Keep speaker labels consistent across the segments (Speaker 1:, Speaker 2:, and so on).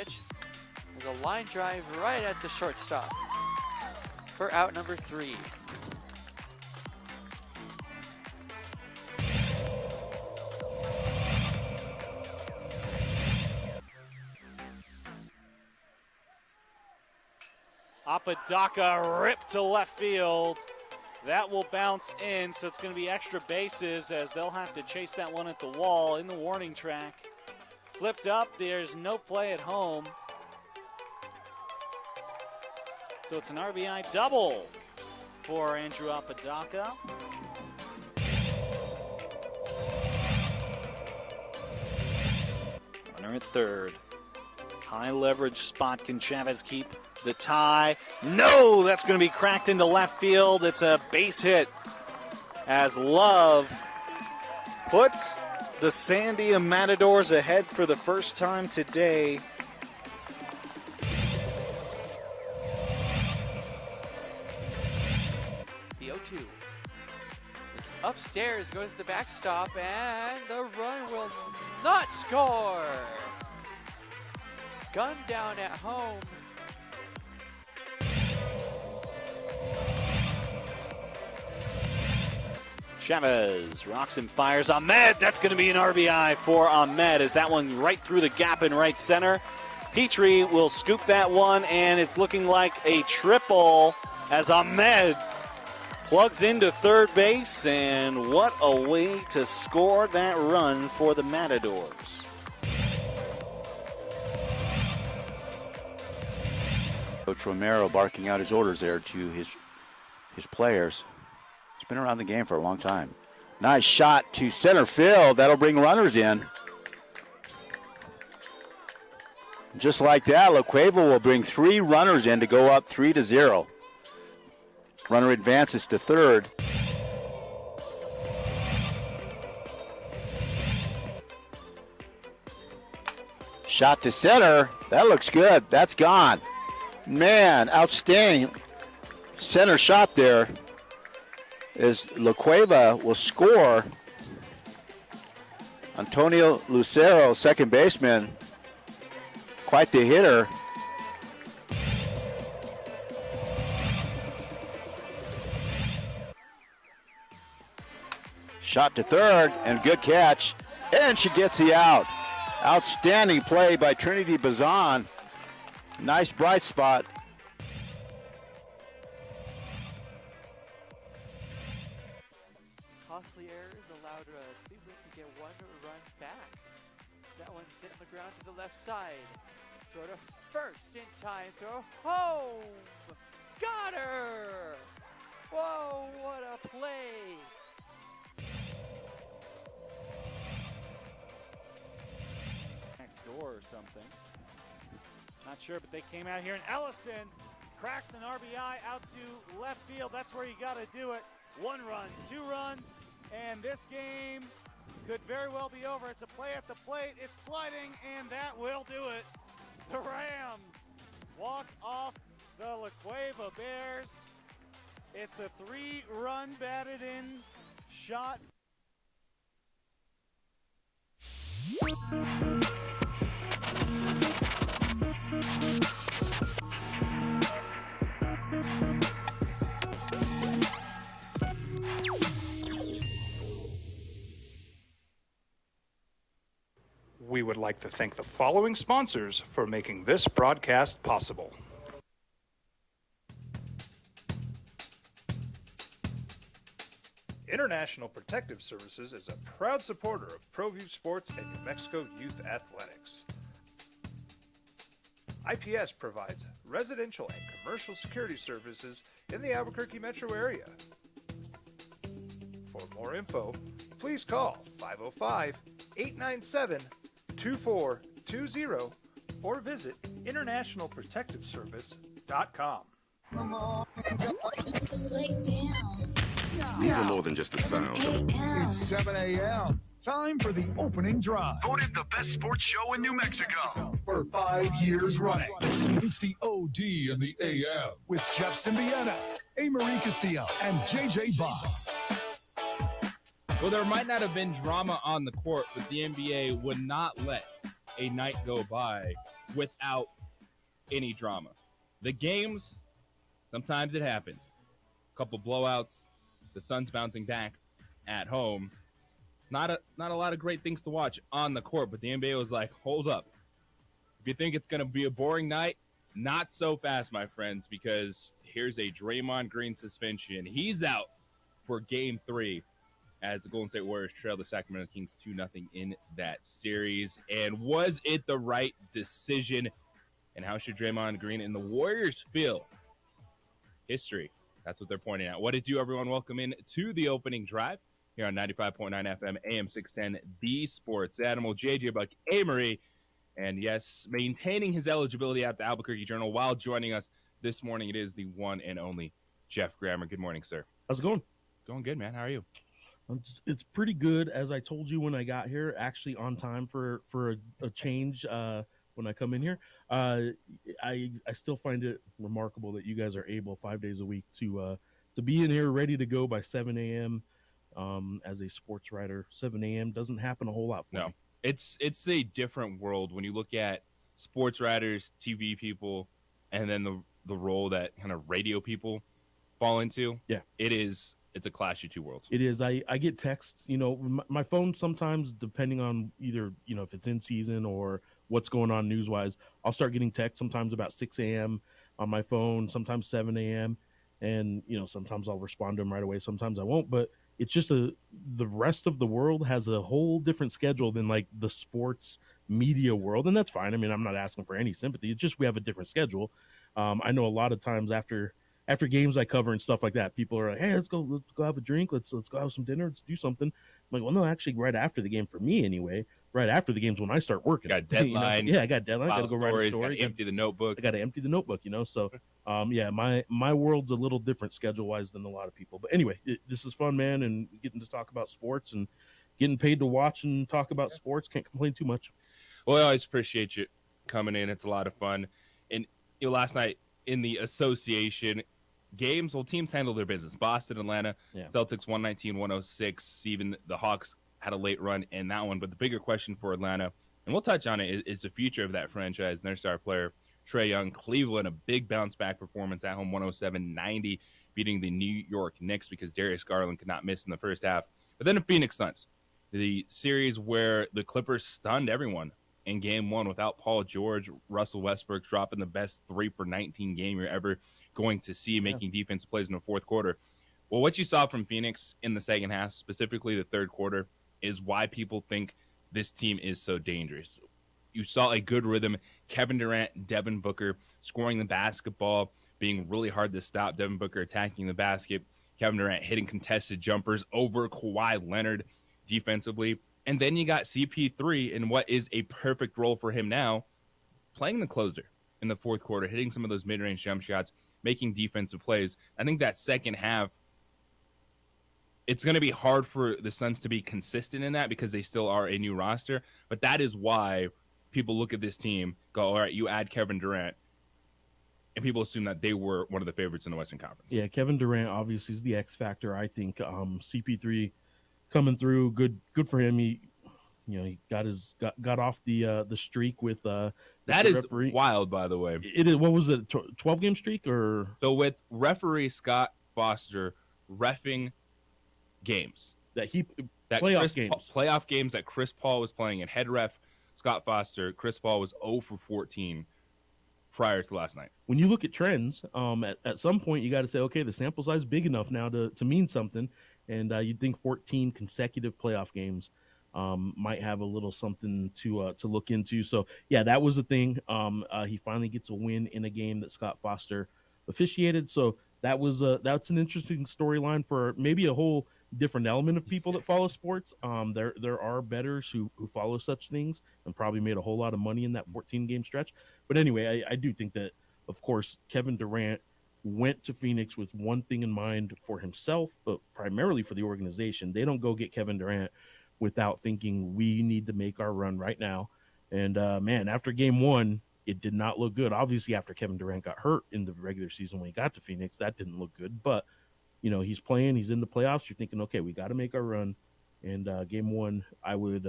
Speaker 1: pitch. There's a line drive right at the shortstop for out number 3.
Speaker 2: Apodaca ripped to left field. That will bounce in, so it's going to be extra bases as they'll have to chase that one at the wall in the warning track. Flipped up, there's no play at home. So it's an RBI double for Andrew Apodaca. Runner at third. High leverage spot. Can Chavez keep the tie? No, that's going to be cracked into left field. It's a base hit as Love puts the Sandia Matadors ahead for the first time today.
Speaker 1: The 0-2. It's upstairs, goes to the backstop, and the run will not score. Gun down at home.
Speaker 2: Chavez rocks and fires. Ahmed, that's going to be an RBI for Ahmed as that one right through the gap in right center. Petrie will scoop that one, and it's looking like a triple as Ahmed plugs into third base, and what a way to score that run for the Matadors.
Speaker 3: Coach Romero barking out his orders there to his players. He's been around the game for a long time. Nice shot to center field. That'll bring runners in. Just like that, LaCueva will bring 3 runners in to go up 3-0. Runner advances to third. Shot to center. That looks good. That's gone. Man, outstanding center shot there. As LaCueva will score. Antonio Lucero, second baseman, quite the hitter. Shot to third, and good catch, and she gets the out. Outstanding play by Trinity Bazan. Nice bright spot.
Speaker 1: Costly errors allowed Cleveland to get 1 run back. That one sitting on the ground to the left side. Throw to first in time. Throw home. Got her. Whoa, what a play.
Speaker 2: Next door or something. Not sure, but they came out here, and Ellison cracks an RBI out to left field. That's where you got to do it. 1 run, 2 run, and this game could very well be over. It's a play at the plate. It's sliding, and that will do it. The Rams walk off the LaCueva Bears. It's a 3-run batted in shot.
Speaker 4: We would like to thank the following sponsors for making this broadcast possible. International Protective Services is a proud supporter of ProView Sports and New Mexico Youth Athletics. IPS provides residential and commercial security services in the Albuquerque metro area. For more info, please call 505-897-2420 or visit internationalprotectiveservice.com.
Speaker 5: These are more than just a sound.
Speaker 6: It's 7 a.m. Time for the opening drive.
Speaker 5: Voted the best sports show in New Mexico
Speaker 6: for 5 years running. It's the OD and the AM with Jeff Symbieta, A. Marie Castillo, and JJ Bob.
Speaker 7: Well, there might not have been drama on the court, but the NBA would not let a night go by without any drama. The games, sometimes it happens. A couple blowouts, the Suns bouncing back at home. Not a lot of great things to watch on the court, but the NBA was like, hold up. If you think it's going to be a boring night, not so fast, my friends, because here's a Draymond Green suspension. He's out for Game 3 as the Golden State Warriors trail the Sacramento Kings 2-0 in that series. And was it the right decision? And how should Draymond Green and the Warriors feel? History. That's what they're pointing out. What it do, everyone? Welcome in to the opening drive here on 95.9 FM, AM 610, The Sports Animal. JJ Buck, Amory, and yes, maintaining his eligibility at the Albuquerque Journal while joining us this morning. It is the one and only Jeff Grammer. Good morning, sir.
Speaker 8: How's it going?
Speaker 7: Going good, man. How are you?
Speaker 8: It's pretty good. As I told you when I got here, actually on time for a change when I come in here. I still find it remarkable that you guys are able 5 days a week to be in here ready to go by 7 a.m. As a sports writer. 7 a.m. doesn't happen a whole lot for me.
Speaker 7: It's a different world when you look at sports writers, TV people, and then the role that kind of radio people fall into.
Speaker 8: Yeah.
Speaker 7: It's a clash of two worlds.
Speaker 8: It is. I get texts, my phone sometimes, depending on either, if it's in season or what's going on news-wise, I'll start getting texts sometimes about 6 a.m. on my phone, sometimes 7 a.m. And, sometimes I'll respond to them right away. Sometimes I won't. But it's just the rest of the world has a whole different schedule than, like, the sports media world. And that's fine. I mean, I'm not asking for any sympathy. It's just we have a different schedule. I know a lot of times after games I cover and stuff like that, people are like, hey, let's go have a drink. Let's go have some dinner. Let's do something. I'm like, well, no, actually right after the game for me anyway, right after the game's when I start working.
Speaker 7: Got a deadline.
Speaker 8: Yeah, I got a deadline. I got to go write a story.
Speaker 7: Got to empty the notebook.
Speaker 8: I got to empty the notebook, So, yeah, my world's a little different schedule-wise than a lot of people. But anyway, this is fun, man, and getting to talk about sports and getting paid to watch and talk about sports. Can't complain too much.
Speaker 7: Well, I always appreciate you coming in. It's a lot of fun. And, last night in the association games, teams handle their business. Boston, Atlanta, Celtics 119-106. Even the Hawks had a late run in that one. But the bigger question for Atlanta, and we'll touch on it, is the future of that franchise and their star player, Trae Young. Cleveland, a big bounce-back performance at home, 107-90, beating the New York Knicks because Darius Garland could not miss in the first half. But then the Phoenix Suns, the series where the Clippers stunned everyone in Game 1 without Paul George, Russell Westbrook dropping the best 3 for 19 game you're ever going to see, making defensive plays in the fourth quarter. Well, what you saw from Phoenix in the second half, specifically the third quarter, is why people think this team is so dangerous. You saw a good rhythm. Kevin Durant, Devin Booker scoring the basketball, being really hard to stop. Devin Booker attacking the basket. Kevin Durant hitting contested jumpers over Kawhi Leonard defensively. And then you got CP3 in what is a perfect role for him now, playing the closer in the fourth quarter, hitting some of those mid-range jump shots, making defensive plays. I think that second half, it's going to be hard for the Suns to be consistent in that because they still are a new roster. But that is why people look at this team, go, all right, you add Kevin Durant, and people assume that they were one of the favorites in the Western Conference.
Speaker 8: Yeah, Kevin Durant obviously is the X factor. I think CP3 coming through, good for him. He got off the streak with
Speaker 7: that is referee. Wild, by the way.
Speaker 8: It is. What was it? 12-game streak or
Speaker 7: so with referee Scott Foster reffing games playoff games that Chris Paul was playing, and head ref Scott Foster, Chris Paul was 0 for 14 prior to last night.
Speaker 8: When you look at trends, at some point you got to say, okay, the sample size is big enough now to mean something, and you'd think 14 consecutive playoff games might have a little something to look into. So yeah, that was the thing. He finally gets a win in a game that Scott Foster officiated. So that's an interesting storyline for maybe a whole different element of people that follow sports. There are bettors who follow such things and probably made a whole lot of money in that 14-game stretch. But anyway, I do think that, of course, Kevin Durant went to Phoenix with one thing in mind for himself, but primarily for the organization. They don't go get Kevin Durant without thinking we need to make our run right now. And man, after Game 1, it did not look good. Obviously, after Kevin Durant got hurt in the regular season when he got to Phoenix, that didn't look good. But he's playing, he's in the playoffs. You're thinking, okay, we got to make our run. And Game 1, I would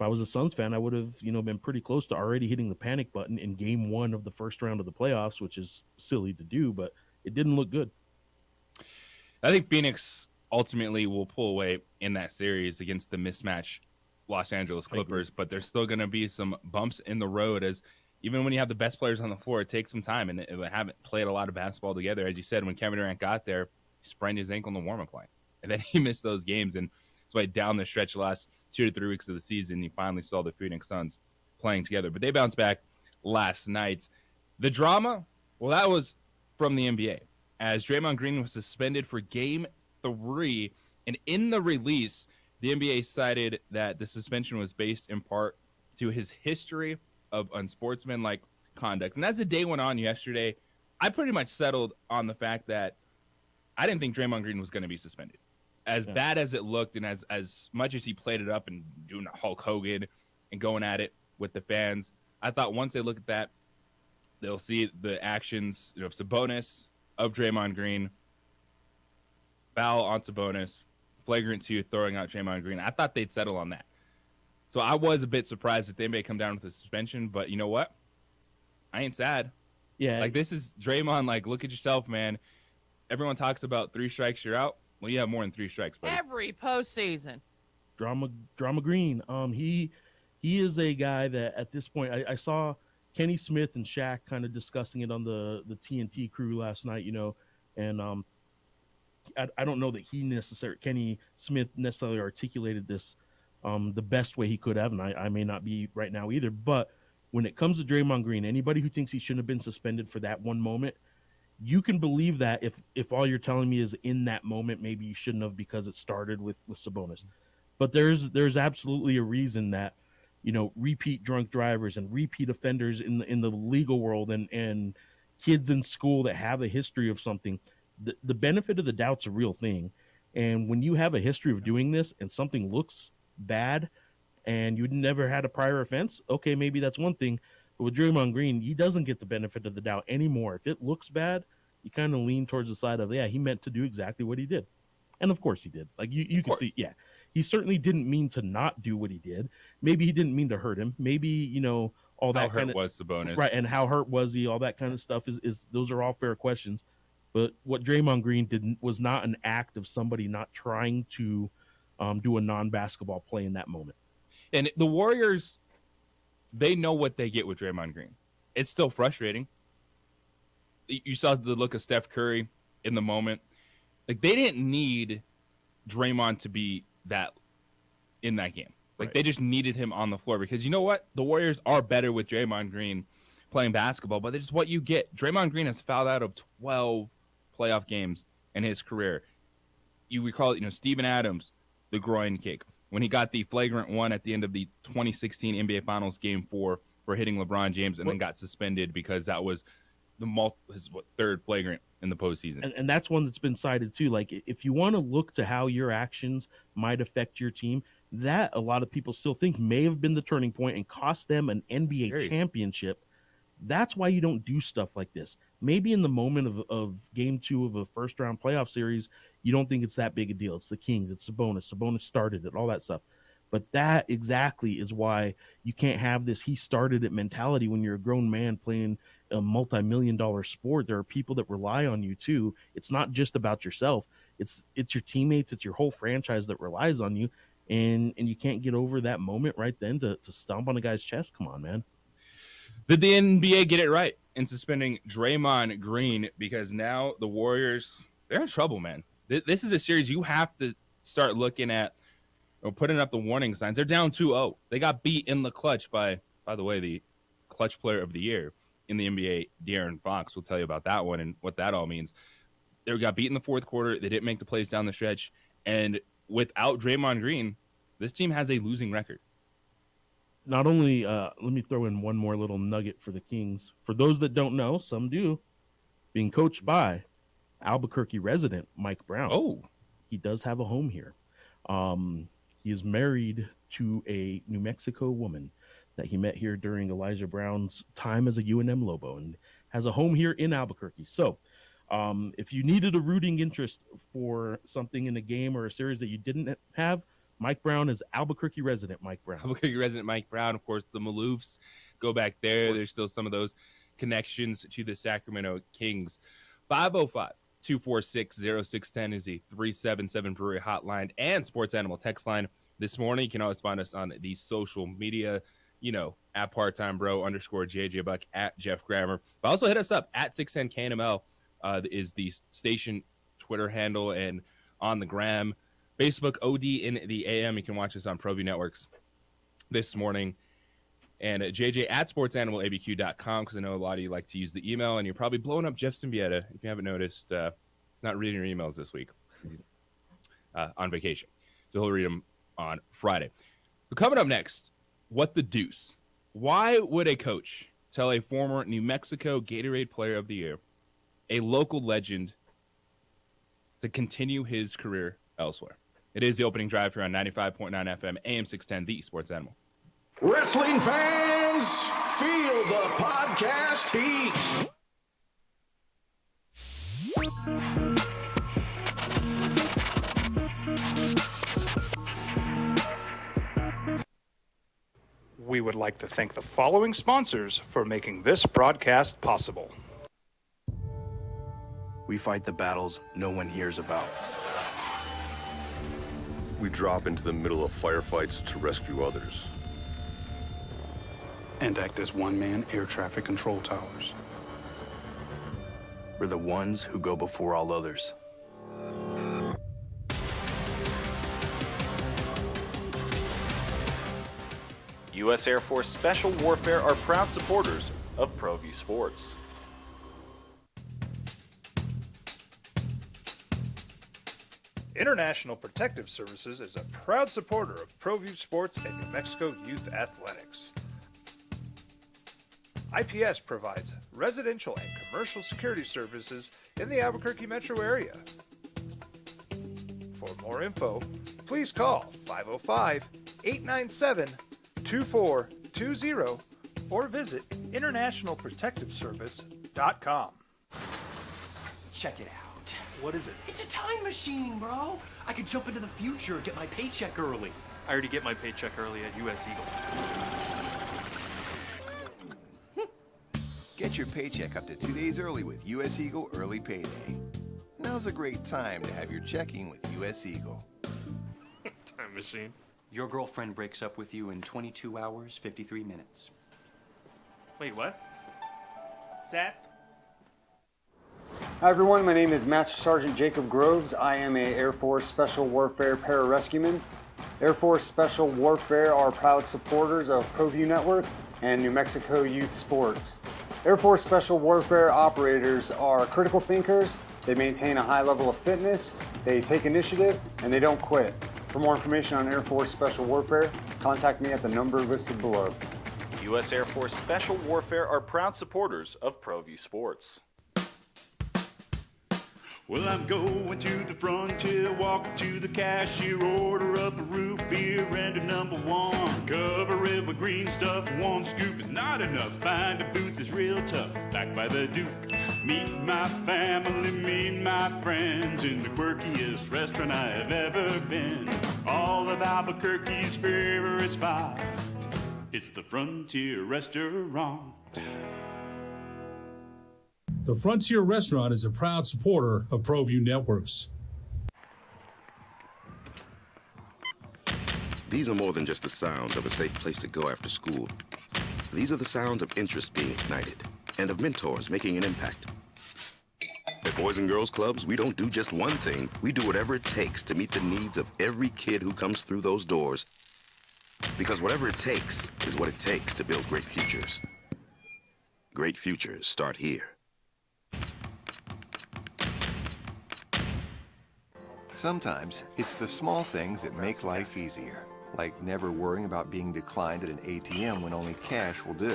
Speaker 8: if I was a Suns fan, I would have, been pretty close to already hitting the panic button in game 1 of the first round of the playoffs, which is silly to do, but it didn't look good.
Speaker 7: I think Phoenix ultimately will pull away in that series against the mismatch Los Angeles Clippers, but there's still going to be some bumps in the road, as even when you have the best players on the floor, it takes some time, and they haven't played a lot of basketball together. As you said, when Kevin Durant got there, he sprained his ankle in the warm-up line, and then he missed those games, and that's why down the stretch the last 2 to 3 weeks of the season, you finally saw the Phoenix Suns playing together. But they bounced back last night. The drama, well, that was from the NBA, as Draymond Green was suspended for Game 3, and in the release, the NBA cited that the suspension was based in part to his history of unsportsmanlike conduct. And as the day went on yesterday, I pretty much settled on the fact that I didn't think Draymond Green was going to be suspended. As bad as it looked, and as much as he played it up and doing a Hulk Hogan and going at it with the fans, I thought once they look at that, they'll see the actions of Sabonis, of Draymond Green, foul on Sabonis, flagrant 2, throwing out Draymond Green. I thought they'd settle on that. So I was a bit surprised that they may come down with a suspension, but you know what? I ain't sad.
Speaker 8: Yeah.
Speaker 7: Like, this is Draymond, like, look at yourself, man. Everyone talks about 3 strikes, you're out. Well, you have more than 3 strikes, buddy.
Speaker 1: Every postseason.
Speaker 8: Drama Green. He is a guy that at this point, I saw Kenny Smith and Shaq kind of discussing it on the TNT crew last night, and I don't know that Kenny Smith necessarily articulated this the best way he could have, and I may not be right now either, but when it comes to Draymond Green, anybody who thinks he shouldn't have been suspended for that one moment, you can believe that if all you're telling me is in that moment, maybe you shouldn't have because it started with Sabonis. But there's absolutely a reason that, repeat drunk drivers and repeat offenders in the legal world and kids in school that have a history of something, the benefit of the doubt's a real thing. And when you have a history of doing this and something looks bad and you never had a prior offense, okay, maybe that's one thing. But with Draymond Green, he doesn't get the benefit of the doubt anymore. If it looks bad, you kind of lean towards the side of, he meant to do exactly what he did. And of course he did. Like you can see, he certainly didn't mean to not do what he did. Maybe he didn't mean to hurt him. Maybe, all that
Speaker 7: how hurt was Sabonis.
Speaker 8: Right, and how hurt was he? All that kind of stuff is those are all fair questions. But what Draymond Green did was not an act of somebody not trying to do a non-basketball play in that moment.
Speaker 7: And the Warriors, they know what they get with Draymond Green. It's still frustrating. You saw the look of Steph Curry in the moment. Like, they didn't need Draymond to be that in that game. Like, They just needed him on the floor because you know what? The Warriors are better with Draymond Green playing basketball, but it's what you get. Draymond Green has fouled out of 12 playoff games in his career. You recall, Steven Adams, the groin kick, when he got the flagrant 1 at the end of the 2016 NBA Finals Game 4 for hitting LeBron James and then got suspended because that was his third flagrant in the postseason.
Speaker 8: And that's one that's been cited too. Like, if you want to look to how your actions might affect your team, that a lot of people still think may have been the turning point and cost them an NBA championship. That's why you don't do stuff like this. Maybe in the moment of game 2 of a first round playoff series, you don't think it's that big a deal. It's the Kings, it's Sabonis. Sabonis started it, all that stuff. But that exactly is why you can't have this he started it mentality when you're a grown man playing a multi-million-dollar sport. There are people that rely on you too. It's not just about yourself. It's your teammates, it's your whole franchise that relies on you. And you can't get over that moment right then to stomp on a guy's chest. Come on, man.
Speaker 7: Did the NBA get it right in suspending Draymond Green? Because now the Warriors, they're in trouble, man. This is a series you have to start looking at or putting up the warning signs. They're down 2-0. They got beat in the clutch by the way, the clutch player of the year in the NBA, De'Aaron Fox. We'll tell you about that one and what that all means. They got beat in the fourth quarter. They didn't make the plays down the stretch. And without Draymond Green, this team has a losing record.
Speaker 8: Not only, let me throw in one more little nugget for the Kings. For those that don't know, some do, being coached by Albuquerque resident Mike Brown.
Speaker 7: Oh.
Speaker 8: He does have a home here. He is married to a New Mexico woman that he met here during Elijah Brown's time as a UNM Lobo and has a home here in Albuquerque. So if you needed a rooting interest for something in a game or a series that you didn't have, Mike Brown is Albuquerque resident Mike Brown.
Speaker 7: Albuquerque resident Mike Brown. Of course, the Maloofs go back there. There's still some of those connections to the Sacramento Kings. 505-246-0610 is the 377 Brewery hotline and Sports Animal text line. This morning, you can always find us on the social media, at part-time-bro _JJ Buck, at Jeff Grammer. But also hit us up at 610 KNML is the station Twitter handle, and on the gram, Facebook OD in the AM. You can watch us on ProView Networks this morning. And JJ at sportsanimalabq.com, because I know a lot of you like to use the email, and you're probably blowing up Jeff Symbieta. If you haven't noticed, he's not reading your emails this week. He's on vacation. So he'll read them on Friday. So coming up next, what the deuce? Why would a coach tell a former New Mexico Gatorade Player of the Year, a local legend, to continue his career elsewhere? It is the opening drive here on 95.9 FM, AM 610, the Sports Animal.
Speaker 6: Wrestling fans, feel the podcast heat.
Speaker 4: We would like to thank the following sponsors for making this broadcast possible.
Speaker 5: We fight the battles no one hears about. We drop into the middle of firefights to rescue others.
Speaker 9: And act as one-man air traffic control towers.
Speaker 5: We're the ones who go before all others.
Speaker 3: U.S. Air Force Special Warfare are proud supporters of ProView Sports.
Speaker 4: International Protective Services is a proud supporter of ProView Sports and New Mexico Youth Athletics. IPS provides residential and commercial security services in the Albuquerque metro area. For more info, please call 505-897-2420 or visit internationalprotectiveservice.com.
Speaker 10: Check it out.
Speaker 4: What is it?
Speaker 10: It's a time machine, bro. I could jump into the future, get my paycheck early.
Speaker 11: I already get my paycheck early at US Eagle.
Speaker 12: Get your paycheck up to 2 days early with US Eagle Early Payday. Now's a great time to have your checking with US Eagle.
Speaker 11: Time machine.
Speaker 10: Your girlfriend breaks up with you in 22 hours, 53 minutes.
Speaker 11: Wait, what? Seth?
Speaker 13: Hi everyone, my name is Master Sergeant Jacob Groves. I am a Air Force Special Warfare pararescueman. Air Force Special Warfare are proud supporters of ProView Network and New Mexico Youth Sports. Air Force Special Warfare operators are critical thinkers. They maintain a high level of fitness, they take initiative, and they don't quit. For more information on Air Force Special Warfare, contact me at the number listed below.
Speaker 3: U.S. Air Force Special Warfare are proud supporters of ProView Sports.
Speaker 14: Well, I'm going to the frontier, walk up to the cashier, order up a root beer and a number one. Cover it with green stuff, one scoop is not enough. Find a booth is real tough, back by the Duke. Meet my family, meet my friends in the quirkiest restaurant I have ever been. All of Albuquerque's favorite spot, it's the Frontier Restaurant.
Speaker 15: The Frontier Restaurant is a proud supporter of ProView Networks.
Speaker 5: These are more than just the sounds of a safe place to go after school. These are the sounds of interest being ignited and of mentors making an impact. At Boys and Girls Clubs, we don't do just one thing. We do whatever it takes to meet the needs of every kid who comes through those doors. Because whatever it takes is what it takes to build great futures. Great futures start here.
Speaker 12: Sometimes it's the small things that make life easier, like never worrying about being declined at an ATM when only cash will do.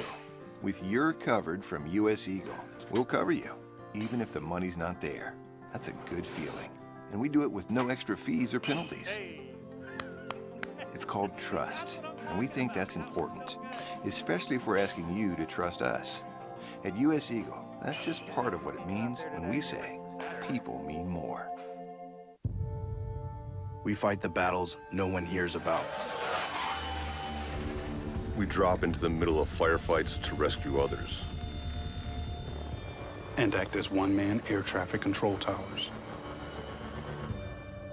Speaker 12: With You're Covered from US Eagle, we'll cover you, even if the money's not there. That's a good feeling. And we do it with no extra fees or penalties. It's called trust, and we think that's important, especially if we're asking you to trust us. At US Eagle, that's just part of what it means when we say people mean more.
Speaker 9: We fight the battles no one hears about.
Speaker 16: We drop into the middle of firefights to rescue others.
Speaker 9: And act as one-man air traffic control towers.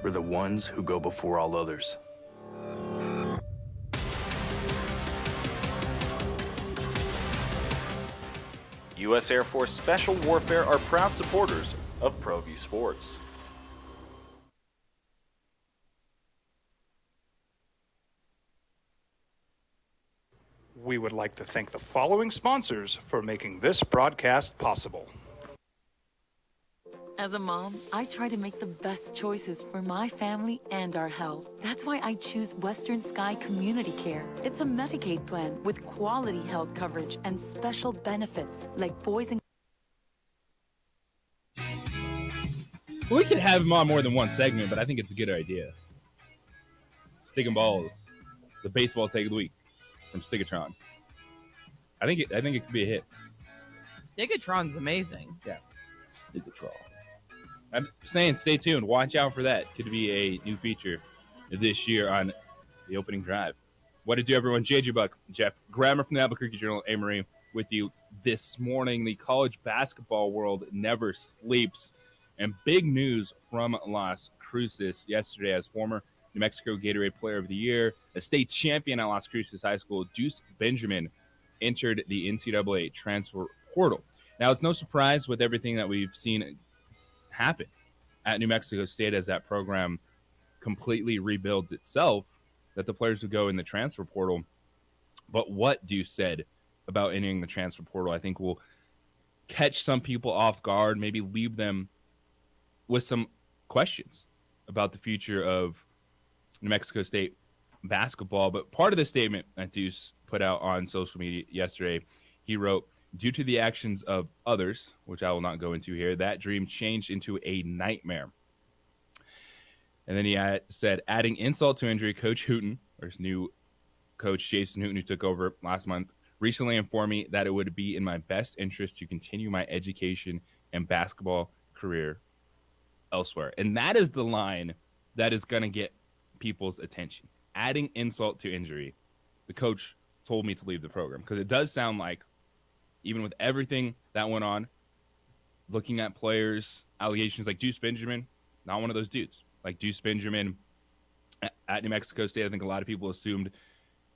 Speaker 9: We're the ones who go before all others.
Speaker 17: U.S. Air Force Special Warfare are proud supporters of ProView Sports.
Speaker 9: We would like to thank the following sponsors for making this broadcast possible.
Speaker 18: As a mom, I try to make the best choices for my family and our health. That's why I choose Western Sky Community Care. It's a Medicaid plan with quality health coverage and special benefits like boys and...
Speaker 7: We could have him on more than one segment, but I think it's a good idea. Sticking Balls, the baseball take of the week from Stigatron. I think it could be a hit.
Speaker 19: Stigatron's amazing.
Speaker 7: Yeah, Stigatron. I'm saying, stay tuned. Watch out for that. Could be a new feature this year on the opening drive. What to do, everyone? JJ Buck, Jeff Grammer from the Albuquerque Journal, Amory, with you this morning. The college basketball world never sleeps, and big news from Las Cruces yesterday as former New Mexico Gatorade Player of the Year, a state champion at Las Cruces High School, Deuce Benjamin, entered the NCAA transfer portal. Now, it's no surprise with everything that we've seen happen at New Mexico State as that program completely rebuilds itself, that the players would go in the transfer portal. But what Deuce said about entering the transfer portal, I think will catch some people off guard, maybe leave them with some questions about the future of New Mexico State basketball. But part of the statement that Deuce put out on social media yesterday, he wrote, "Due to the actions of others," which I will not go into here, "that dream changed into a nightmare." And then he said, adding insult to injury, Coach Hooten, or his new coach, Jason Hooten, who took over last month, recently informed me that it would be in my best interest to continue my education and basketball career elsewhere. And that is the line that is going to get people's attention. Adding insult to injury. The coach told me to leave the program, because it does sound like, even with everything that went on, looking at players, allegations like Deuce Benjamin, not one of those dudes. Like Deuce Benjamin at New Mexico State, I think a lot of people assumed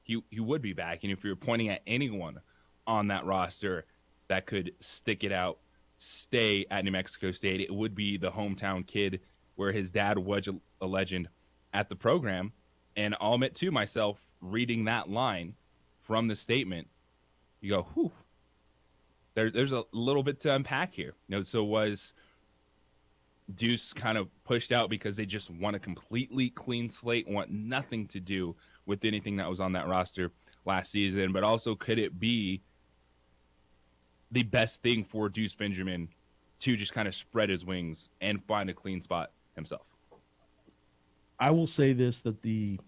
Speaker 7: he would be back. And if you're pointing at anyone on that roster that could stick it out, stay at New Mexico State, it would be the hometown kid where his dad was a legend at the program. And I'll admit to myself, reading that line from the statement, you go, whew. There's a little bit to unpack here. So was Deuce kind of pushed out because they just want a completely clean slate, want nothing to do with anything that was on that roster last season? But also, could it be the best thing for Deuce Benjamin to just kind of spread his wings and find a clean spot himself?
Speaker 8: I will say this, that the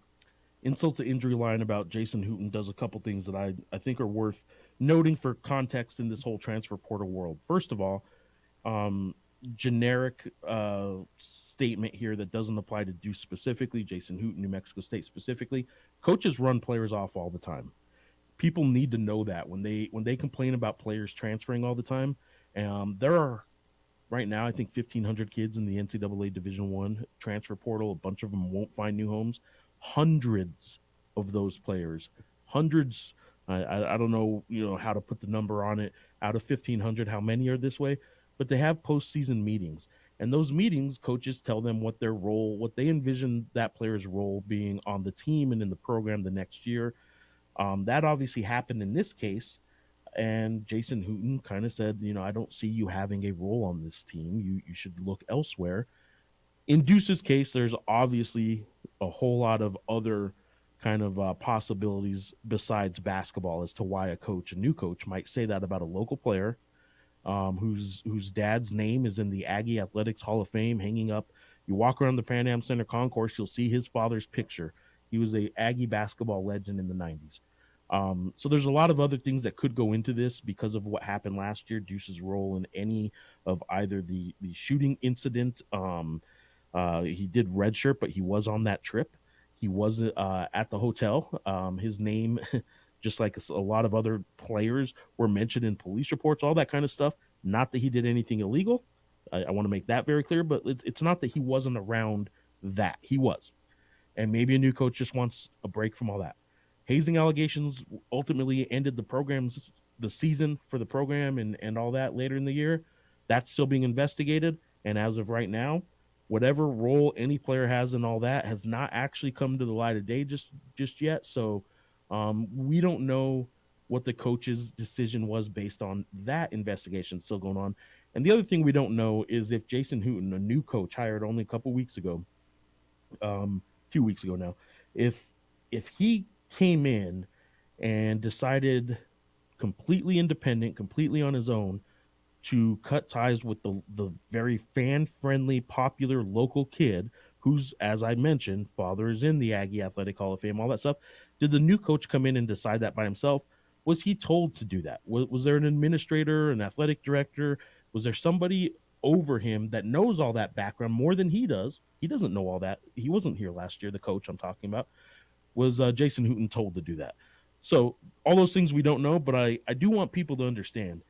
Speaker 8: insult to injury line about Jason Hooten does a couple things that I think are worth noting for context in this whole transfer portal world. First of all, generic statement here that doesn't apply to Deuce specifically, Jason Hooten, New Mexico State specifically. Coaches run players off all the time. People need to know that when they complain about players transferring all the time. There are right now, I think 1,500 kids in the NCAA Division I transfer portal. A bunch of them won't find new homes. Hundreds of those players, hundreds. I don't know, how to put the number on it. Out of 1,500, how many are this way? But they have postseason meetings, and those meetings, coaches tell them what their role, what they envision that player's role being on the team and in the program the next year. That obviously happened in this case, and Jason Hooten kind of said, I don't see you having a role on this team. You should look elsewhere. In Deuce's case, there's obviously a whole lot of other kind of possibilities besides basketball as to why a new coach might say that about a local player whose dad's name is in the Aggie Athletics Hall of Fame, hanging up. You walk around the Pan Am Center concourse, you'll see his father's picture. He was a Aggie basketball legend in the 90s. So there's a lot of other things that could go into this because of what happened last year. Deuce's role in any of either the shooting incident, He did redshirt, but he was on that trip. He was at the hotel. His name, just like a lot of other players, were mentioned in police reports, all that kind of stuff. Not that he did anything illegal. I want to make that very clear, but it's not that he wasn't around that. He was. And maybe a new coach just wants a break from all that. Hazing allegations ultimately ended the season for the program and all that later in the year. That's still being investigated. And as of right now, whatever role any player has in all that has not actually come to the light of day just yet. So we don't know what the coach's decision was based on that investigation still going on. And the other thing we don't know is if Jason Hooten, a new coach hired only a couple weeks ago, few weeks ago now, if he came in and decided completely independent, completely on his own, to cut ties with the very fan-friendly, popular local kid who's, as I mentioned, father is in the Aggie Athletic Hall of Fame, all that stuff. Did the new coach come in and decide that by himself? Was he told to do that? Was there an administrator, an athletic director? Was there somebody over him that knows all that background more than he does? He doesn't know all that. He wasn't here last year, the coach I'm talking about. Was Jason Hooten told to do that? So all those things we don't know, but I do want people to understand,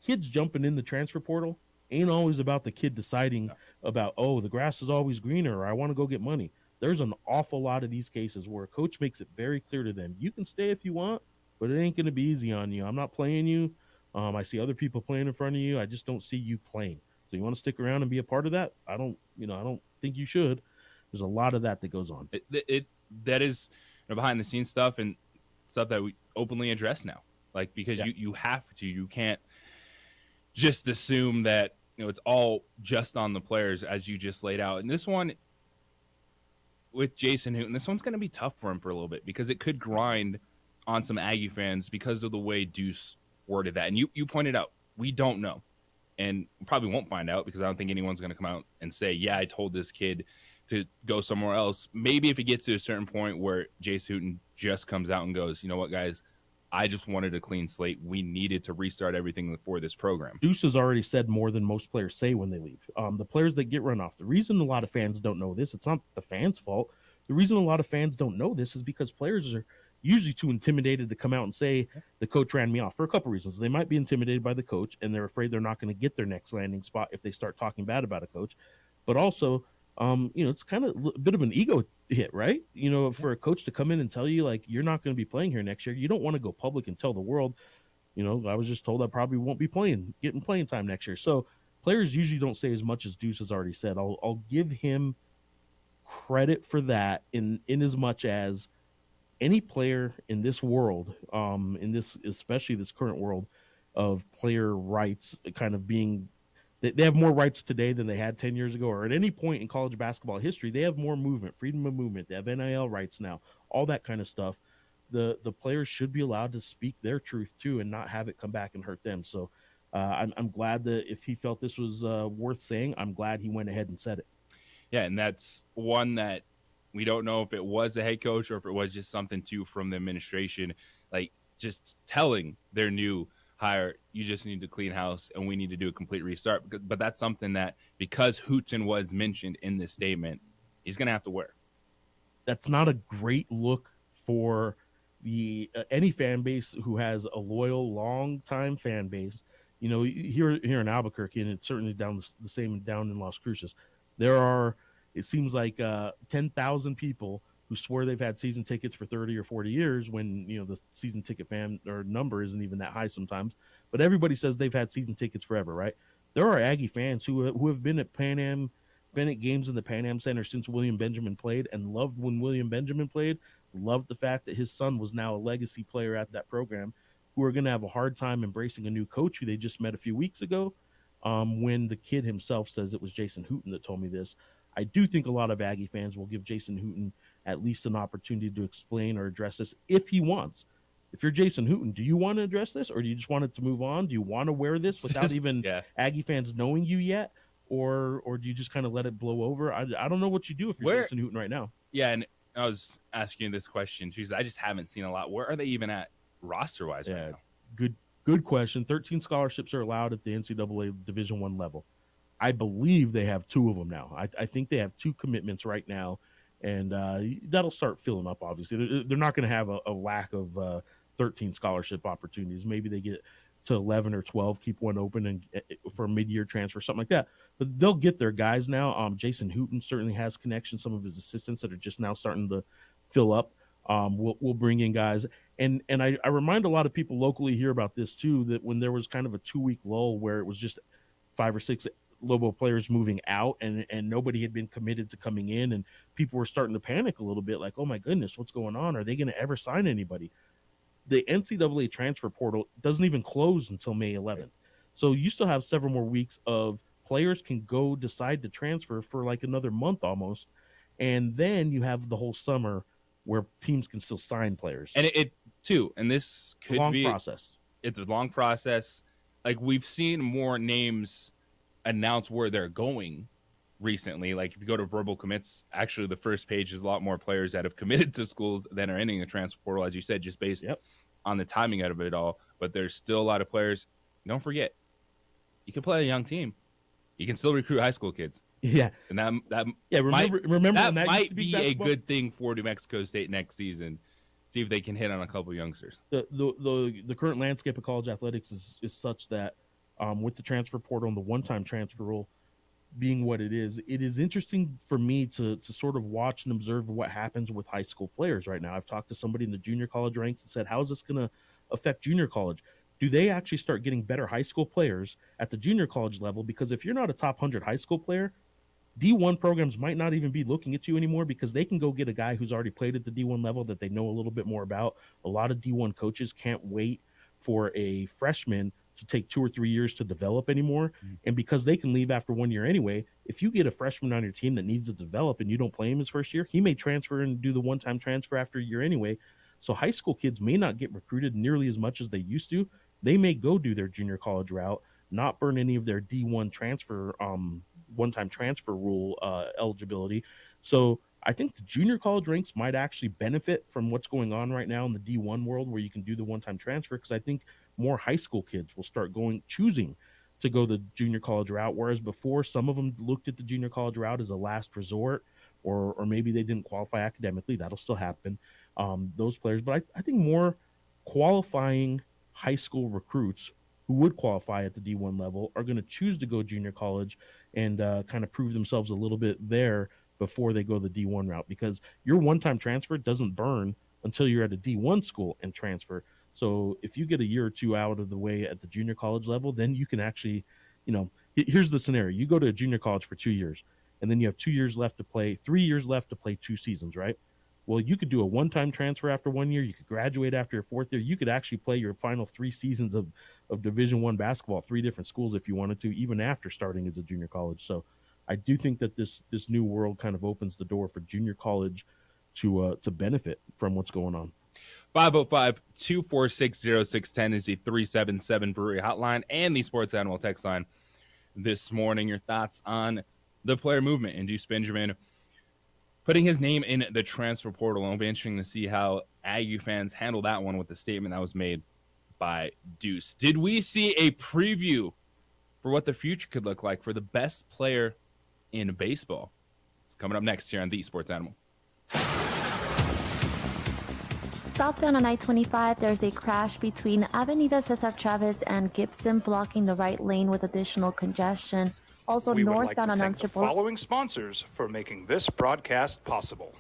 Speaker 8: kids jumping in the transfer portal ain't always about the kid deciding about, oh, the grass is always greener, or I want to go get money. There's an awful lot of these cases where a coach makes it very clear to them, you can stay if you want, but it ain't going to be easy on you. I'm not playing you. I see other people playing in front of you. I just don't see you playing. So you want to stick around and be a part of that? I don't think you should. There's a lot of that goes on.
Speaker 7: That is behind the scenes stuff and stuff that we openly address now. Like, because you have to, you can't just assume that, it's all just on the players as you just laid out. And this one with Jason Hooten, this one's going to be tough for him for a little bit because it could grind on some Aggie fans because of the way Deuce worded that. And you pointed out, we don't know. And probably won't find out because I don't think anyone's going to come out and say, yeah, I told this kid to go somewhere else. Maybe if it gets to a certain point where Jason Hooten just comes out and goes, you know what, guys, I just wanted a clean slate. We needed to restart everything for this program.
Speaker 8: Deuce has already said more than most players say when they leave. The players that get run off, the reason a lot of fans don't know this, it's not the fans' fault. The reason a lot of fans don't know this is because players are usually too intimidated to come out and say the coach ran me off for a couple reasons. They might be intimidated by the coach and they're afraid they're not going to get their next landing spot if they start talking bad about a coach. But also, it's kind of a bit of an ego hit, right? For a coach to come in and tell you, like, you're not going to be playing here next year. You don't want to go public and tell the world, I was just told I probably won't be getting playing time next year. So players usually don't say as much as Deuce has already said. I'll give him credit for that in as much as any player in this world, especially this current world of player rights kind of being, they have more rights today than they had 10 years ago, or at any point in college basketball history. They have more movement, freedom of movement. They have NIL rights now, all that kind of stuff. The players should be allowed to speak their truth too and not have it come back and hurt them. So I'm glad that if he felt this was worth saying, I'm glad he went ahead and said it.
Speaker 7: Yeah, and that's one that we don't know if it was a head coach or if it was just something too from the administration, like just telling their new hire, you just need to clean house and we need to do a complete restart. But that's something that, because Hooten was mentioned in this statement, he's going to have to wear.
Speaker 8: That's not a great look for the any fan base who has a loyal, long-time fan base. Here in Albuquerque, and it's certainly down the same down in Las Cruces, there are, it seems like 10,000 people who swear they've had season tickets for 30 or 40 years when, the season ticket fan or number isn't even that high sometimes. But everybody says they've had season tickets forever, right? There are Aggie fans who have been at games in the Pan Am Center since William Benjamin played and loved when William Benjamin played, loved the fact that his son was now a legacy player at that program, who are going to have a hard time embracing a new coach who they just met a few weeks ago, when the kid himself says it was Jason Hooten that told me this. I do think a lot of Aggie fans will give Jason Hooten at least an opportunity to explain or address this if he wants. If you're Jason Hooten, do you want to address this, or do you just want it to move on? Do you want to wear this without even Aggie fans knowing you yet, or do you just kind of let it blow over? I don't know what you do if you're Jason Hooten right now.
Speaker 7: Yeah, and I was asking you this question too, because I just haven't seen a lot. Where are they even at roster-wise right now?
Speaker 8: Good question. 13 scholarships are allowed at the NCAA Division I level. I believe they have 2 of them now. I think they have 2 commitments right now, and that'll start filling up, obviously. They're not going to have a lack of 13 scholarship opportunities. Maybe they get to 11 or 12, keep one open and for a mid-year transfer, something like that. But they'll get their guys now. Jason Hooten certainly has connections. Some of his assistants that are just now starting to fill up. We'll bring in guys. And I remind a lot of people locally here about this too, that when there was kind of a 2-week lull where it was just 5 or 6 Lobo players moving out and nobody had been committed to coming in, and people were starting to panic a little bit like, oh my goodness, what's going on? Are they going to ever sign anybody? The NCAA transfer portal doesn't even close until May 11th. So you still have several more weeks of players can go decide to transfer for like another month almost. And then you have the whole summer where teams can still sign players.
Speaker 7: And it too, and this could be
Speaker 8: process.
Speaker 7: It's a long process. Like, we've seen more names announce where they're going recently. Like, if you go to verbal commits, actually the first page is a lot more players that have committed to schools than are entering the transfer portal, as you said, just based on the timing out of it all. But there's still a lot of players. Don't forget, you can play a young team. You can still recruit high school kids.
Speaker 8: Yeah,
Speaker 7: and that
Speaker 8: remember
Speaker 7: that
Speaker 8: that
Speaker 7: might be a good thing for New Mexico State next season. See if they can hit on a couple youngsters.
Speaker 8: The current landscape of college athletics is such that with the transfer portal and the one-time transfer rule being what it is interesting for me to sort of watch and observe what happens with high school players right now. I've talked to somebody in the junior college ranks and said, how is this going to affect junior college? Do they actually start getting better high school players at the junior college level? Because if you're not a top 100 high school player, D1 programs might not even be looking at you anymore, because they can go get a guy who's already played at the D1 level that they know a little bit more about. A lot of D1 coaches can't wait for a freshman to take 2 or 3 years to develop anymore. And because they can leave after 1 year anyway, if you get a freshman on your team that needs to develop and you don't play him his first year, he may transfer and do the one-time transfer after a year anyway. So high school kids may not get recruited nearly as much as they used to. They may go do their junior college route, not burn any of their D1 transfer, one-time transfer rule eligibility. So I think the junior college ranks might actually benefit from what's going on right now in the D1 world, where you can do the one-time transfer, because I think more high school kids will start choosing to go the junior college route, whereas before some of them looked at the junior college route as a last resort, or maybe they didn't qualify academically. That'll still happen, those players. But I think more qualifying high school recruits who would qualify at the D1 level are going to choose to go junior college and kind of prove themselves a little bit there before they go the D1 route, because your one-time transfer doesn't burn until you're at a D1 school and transfer. So if you get a year or two out of the way at the junior college level, then you can actually, here's the scenario. You go to a junior college for 2 years, and then you have 2 years left to play, 3 years left to play 2 seasons, right? Well, you could do a one-time transfer after 1 year. You could graduate after your 4th year. You could actually play your final 3 seasons of Division I basketball, 3 different schools if you wanted to, even after starting as a junior college. So I do think that this new world kind of opens the door for junior college to benefit from what's going on.
Speaker 7: 505-246-0610 is the 377 Brewery hotline and the Sports Animal text line this morning. Your thoughts on the player movement and Deuce Benjamin putting his name in the transfer portal. It'll be interesting to see how Aggie fans handle that one with the statement that was made by Deuce. Did we see a preview for what the future could look like for the best player in baseball? It's coming up next here on the Sports Animal.
Speaker 20: Southbound on I-25, there's a crash between Avenida Cesar Chavez and Gibson, blocking the right lane with additional congestion. Also,
Speaker 9: We would like
Speaker 20: northbound
Speaker 9: to
Speaker 20: on
Speaker 9: thank the
Speaker 20: Unstable.
Speaker 9: following sponsors for making this broadcast possible.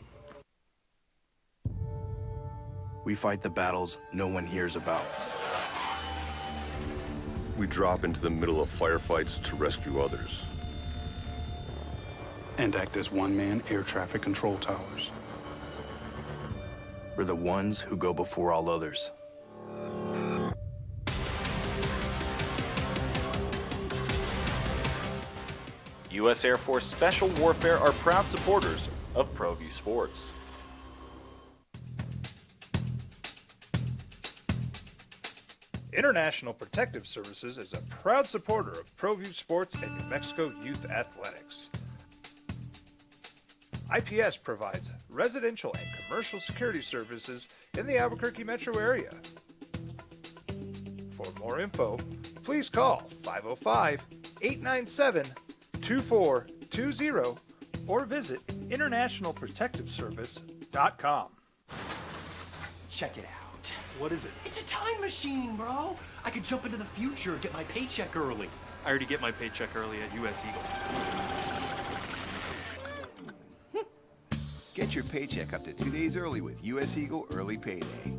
Speaker 21: We fight the battles no one hears about.
Speaker 16: We drop into the middle of firefights to rescue others.
Speaker 14: And act as one-man air traffic control towers.
Speaker 21: We're the ones who go before all others.
Speaker 17: U.S. Air Force Special Warfare are proud supporters of ProView Sports.
Speaker 4: International Protective Services is a proud supporter of ProView Sports and New Mexico Youth Athletics. IPS provides residential and commercial security services in the Albuquerque metro area. For more info, please call 505-897-2727. 2420 or visit internationalprotectiveservice.com.
Speaker 10: Check it out.
Speaker 11: What is it?
Speaker 10: It's a time machine, bro. I could jump into the future, get my paycheck early.
Speaker 11: I already get my paycheck early at US Eagle.
Speaker 12: Get your paycheck up to 2 days early with US Eagle Early Payday.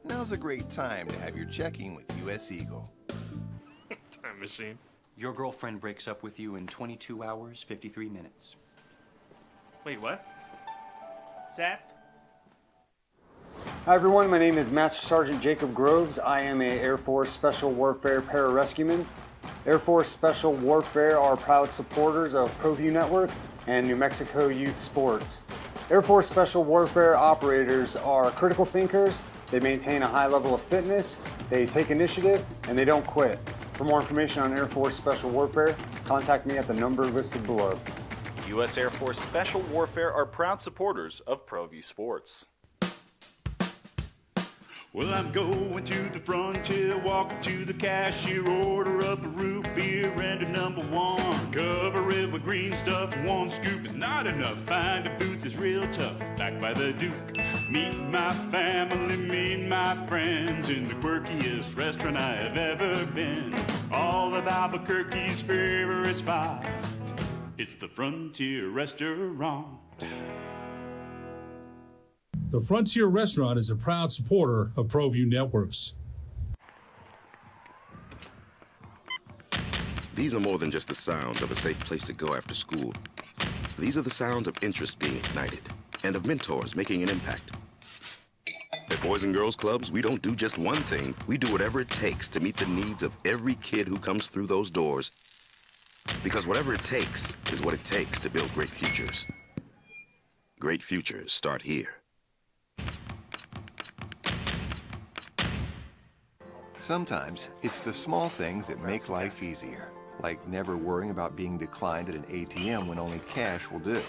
Speaker 12: Now's a great time to have your checking with US Eagle.
Speaker 11: Time machine.
Speaker 10: Your girlfriend breaks up with you in 22 hours, 53 minutes.
Speaker 11: Wait, what? Seth?
Speaker 13: Hi everyone, my name is Master Sergeant Jacob Groves. I am a Air Force Special Warfare Pararescueman. Air Force Special Warfare are proud supporters of ProView Network and New Mexico Youth Sports. Air Force Special Warfare operators are critical thinkers. They maintain a high level of fitness, they take initiative, and they don't quit. For more information on Air Force Special Warfare, contact me at the number listed below.
Speaker 17: U.S. Air Force Special Warfare are proud supporters of ProView Sports.
Speaker 14: Well, I'm going to the frontier, walking to the cashier, order up a root beer and a number one. Cover it with green stuff, one scoop is not enough. Find a booth is real tough, back by the Duke. Meet my family, meet my friends in the quirkiest restaurant I have ever been. All of Albuquerque's favorite spot, it's the Frontier Restaurant.
Speaker 15: The Frontier Restaurant is a proud supporter of ProView Networks.
Speaker 5: These are more than just the sounds of a safe place to go after school. These are the sounds of interest being ignited and of mentors making an impact. At Boys and Girls Clubs, we don't do just one thing. We do whatever it takes to meet the needs of every kid who comes through those doors. Because whatever it takes is what it takes to build great futures. Great futures start here.
Speaker 12: Sometimes it's the small things that make life easier, like never worrying about being declined at an ATM when only cash will do.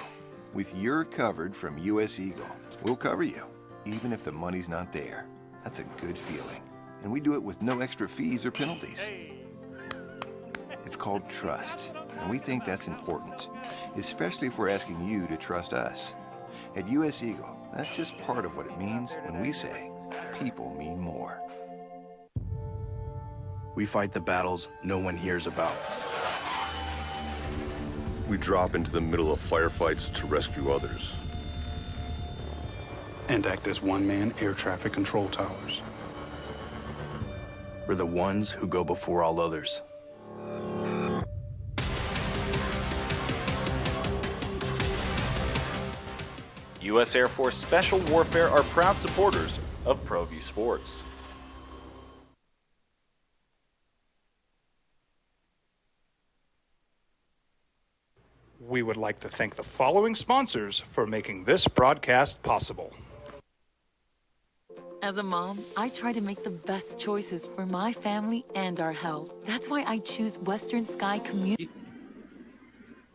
Speaker 12: With You're Covered from US Eagle, we'll cover you, even if the money's not there. That's a good feeling. And we do it with no extra fees or penalties. It's called trust, and we think that's important, especially if we're asking you to trust us. At US Eagle, that's just part of what it means when we say people mean more.
Speaker 21: We fight the battles no one hears about.
Speaker 16: We drop into the middle of firefights to rescue others.
Speaker 9: And act as one-man air traffic control towers.
Speaker 21: We're the ones who go before all others.
Speaker 17: U.S. Air Force Special Warfare are proud supporters of ProView Sports.
Speaker 9: We would like to thank the following sponsors for making this broadcast possible.
Speaker 18: As a mom, I try to make the best choices for my family and our health. That's why I choose Western Sky Community.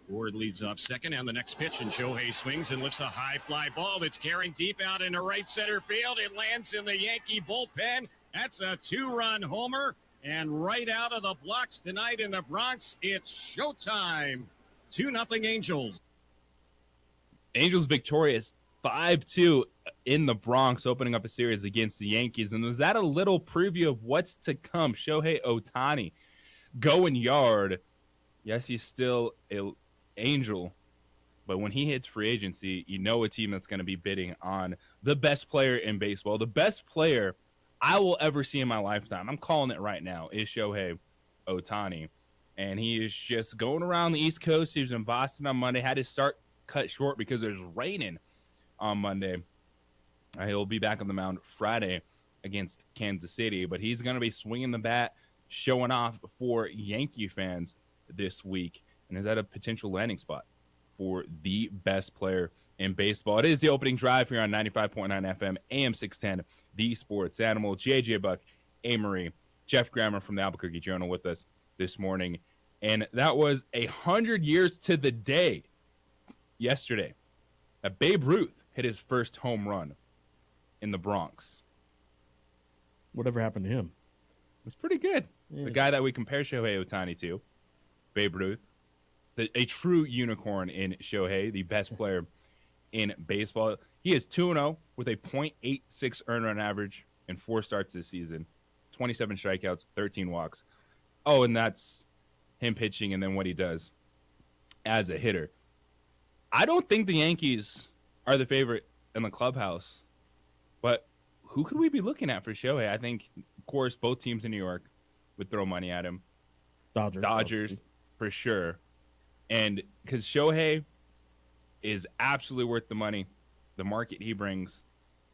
Speaker 2: Ward leads off second on the next pitch, and Shohei swings and lifts a high fly ball that's carrying deep out into right center field. It lands in the Yankee bullpen. That's a two-run homer. And right out of the blocks tonight in the Bronx, it's showtime. 2-0 Angels.
Speaker 7: Angels victorious 5-2 in the Bronx, opening up a series against the Yankees. And was that a little preview of what's to come? Shohei Ohtani going yard. Yes, he's still an Angel, but when he hits free agency, you know a team that's going to be bidding on the best player in baseball. The best player I will ever see in my lifetime, I'm calling it right now, is Shohei Ohtani. And he is just going around the East Coast. He was in Boston on Monday. Had his start cut short because it was raining on Monday. He'll be back on the mound Friday against Kansas City. But he's going to be swinging the bat, showing off for Yankee fans this week. And is that a potential landing spot for the best player in baseball? It is the opening drive here on 95.9 FM, AM 610, The Sports Animal. JJ Buck, Amory, Jeff Grammer from the Albuquerque Journal with us this morning. And that was 100 years to the day yesterday that Babe Ruth hit his first home run in the Bronx.
Speaker 8: Whatever happened to him?
Speaker 7: It was pretty good. Yeah. The guy that we compare Shohei Ohtani to, Babe Ruth, a true unicorn in Shohei, the best player in baseball. He is 2-0 with a .86 earned run average in 4 starts this season, 27 strikeouts, 13 walks. Oh, and that's him pitching and then what he does as a hitter. I don't think the Yankees are the favorite in the clubhouse, but who could we be looking at for Shohei? I think, of course, both teams in New York would throw money at him. Dodgers for sure. And because Shohei is absolutely worth the money, the market he brings.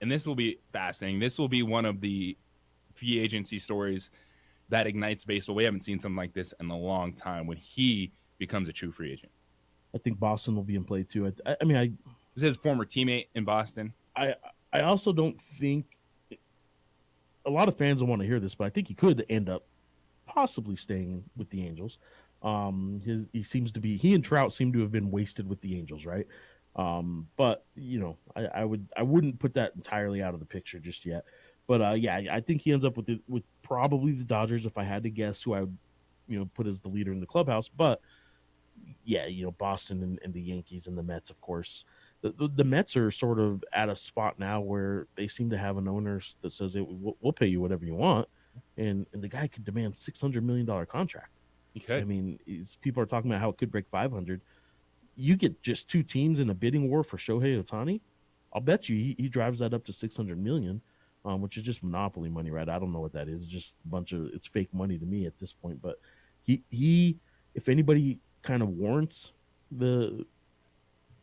Speaker 7: And this will be fascinating. This will be one of the free agency stories that ignites baseball. We haven't seen something like this in a long time when he becomes a true free agent.
Speaker 8: I think Boston will be in play too. I mean,
Speaker 7: this is his former teammate in Boston.
Speaker 8: I also don't think a lot of fans don't want to hear this, but I think he could end up possibly staying with the Angels. He and Trout seem to have been wasted with the Angels, right? But you know, I wouldn't put that entirely out of the picture just yet. But I think he ends up with probably the Dodgers if I had to guess who I would, put as the leader in the clubhouse. But yeah, Boston and the Yankees and the Mets, of course. The Mets are sort of at a spot now where they seem to have an owner that says, hey, we'll pay you whatever you want. And the guy could demand $600 million contract.
Speaker 7: Okay.
Speaker 8: I mean, people are talking about how it could break 500. You get just 2 teams in a bidding war for Shohei Ohtani. I'll bet you he drives that up to $600 million, which is just monopoly money, right? I don't know what that is. It's just it's fake money to me at this point. But he if anybody kind of warrants the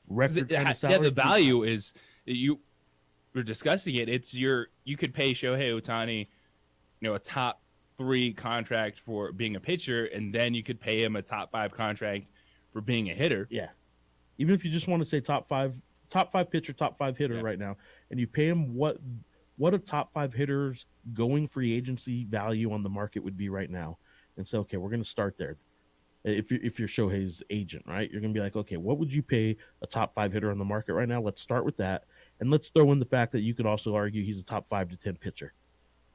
Speaker 8: record kind of salary.
Speaker 7: The value is we're discussing it. It's you could pay Shohei Ohtani, a top 3 contract for being a pitcher, and then you could pay him a top 5 contract for being a hitter.
Speaker 8: Yeah. Even if you just want to say top five pitcher, top 5 hitter right now, and you pay him what a top 5 hitter's going free agency value on the market would be right now, and say, okay, we're going to start there. If you're Shohei's agent, right, you're going to be like, okay, what would you pay a top 5 hitter on the market right now? Let's start with that, and let's throw in the fact that you could also argue he's a top 5 to 10 pitcher.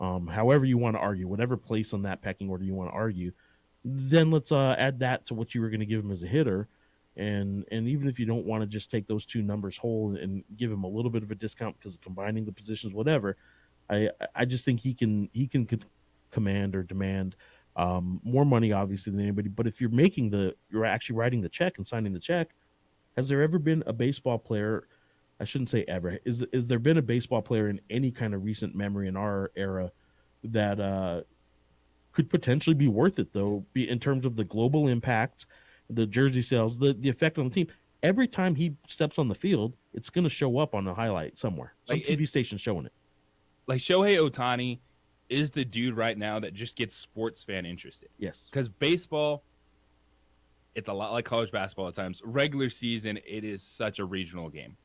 Speaker 8: However you want to argue, whatever place on that pecking order you want to argue, then let's add that to what you were going to give him as a hitter. And even if you don't want to just take those 2 numbers whole and give him a little bit of a discount because of combining the positions, whatever, I just think he can command or demand more money, obviously, than anybody. But if you're actually writing the check and signing the check, has there ever been a baseball player? I shouldn't say ever. Is there been a baseball player in any kind of recent memory in our era that could potentially be worth it, though, in terms of the global impact, the jersey sales, the effect on the team? Every time he steps on the field, it's going to show up on a highlight somewhere. Some TV station showing it.
Speaker 7: Like Shohei Ohtani is the dude right now that just gets sports fan interested.
Speaker 8: Yes.
Speaker 7: Because baseball, it's a lot like college basketball at times. Regular season, it is such a regional game.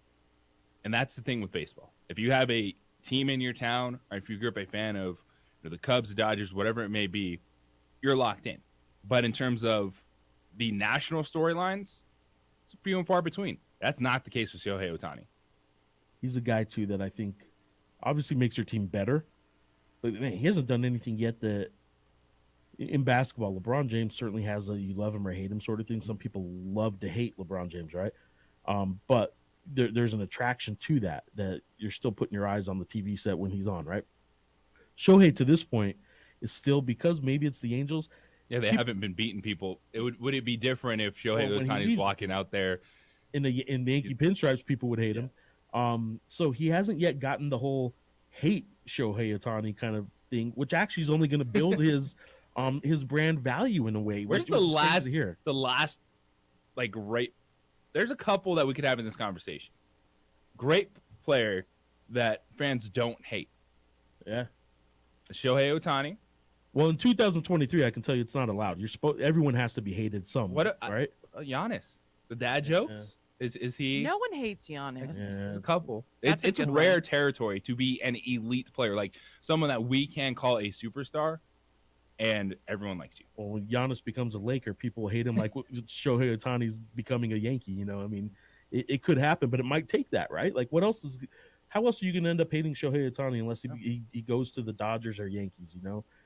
Speaker 7: And that's the thing with baseball. If you have a team in your town, or if you grew up a fan of the Cubs, the Dodgers, whatever it may be, you're locked in. But in terms of the national storylines, it's few and far between. That's not the case with Shohei Ohtani.
Speaker 8: He's a guy, too, that I think obviously makes your team better. But man, he hasn't done anything yet that in basketball, LeBron James certainly has a you love him or hate him sort of thing. Some people love to hate LeBron James, right? But there's an attraction to that you're still putting your eyes on the TV set when he's on, right? Shohei, to this point, is still, because maybe it's the Angels.
Speaker 7: Yeah, they haven't been beating people. Would it be different if Shohei Ohtani's walking out there
Speaker 8: in the Yankee pinstripes? People would hate him. So he hasn't yet gotten the whole hate Shohei Ohtani kind of thing, which actually is only going to build his brand value in a way.
Speaker 7: Where's the last like great? There's a couple that we could have in this conversation. Great player that fans don't hate.
Speaker 8: Yeah,
Speaker 7: Shohei Ohtani.
Speaker 8: Well, in 2023, I can tell you it's not allowed. Everyone has to be hated some, right?
Speaker 7: Giannis, the dad jokes. Yeah. Is he?
Speaker 19: No one hates Giannis.
Speaker 7: Yeah, a couple. It's a rare territory to be an elite player, like someone that we can call a superstar, and everyone likes you.
Speaker 8: Well, when Giannis becomes a Laker, people hate him like Shohei Ohtani's becoming a Yankee. I mean, it could happen, but it might take that, right? Like, how else are you going to end up hating Shohei Ohtani unless he goes to the Dodgers or Yankees,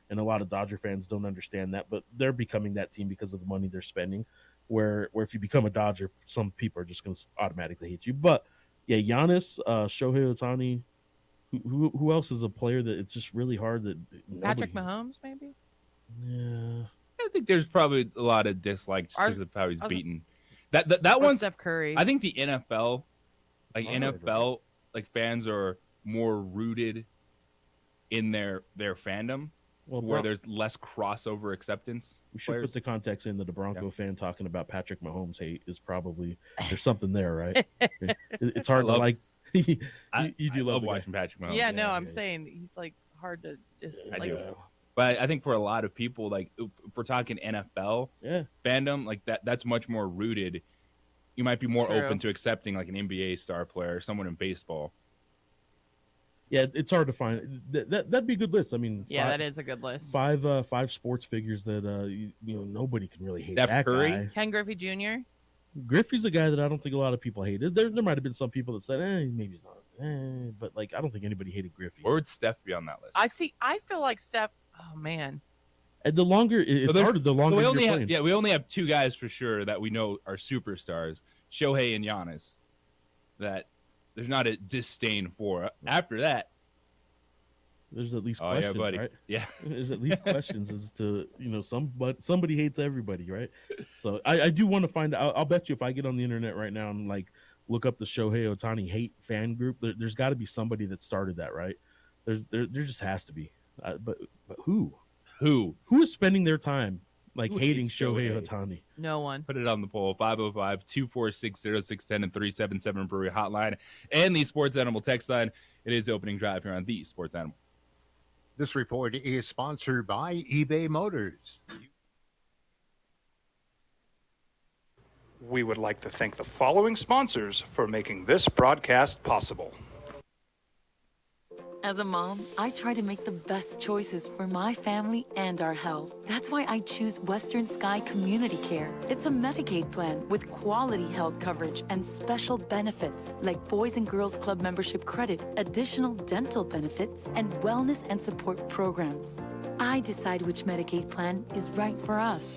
Speaker 8: And a lot of Dodger fans don't understand that, but they're becoming that team because of the money they're spending. where if you become a Dodger, some people are just going to automatically hate you. But yeah, Giannis, Shohei Ohtani, who else is a player that it's just really hard that
Speaker 19: Patrick Mahomes, maybe?
Speaker 8: Yeah.
Speaker 7: I think there's probably a lot of dislikes because of how he's beaten. That one,
Speaker 19: Steph Curry.
Speaker 7: I think the NFL, fans are more rooted in their fandom, where there's less crossover acceptance.
Speaker 8: We should put the context in that the Bronco fan talking about Patrick Mahomes hate is probably there's something there, right? It's hard to like. you do love
Speaker 7: watching Patrick Mahomes.
Speaker 19: Yeah, no, I'm saying he's like hard to just like.
Speaker 7: But I think for a lot of people, like if we're talking NFL fandom, like that's much more rooted. You might be more open to accepting like an NBA star player, someone in baseball.
Speaker 8: Yeah, it's hard to find. That'd be a good list. I mean,
Speaker 19: that is a good list.
Speaker 8: Five sports figures that nobody can really hate.
Speaker 7: Steph
Speaker 8: that
Speaker 7: Curry,
Speaker 8: guy.
Speaker 19: Ken Griffey Jr.
Speaker 8: Griffey's a guy that I don't think a lot of people hated. There might have been some people that said, maybe he's not. But like, I don't think anybody hated Griffey.
Speaker 7: Where would Steph be on that list?
Speaker 19: I feel like Steph. Oh man.
Speaker 8: And the longer it's harder, the longer you're playing.
Speaker 7: We only have two guys for sure that we know are superstars, Shohei and Giannis. That there's not a disdain for. After that,
Speaker 8: there's at least questions,
Speaker 7: buddy.
Speaker 8: right?
Speaker 7: Yeah,
Speaker 8: there's at least questions as to somebody hates everybody, right? So I do want to find out. I'll bet you if I get on the internet right now and like look up the Shohei Ohtani hate fan group, there's got to be somebody that started that, right? There just has to be. But who? Who is spending their time hating Shohei Ohtani?
Speaker 19: No one.
Speaker 7: Put it on the poll. 505-246-0610 and 377 Brewery Hotline and the Sports Animal text line. It is opening drive here on the Sports Animal.
Speaker 1: This report is sponsored by eBay Motors.
Speaker 9: We would like to thank the following sponsors for making this broadcast possible.
Speaker 18: As a mom, I try to make the best choices for my family and our health. That's why I choose Western Sky Community Care. It's a Medicaid plan with quality health coverage and special benefits like Boys and Girls Club membership credit, additional dental benefits, and wellness and support programs. I decide which Medicaid plan is right for us.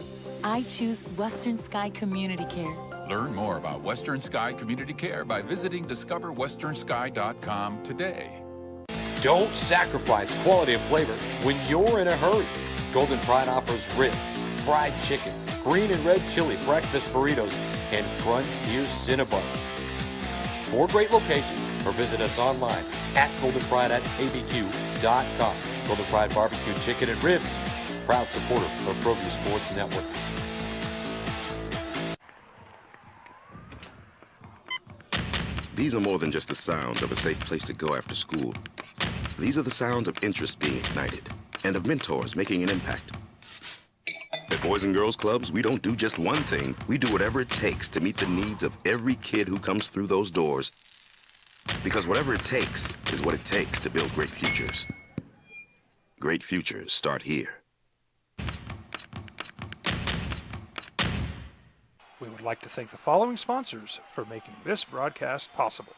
Speaker 18: I choose Western Sky Community Care.
Speaker 22: Learn more about Western Sky Community Care by visiting discoverwesternsky.com today.
Speaker 23: Don't sacrifice quality and flavor when you're in a hurry. Golden Pride offers ribs, fried chicken, green and red chili breakfast burritos, and Frontier Cinnabons. 4 great locations, or visit us online at goldenpride@abq.com. Golden Pride Barbecue Chicken and Ribs, proud supporter of ProView Sports Network.
Speaker 5: These are more than just the sounds of a safe place to go after school. These are the sounds of interest being ignited and of mentors making an impact. At Boys and Girls Clubs, we don't do just one thing. We do whatever it takes to meet the needs of every kid who comes through those doors. Because whatever it takes is what it takes to build great futures. Great futures start here.
Speaker 4: We would like to thank the following sponsors for making this broadcast possible.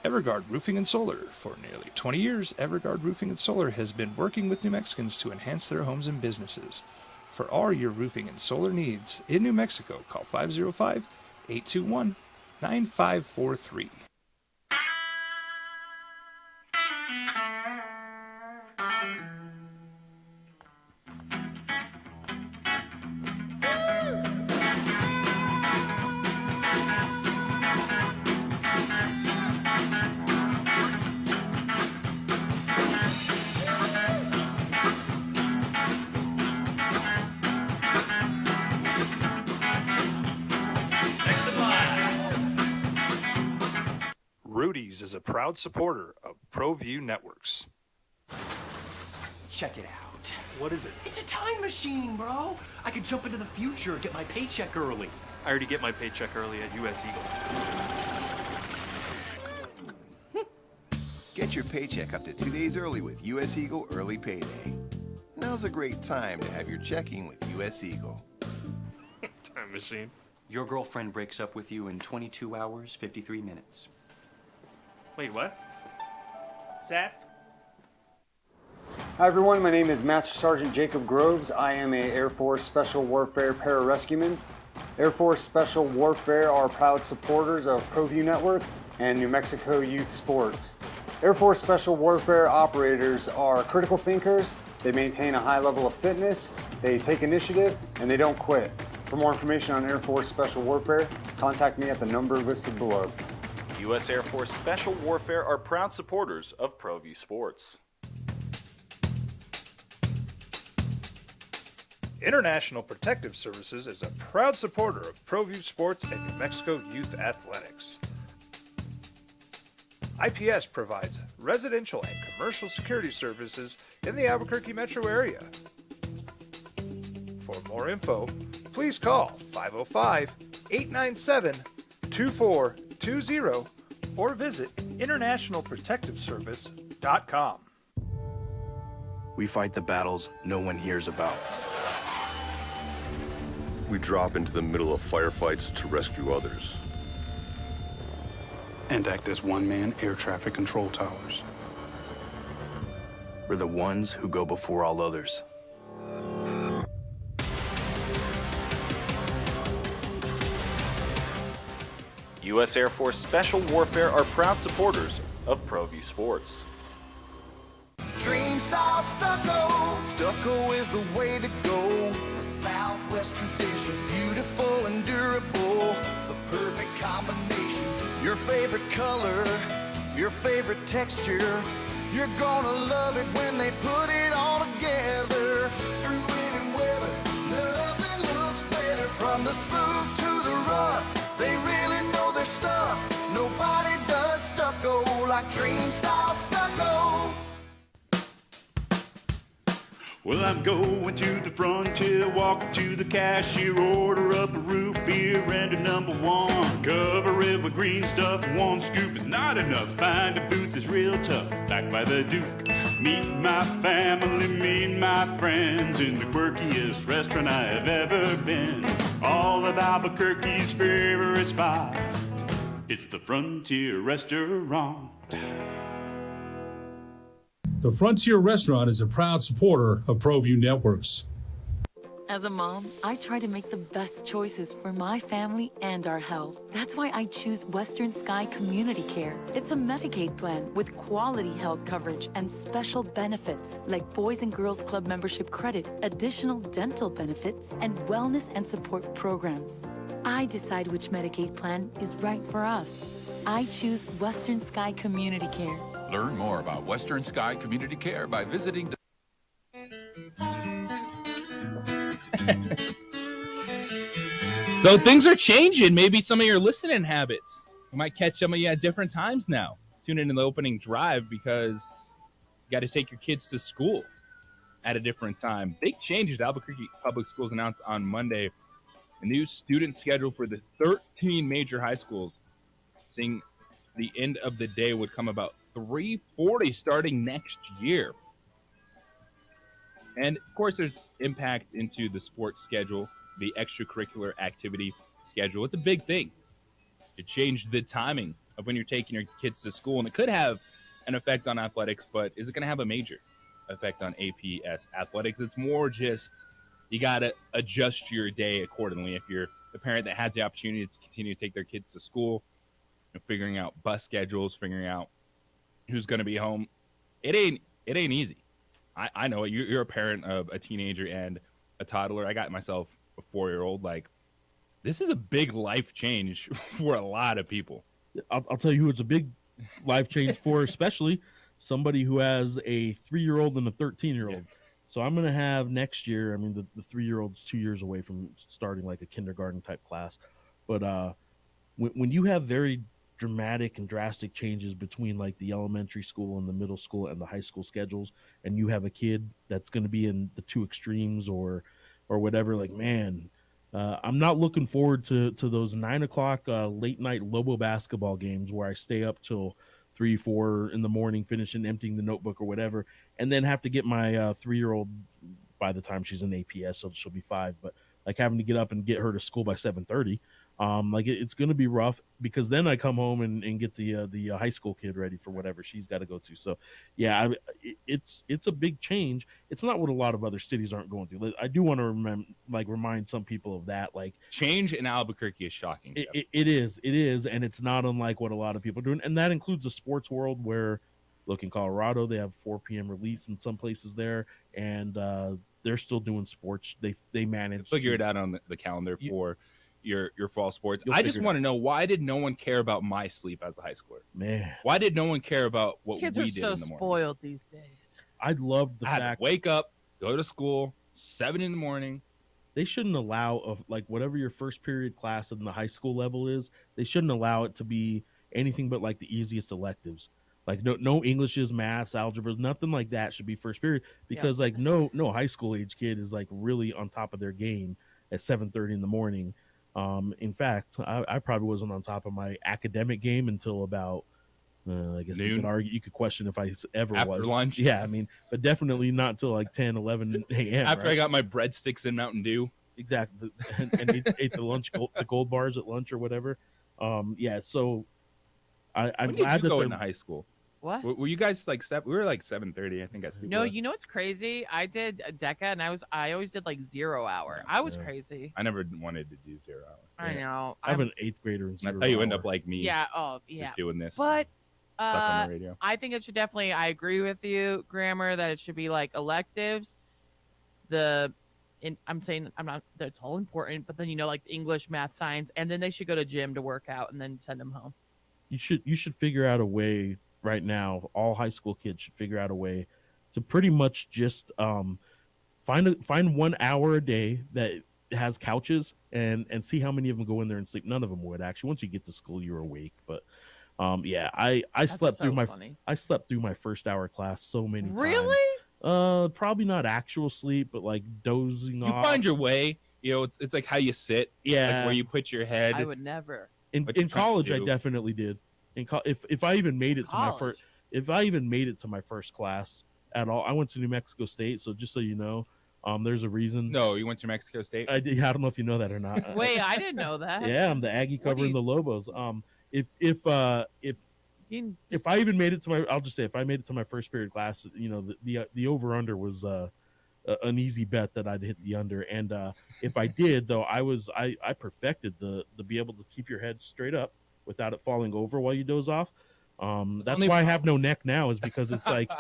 Speaker 4: Everguard Roofing and Solar. For nearly 20 years, Everguard Roofing and Solar has been working with New Mexicans to enhance their homes and businesses. For all your roofing and solar needs in New Mexico, call 505-821-9543. Rudy's is a proud supporter of ProView Networks.
Speaker 10: Check it out.
Speaker 11: What is it?
Speaker 10: It's a time machine, bro. I could jump into the future, get my paycheck early.
Speaker 11: I already get my paycheck early at US Eagle.
Speaker 12: Get your paycheck up to 2 days early with US Eagle Early Payday. Now's a great time to have your checking with US Eagle.
Speaker 11: Time machine.
Speaker 10: Your girlfriend breaks up with you in 22 hours, 53 minutes.
Speaker 11: Wait, what? Seth?
Speaker 13: Hi everyone, my name is Master Sergeant Jacob Groves. I am a Air Force Special Warfare Pararescueman. Air Force Special Warfare are proud supporters of ProView Network and New Mexico Youth Sports. Air Force Special Warfare operators are critical thinkers. They maintain a high level of fitness, they take initiative, and they don't quit. For more information on Air Force Special Warfare, contact me at the number listed below.
Speaker 17: U.S. Air Force Special Warfare are proud supporters of ProView Sports.
Speaker 9: International Protective Services is a proud supporter of ProView Sports and New Mexico Youth Athletics. IPS provides residential and commercial security services in the Albuquerque metro area. For more info, please call 505-897-2420 or visit internationalprotectiveservice.com.
Speaker 21: We fight the battles no one hears about.
Speaker 16: We drop into the middle of firefights to rescue others.
Speaker 3: And act as one-man air traffic control towers.
Speaker 21: We're the ones who go before all others.
Speaker 17: U.S. Air Force Special Warfare are proud supporters of ProView Sports.
Speaker 6: Dream style stucco. Stucco is the way to go. The Southwest tradition, beautiful and durable. The perfect combination. Your favorite color, your favorite texture. You're gonna love it when they put it all together. Through any weather, nothing looks better. From the smooth to the rough, they really know their stuff. Nobody does stucco like Dream style stucco.
Speaker 14: Well, I'm going to the frontier, walking to the cashier, order up a root beer and a number one. Cover it with green stuff, one scoop is not enough. Find a booth is real tough, back by the Duke. Meet my family, meet my friends in the quirkiest restaurant I have ever been. All of Albuquerque's favorite spot, it's the Frontier Restaurant.
Speaker 15: The Frontier Restaurant is a proud supporter of ProView Networks.
Speaker 18: As a mom, I try to make the best choices for my family and our health. That's why I choose Western Sky Community Care. It's a Medicaid plan with quality health coverage and special benefits like Boys and Girls Club membership credit, additional dental benefits, and wellness and support programs. I decide which Medicaid plan is right for us. I choose Western Sky Community Care.
Speaker 22: Learn more about Western Sky Community Care by visiting.
Speaker 7: So things are changing. Maybe some of your listening habits. You might catch some of you at different times now. Tune in the opening drive because you got to take your kids to school at a different time. Big changes. Albuquerque Public Schools announced on Monday a new student schedule for the 13 major high schools, seeing the end of the day would come about 3:40 starting next year. And of course, there's impact into the sports schedule, the extracurricular activity schedule. It's a big thing to change the timing of when you're taking your kids to school. And it could have an effect on athletics, but is it going to have a major effect on APS athletics? It's more just you got to adjust your day accordingly. If you're the parent that has the opportunity to continue to take their kids to school, figuring out bus schedules, figuring out who's going to be home, it ain't easy. I know it. You're a parent of a teenager and a toddler. I got myself a 4-year-old. Like, this is a big life change for a lot of people.
Speaker 8: I'll tell you who it's a big life change for, especially somebody who has a 3-year-old and a 13-year-old. Yeah. So I'm going to have next year, I mean, the 3-year-old's 2 years away from starting like a kindergarten type class. But when you have very dramatic and drastic changes between like the elementary school and the middle school and the high school schedules, and you have a kid that's going to be in the two extremes or whatever, like, man, I'm not looking forward to those 9 o'clock late night Lobo basketball games where I stay up till 3-4 in the morning, finishing emptying the notebook or whatever, and then have to get my 3-year-old by the time she's in APS, so she'll be 5. But like having to get up and get her to school by 7:30. Like it's going to be rough because then I come home and get the high school kid ready for whatever she's got to go to. So yeah, it's a big change. It's not what a lot of other cities aren't going through. I do want to remind some people of that. Like
Speaker 7: change in Albuquerque is shocking.
Speaker 8: It is, and it's not unlike what a lot of people are doing, and that includes the sports world where, look, in Colorado they have 4 p.m. release in some places there, and they're still doing sports. They manage
Speaker 7: figure it out on the calendar for your fall sports.
Speaker 8: You'll
Speaker 7: I just
Speaker 8: figure it
Speaker 7: want to know, why did no one care about my sleep as a high schooler?
Speaker 8: Man,
Speaker 7: why did no one care about what
Speaker 2: Kids
Speaker 7: we
Speaker 2: are
Speaker 7: did
Speaker 2: so
Speaker 7: in the morning?
Speaker 2: spoiled these days.
Speaker 8: I love the
Speaker 7: I had
Speaker 8: fact
Speaker 7: to wake up, go to school 7 in the morning.
Speaker 8: they shouldn't allow of like whatever your first period class in the high school level is. They shouldn't allow it to be anything but like the easiest electives. Like no Englishes, maths, algebras, nothing like that should be first period because like no high school age kid is like really on top of their game at 7:30 in the morning. In fact, I probably wasn't on top of my academic game until about I guess you could question if I ever
Speaker 7: After
Speaker 8: was.
Speaker 7: lunch?
Speaker 8: Yeah, I mean, but definitely not till like 10, 11 a.m.
Speaker 7: After
Speaker 8: right?
Speaker 7: I got my breadsticks and Mountain Dew.
Speaker 8: Exactly, and ate the gold bars at lunch or whatever. Yeah, so I'm
Speaker 7: When did
Speaker 8: glad
Speaker 7: you
Speaker 8: that
Speaker 7: go
Speaker 8: they're
Speaker 7: into high school?
Speaker 2: What?
Speaker 7: Were you guys like we were like 7:30? I think I sleep.
Speaker 2: No, you know what's crazy? I did a DECA, and I always did like 0 hour. I was crazy.
Speaker 7: I never wanted to do 0 hour.
Speaker 2: I know.
Speaker 8: I have an 8th grader in 0
Speaker 7: That's how you end
Speaker 8: hour.
Speaker 7: up like me.
Speaker 2: Yeah. Oh, yeah.
Speaker 7: Just doing this.
Speaker 2: But
Speaker 7: stuck on the radio.
Speaker 2: I think it should definitely. I agree with you, Grammar, that it should be like electives. I'm saying I'm not. That's all important, but then like English, math, science, and then they should go to gym to work out, and then send them home.
Speaker 8: You should figure out a way right now. All high school kids should figure out a way to pretty much just find 1 hour a day that has couches and see how many of them go in there and sleep. None of them would actually. Once you get to school, you're awake. But yeah, I slept
Speaker 2: so
Speaker 8: through my
Speaker 2: funny.
Speaker 8: I slept through my first hour class so many times.
Speaker 2: Really?
Speaker 8: Probably not actual sleep, but like dozing
Speaker 7: You
Speaker 8: off.
Speaker 7: find your way. You know, it's like how you sit.
Speaker 8: Yeah.
Speaker 7: Like where you put your head.
Speaker 2: I would never.
Speaker 8: In
Speaker 7: What you trying to
Speaker 8: college, I
Speaker 7: do.
Speaker 8: definitely did. If I even made it to my first, if I even made it to my first class at all, I went to New Mexico State. So just so you know, there's a reason.
Speaker 7: No, you went to Mexico State.
Speaker 8: I did. I don't know if you know that or not.
Speaker 2: Wait, I didn't know that.
Speaker 8: Yeah, I'm the Aggie
Speaker 2: What do
Speaker 8: covering
Speaker 2: you-
Speaker 8: the Lobos. If I even made it to my, I'll just say if I made it to my first period class, you know, the over under was an easy bet that I'd hit the under, and if I did though, I perfected the be able to keep your head straight up without it falling over while you doze off. That's why I have no neck now, is because it's like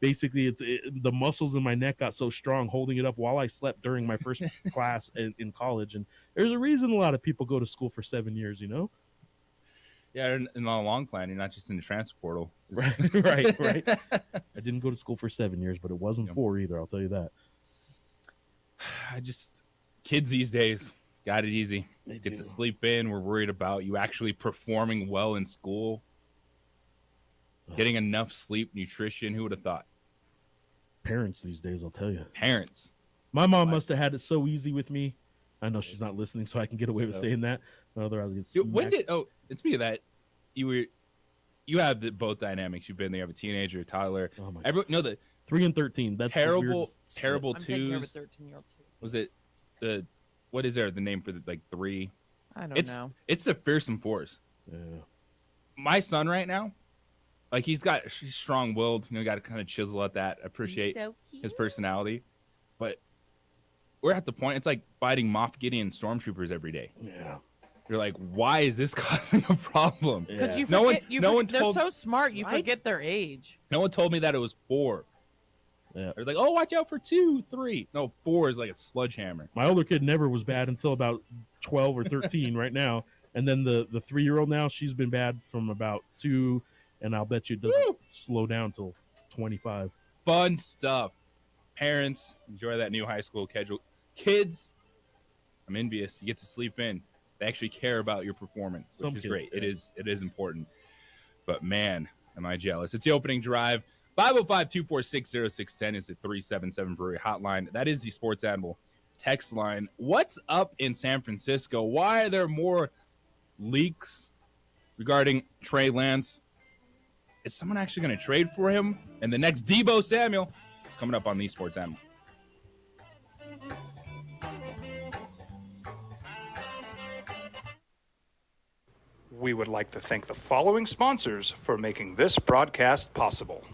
Speaker 8: basically the muscles in my neck got so strong holding it up while I slept during my first class in college, and there's a reason a lot of people go to school for 7 years, you know.
Speaker 7: Yeah, in the long plan, you're not just in the transfer portal.
Speaker 8: Right. I didn't go to school for 7 years, but it wasn't 4 either. I'll tell you that.
Speaker 7: Kids these days got it easy. Get to sleep in. We're worried about you actually performing well in school, getting enough sleep, nutrition. Who would have thought?
Speaker 8: Parents these days, I'll tell you.
Speaker 7: Parents.
Speaker 8: My mom must have had it so easy with me. I know she's not listening, so I can get away with
Speaker 7: No.
Speaker 8: saying that. Otherwise, it's
Speaker 7: And speaking of that, you have both dynamics. You've been there. You have a teenager, a toddler.
Speaker 8: Oh my
Speaker 7: Everyone, no, the
Speaker 8: 3 and 13. That's the
Speaker 7: terrible
Speaker 8: weirdest split.
Speaker 7: terrible
Speaker 2: I'm taking care of a
Speaker 7: twos.
Speaker 2: 13-year-old too.
Speaker 7: Was it the what is there the name for the like 3?
Speaker 2: I don't know.
Speaker 7: It's a fearsome force.
Speaker 8: Yeah.
Speaker 7: My son right now, like he's strong-willed. You know, got to kind of chisel at that. Appreciate
Speaker 2: so
Speaker 7: his personality, but we're at the point. It's like fighting Moff Gideon stormtroopers every day.
Speaker 8: Yeah.
Speaker 7: You're like, why is this causing a problem?
Speaker 2: Because you
Speaker 7: No one,
Speaker 2: forget,
Speaker 7: no one
Speaker 2: they're
Speaker 7: told.
Speaker 2: so smart, you forget their age.
Speaker 7: No one told me that it was 4.
Speaker 8: Yeah.
Speaker 7: They're like, oh, watch out for 2, 3. No, 4 is like a sledgehammer.
Speaker 8: My older kid never was bad until about 12 or 13 right now. And then the 3-year-old now, she's been bad from about 2, and I'll bet you it doesn't slow down till 25.
Speaker 7: Fun stuff. Parents, enjoy that new high school schedule. Kids, I'm envious. You get to sleep in. They actually care about your performance, which
Speaker 8: Some
Speaker 7: is
Speaker 8: kids,
Speaker 7: great.
Speaker 8: yeah.
Speaker 7: It is important. But man, am I jealous. It's the opening drive. 505-246-0610 is the 377 Brewery hotline. That is the Sports Animal text line. What's up in San Francisco? Why are there more leaks regarding Trey Lance? Is someone actually going to trade for him? And the next Deebo Samuel is coming up on the Sports Animal.
Speaker 9: We would like to thank the following sponsors for making this broadcast possible.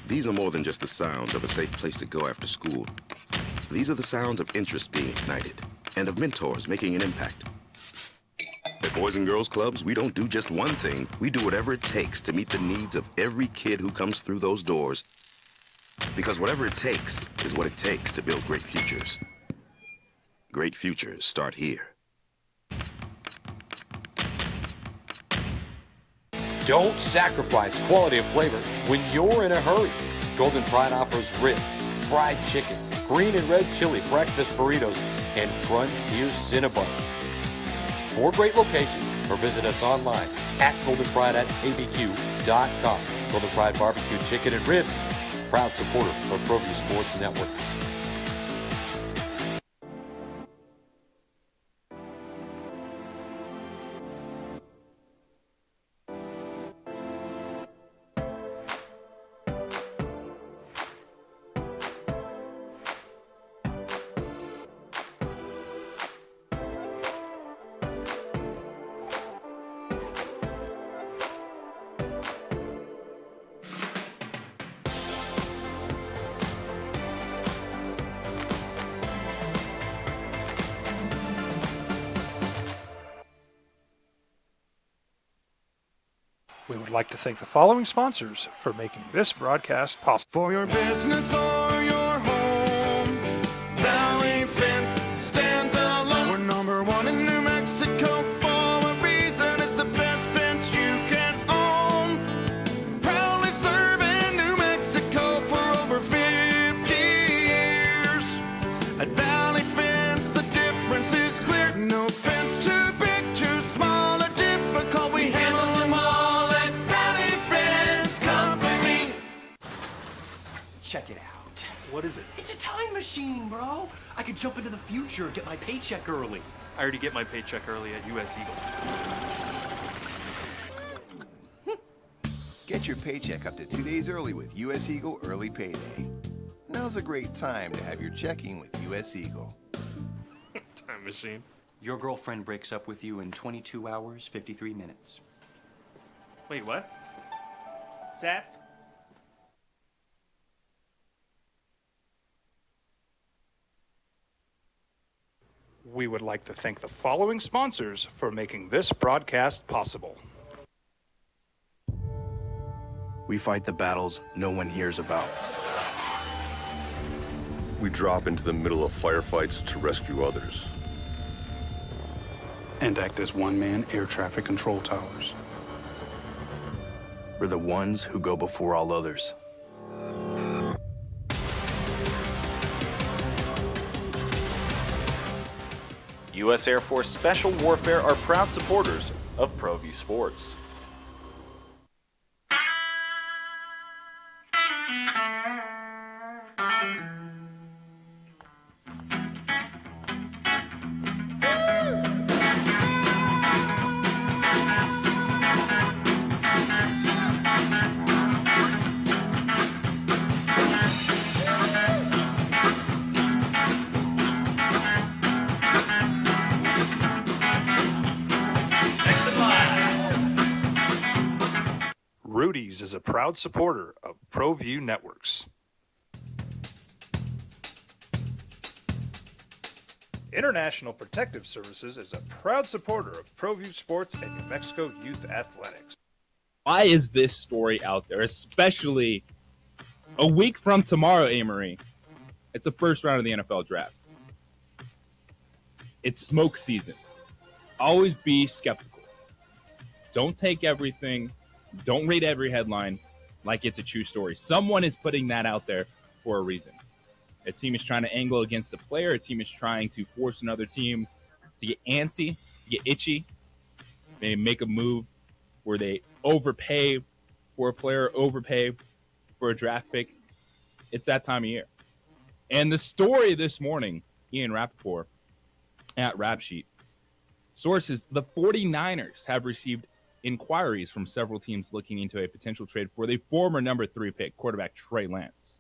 Speaker 5: These are more than just the sounds of a safe place to go after school. These are the sounds of interest being ignited and of mentors making an impact. At Boys and Girls Clubs, we don't do just one thing. We do whatever it takes to meet the needs of every kid who comes through those doors. Because whatever it takes is what it takes to build great futures. Great futures start here.
Speaker 23: Don't sacrifice quality of flavor when you're in a hurry. Golden Pride offers ribs, fried chicken, green and red chili breakfast burritos, and Frontier Cinnabons. 4 great locations, or visit us online at goldenpride@abq.com. Golden Pride Barbecue Chicken and Ribs, proud supporter of ProView Sports Network.
Speaker 9: We would like to thank the following sponsors for making this broadcast possible.
Speaker 6: For your business or your home, Valley Fence stands alone. We're #1 in New Mexico for a reason. It's the best fence you can own. Proudly serving New Mexico for over 50 years. At Valley Fence, the difference is clear. No fence too big, too small, or difficult. We handle them all at Valley Fence Company.
Speaker 10: Check it out.
Speaker 11: What is it?
Speaker 10: It's a time machine, bro. I could jump into the future, get my paycheck early.
Speaker 11: I already get my paycheck early at US Eagle.
Speaker 12: Get your paycheck up to 2 days early with US Eagle Early Payday. Now's a great time to have your checking with US Eagle.
Speaker 11: Time machine.
Speaker 10: Your girlfriend breaks up with you in 22 hours, 53 minutes.
Speaker 11: Wait, what? Seth?
Speaker 9: We would like to thank the following sponsors for making this broadcast possible.
Speaker 21: We fight the battles no one hears about.
Speaker 16: We drop into the middle of firefights to rescue others.
Speaker 3: And act as one-man air traffic control towers.
Speaker 21: We're the ones who go before all others.
Speaker 17: U.S. Air Force Special Warfare are proud supporters of ProView Sports.
Speaker 9: Rudy's is a proud supporter of ProView Networks. International Protective Services is a proud supporter of ProView Sports and New Mexico Youth Athletics.
Speaker 7: Why is this story out there, especially a week from tomorrow, Amory? It's the first round of the NFL draft. It's smoke season. Always be skeptical. Don't take everything. Don't read every headline like it's a true story. Someone is putting that out there for a reason. A team is trying to angle against a player. A team is trying to force another team to get antsy, to get itchy, maybe make a move where they overpay for a player, overpay for a draft pick. It's that time of year. And the story this morning, Ian Rappaport at Rap Sheet, sources, the 49ers have received inquiries from several teams looking into a potential trade for the former number 3 pick, quarterback Trey Lance.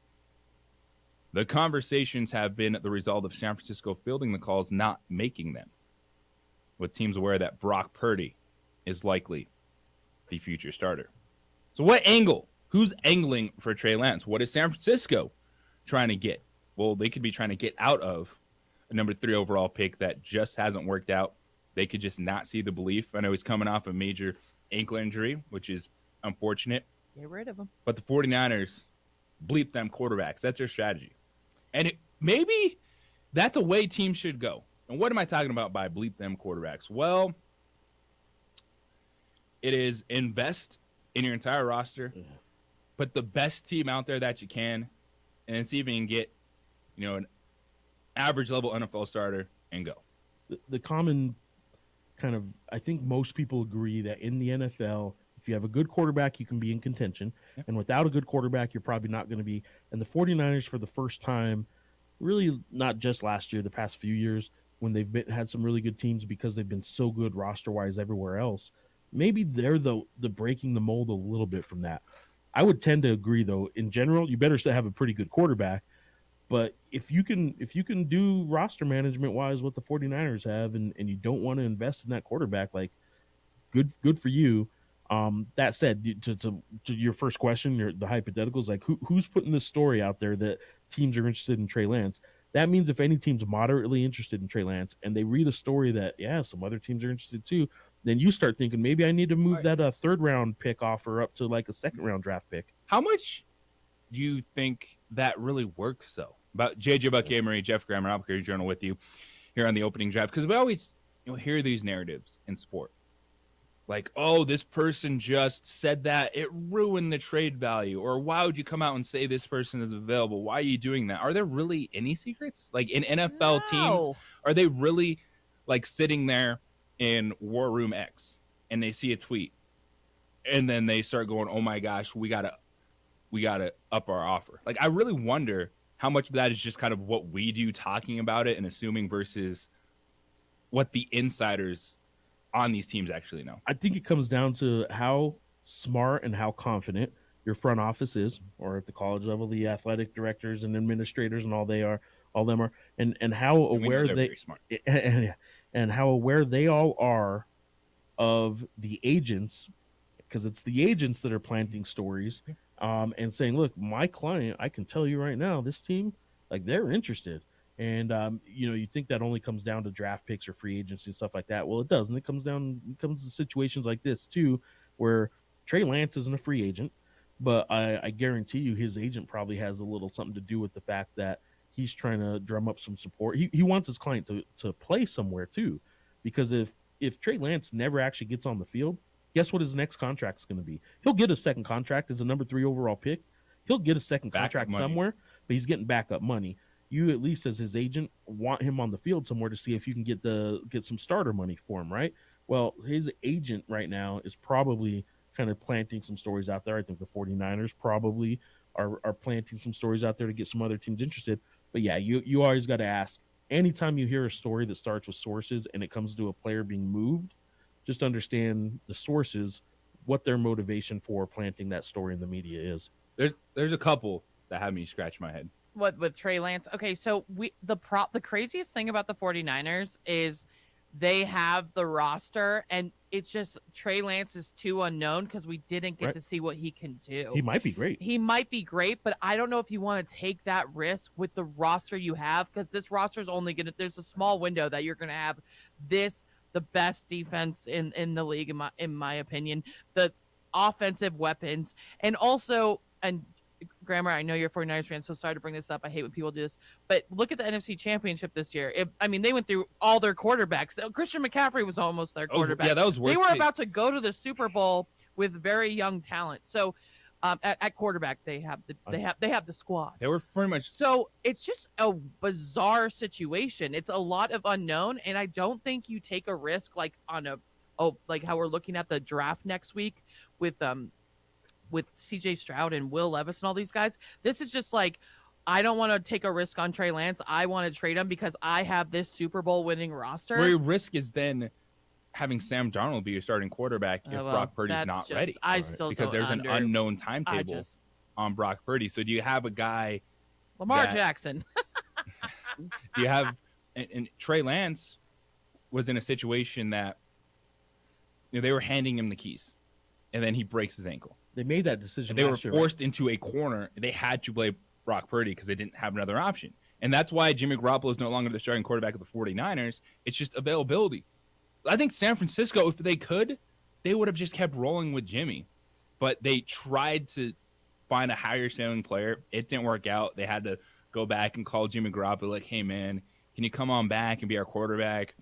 Speaker 7: The conversations have been the result of San Francisco fielding the calls, not making them, with teams aware that Brock Purdy is likely the future starter. So what angle? Who's angling for Trey Lance? What is San Francisco trying to get? Well, they could be trying to get out of a number 3 overall pick that just hasn't worked out. They could just not see the belief. I know he's coming off a major ankle injury, which is unfortunate.
Speaker 2: Get rid of him.
Speaker 7: But the 49ers bleep them quarterbacks. That's their strategy. And maybe that's a way teams should go. And what am I talking about by bleep them quarterbacks? Well, it is invest in your entire roster, put the best team out there that you can, and see if you can get, an average level NFL starter and go.
Speaker 8: The common kind of, I think most people agree that in the NFL, if you have a good quarterback, you can be in contention. Yeah. And without a good quarterback, you're probably not going to be. And the 49ers, for the first time, really not just last year, the past few years, when they've had some really good teams because they've been so good roster-wise everywhere else, maybe they're the breaking the mold a little bit from that. I would tend to agree, though. In general, you better still have a pretty good quarterback. But if you can do roster management wise what the 49ers have, and you don't want to invest in that quarterback, like good for you. That said, to your first question, the hypotheticals, like who's putting this story out there that teams are interested in Trey Lance? That means if any team's moderately interested in Trey Lance and they read a story that, some other teams are interested too, then you start thinking, maybe I need to move that third round pick offer up to like a second round draft pick.
Speaker 7: How much do you think that really works, though? About JJ Buck-Amory, Jeff Grammer, Albuquerque Journal with you here on the opening draft, because we always hear these narratives in sport. Like, oh, this person just said that. It ruined the trade value. Or why would you come out and say this person is available? Why are you doing that? Are there really any secrets? Like in NFL teams, are they really like sitting there in War Room X and they see a tweet and then they start going, oh my gosh, we gotta up our offer? Like, I really wonder how much of that is just kind of what we do talking about it and assuming versus what the insiders on these teams actually know.
Speaker 8: I think it comes down to how smart and how confident your front office is, or at the college level, the athletic directors and administrators and all them are, and how aware they
Speaker 7: smart.
Speaker 8: and how aware they all are of the agents, because it's the agents that are planting stories, and saying, look, my client, I can tell you right now, this team, like, they're interested. And, you think that only comes down to draft picks or free agency and stuff like that. Well, it doesn't. It comes to situations like this, too, where Trey Lance isn't a free agent, but I guarantee you his agent probably has a little something to do with the fact that he's trying to drum up some support. He wants his client to play somewhere, too, because if Trey Lance never actually gets on the field, guess what his next contract is going to be? He'll get a second contract as a number 3 overall pick. He'll get a second contract somewhere, but he's getting backup money. You, at least as his agent, want him on the field somewhere to see if you can get some starter money for him, right? Well, his agent right now is probably kind of planting some stories out there. I think the 49ers probably are planting some stories out there to get some other teams interested. But yeah, you always got to ask, anytime you hear a story that starts with sources and it comes to a player being moved, just understand the sources, what their motivation for planting that story in the media is.
Speaker 7: There's a couple that have me scratch my head.
Speaker 2: What with Trey Lance? Okay, so the craziest thing about the 49ers is they have the roster, and it's just Trey Lance is too unknown because we didn't get to see what he can do.
Speaker 8: He might be great.
Speaker 2: But I don't know if you want to take that risk with the roster you have, because this roster is only there's a small window that you're gonna have the best defense in the league, in my opinion, the offensive weapons, and also, and Grammer, I know you're a 49ers fan, so sorry to bring this up. I hate when people do this, but look at the NFC Championship this year. They went through all their quarterbacks. Christian McCaffrey was almost their quarterback.
Speaker 7: Yeah, that was worse.
Speaker 2: They were about to go to the Super Bowl with very young talent. So at quarterback, they have the squad.
Speaker 7: They were pretty much.
Speaker 2: So it's just a bizarre situation. It's a lot of unknown, and I don't think you take a risk like like how we're looking at the draft next week with CJ Stroud and Will Levis and all these guys. This is just like, I don't want to take a risk on Trey Lance. I want to trade him because I have this Super Bowl winning roster.
Speaker 7: Where your risk is then having Sam Darnold be your starting quarterback if Brock Purdy's not ready.
Speaker 2: I still
Speaker 7: because there's an unknown timetable on Brock Purdy. So do you have a guy
Speaker 2: Lamar
Speaker 7: that-
Speaker 2: Jackson.
Speaker 7: you have and Trey Lance was in a situation that they were handing him the keys, and then he breaks his ankle.
Speaker 8: They made that decision.
Speaker 7: And they were
Speaker 8: last year,
Speaker 7: forced into a corner. They had to play Brock Purdy because they didn't have another option. And that's why Jimmy Garoppolo is no longer the starting quarterback of the 49ers. It's just availability. I think San Francisco, if they could, they would have just kept rolling with Jimmy. But they tried to find a higher ceiling player. It didn't work out. They had to go back and call Jimmy Garoppolo like, hey, man, can you come on back and be our quarterback?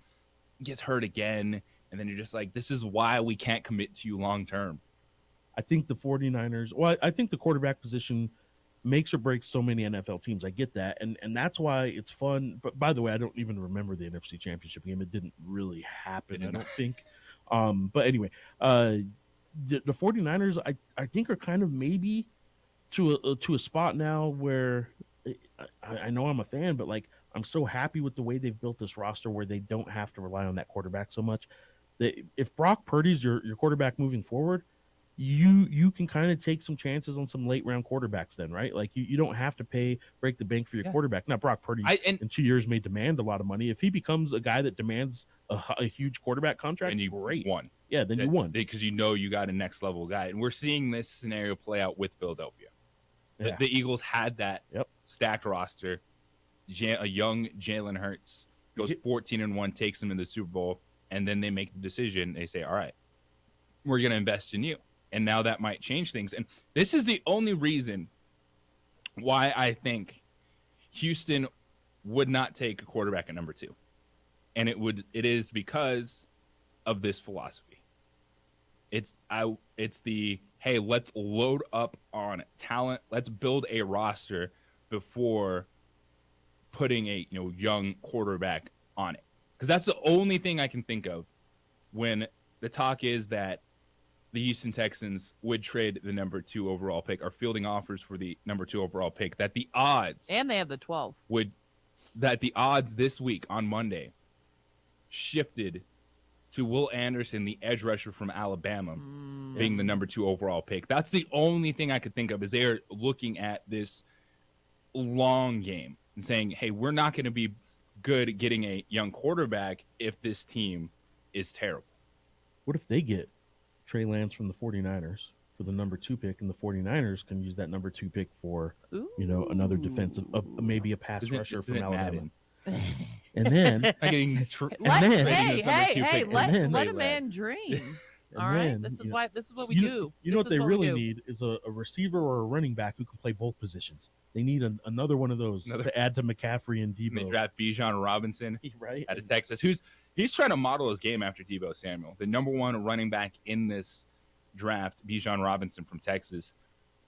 Speaker 7: He gets hurt again. And then you're just like, this is why we can't commit to you long term.
Speaker 8: I think the 49ers, well, I think the quarterback position makes or breaks so many NFL teams. I get that. And that's why it's fun. But by the way, I don't even remember the NFC Championship game. It didn't really happen, I don't think. But anyway, the 49ers, I think, are kind of maybe to a spot now where I know I'm a fan, but like I'm so happy with the way they've built this roster where they don't have to rely on that quarterback so much. If Brock Purdy's your quarterback moving forward, you can kind of take some chances on some late round quarterbacks then, right? Like you don't have to break the bank for your quarterback. Now, Brock Purdy in 2 years may demand a lot of money. If he becomes a guy that demands a huge quarterback contract,
Speaker 7: and you
Speaker 8: great.
Speaker 7: won.
Speaker 8: Yeah, then you won.
Speaker 7: Because you got a next level guy. And we're seeing this scenario play out with Philadelphia.
Speaker 8: Yeah.
Speaker 7: The Eagles had that stacked roster. A young Jalen Hurts goes 14-1, takes them in the Super Bowl, and then they make the decision. They say, all right, we're going to invest in you. And now that might change things. And this is the only reason why I think Houston would not take a quarterback at number 2. And it is because of this philosophy. It's the, hey, let's load up on talent. Let's build a roster before putting a young quarterback on it. Because that's the only thing I can think of when the talk is that the Houston Texans would trade the number 2 overall pick, or fielding offers for the number 2 overall pick, that the odds
Speaker 2: And they have the 12.
Speaker 7: that the odds this week on Monday shifted to Will Anderson, the edge rusher from Alabama, being the number 2 overall pick. That's the only thing I could think of, is they are looking at this long game and saying, hey, we're not going to be good at getting a young quarterback if this team is terrible.
Speaker 8: What if they get Trey Lance from the 49ers for the number 2 pick, and the 49ers can use that number 2 pick for, another defensive, maybe a pass rusher from Alabama. And then,
Speaker 2: Let a man dream. All right, this is what we do.
Speaker 8: You know what they really need is a receiver or a running back who can play both positions. They need another one of those to add to McCaffrey and Debo.
Speaker 7: And they draft Bijan Robinson out of Texas, he's trying to model his game after Debo Samuel, the number 1 running back in this draft. Bijan Robinson from Texas,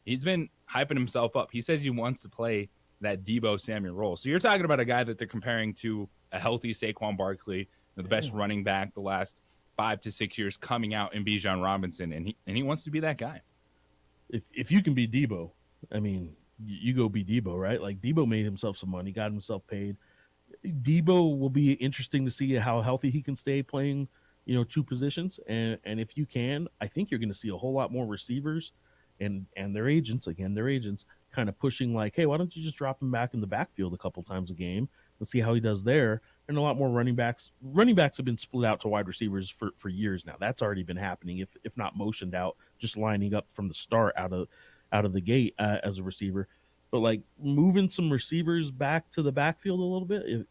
Speaker 7: he's been hyping himself up. He says he wants to play that Debo Samuel role. So you're talking about a guy that they're comparing to a healthy Saquon Barkley, the best running back the last 5 to 6 years, coming out in Bijan Robinson, and he wants to be that guy.
Speaker 8: If you can be Debo, I mean, you go be Debo, right? Like Debo made himself some money, got himself paid. Debo will be interesting to see how healthy he can stay playing, 2 positions. And if you can, I think you're going to see a whole lot more receivers and their agents kind of pushing like, hey, why don't you just drop him back in the backfield a couple times a game and see how he does there. And a lot more running backs. Running backs have been split out to wide receivers for years now. That's already been happening, if not motioned out, just lining up from the start out of the gate as a receiver. But like moving some receivers back to the backfield a little bit,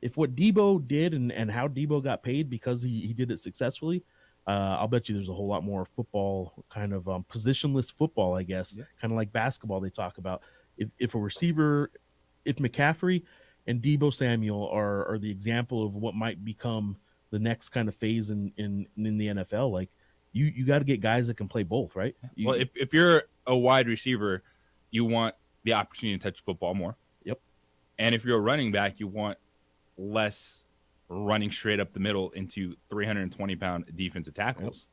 Speaker 8: if what Debo did and how Debo got paid because he did it successfully, I'll bet you there's a whole lot more football, kind of positionless football, I guess, kind of like basketball they talk about. If a receiver, if McCaffrey and Debo Samuel are the example of what might become the next kind of phase in the NFL, like you got to get guys that can play both, right?
Speaker 7: Well, if you're a wide receiver, you want the opportunity to touch football more.
Speaker 8: Yep.
Speaker 7: And if you're a running back, you want less running straight up the middle into 320-pound defensive tackles.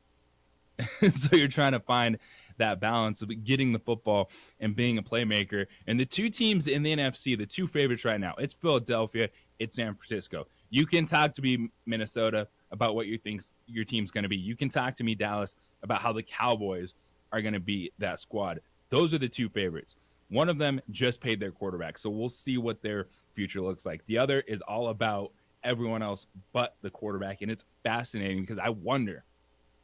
Speaker 7: Yep. So you're trying to find that balance of getting the football and being a playmaker. And the 2 teams in the NFC, the 2 favorites right now, it's Philadelphia, it's San Francisco. You can talk to me, Minnesota, about what you think your team's going to be. You can talk to me, Dallas, about how the Cowboys are going to be that squad. Those are the 2 favorites. One of them just paid their quarterback, so we'll see what their future looks like. The other is all about everyone else but the quarterback, and it's fascinating because I wonder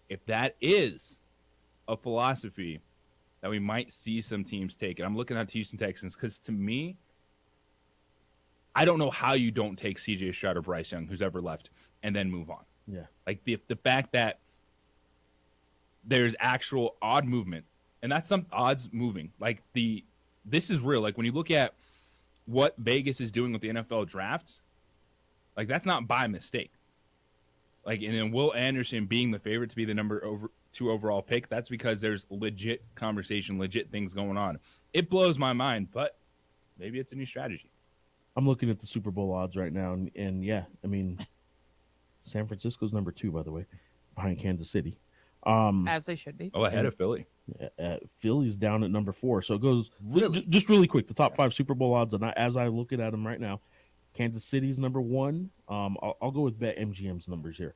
Speaker 7: if that is a philosophy that we might see some teams take. And I'm looking at Houston Texans because, to me, I don't know how you don't take CJ Stroud or Bryce Young, who's ever left, and then move on.
Speaker 8: Yeah.
Speaker 7: Like the fact that there's actual odd movement, and that's some odds moving. Like this is real. Like when you look at what Vegas is doing with the NFL draft, like that's not by mistake. Like, and then Will Anderson being the favorite to be the number 2 overall pick, that's because there's legit conversation, legit things going on. It blows my mind, but maybe it's a new strategy.
Speaker 8: I'm looking at the Super Bowl odds right now, and yeah, I mean, San Francisco's number 2, by the way, behind Kansas City.
Speaker 2: As they should be.
Speaker 7: Oh, ahead of Philly.
Speaker 8: Philly's down at number 4. So it goes just really quick. The top 5 Super Bowl odds, and as I look at them right now, Kansas City's number 1. I'll go with BetMGM's numbers here,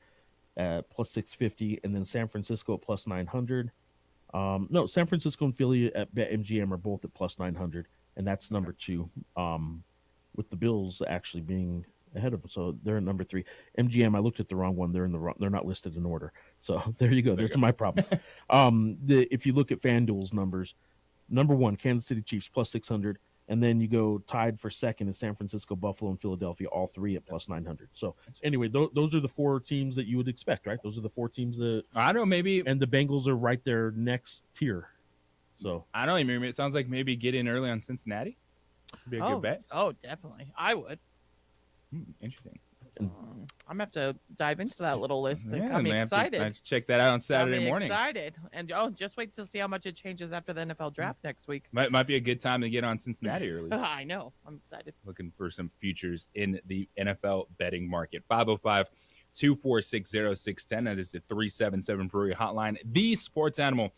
Speaker 8: plus 650, and then San Francisco at plus 900. No, San Francisco and Philly at BetMGM are both at plus 900, and that's number 2. With the Bills actually being ahead of them, so they're at number 3. MGM, I looked at the wrong one. They're not listed in order. So there you go. That's my problem. If you look at FanDuel's numbers, number 1, Kansas City Chiefs plus 600, and then you go tied for second in San Francisco, Buffalo, and Philadelphia, all 3 at plus 900. So anyway, those are the 4 teams that you would expect, right? Those are the 4 teams that
Speaker 7: I don't know, maybe,
Speaker 8: and the Bengals are right there next tier. So
Speaker 7: I don't even. It sounds like maybe get in early on Cincinnati. Would be a good bet.
Speaker 2: Oh, definitely. I would.
Speaker 7: Interesting.
Speaker 2: I'm gonna have to dive into that little list.
Speaker 7: Yeah,
Speaker 2: I'm
Speaker 7: man,
Speaker 2: excited.
Speaker 7: I have to check that out on Saturday morning.
Speaker 2: Excited, and just wait to see how much it changes after the NFL draft next week.
Speaker 7: Might be a good time to get on Cincinnati early.
Speaker 2: I know. I'm excited.
Speaker 7: Looking for some futures in the NFL betting market. 505-246-0610. That is the 377 Brewery hotline. The Sports Animal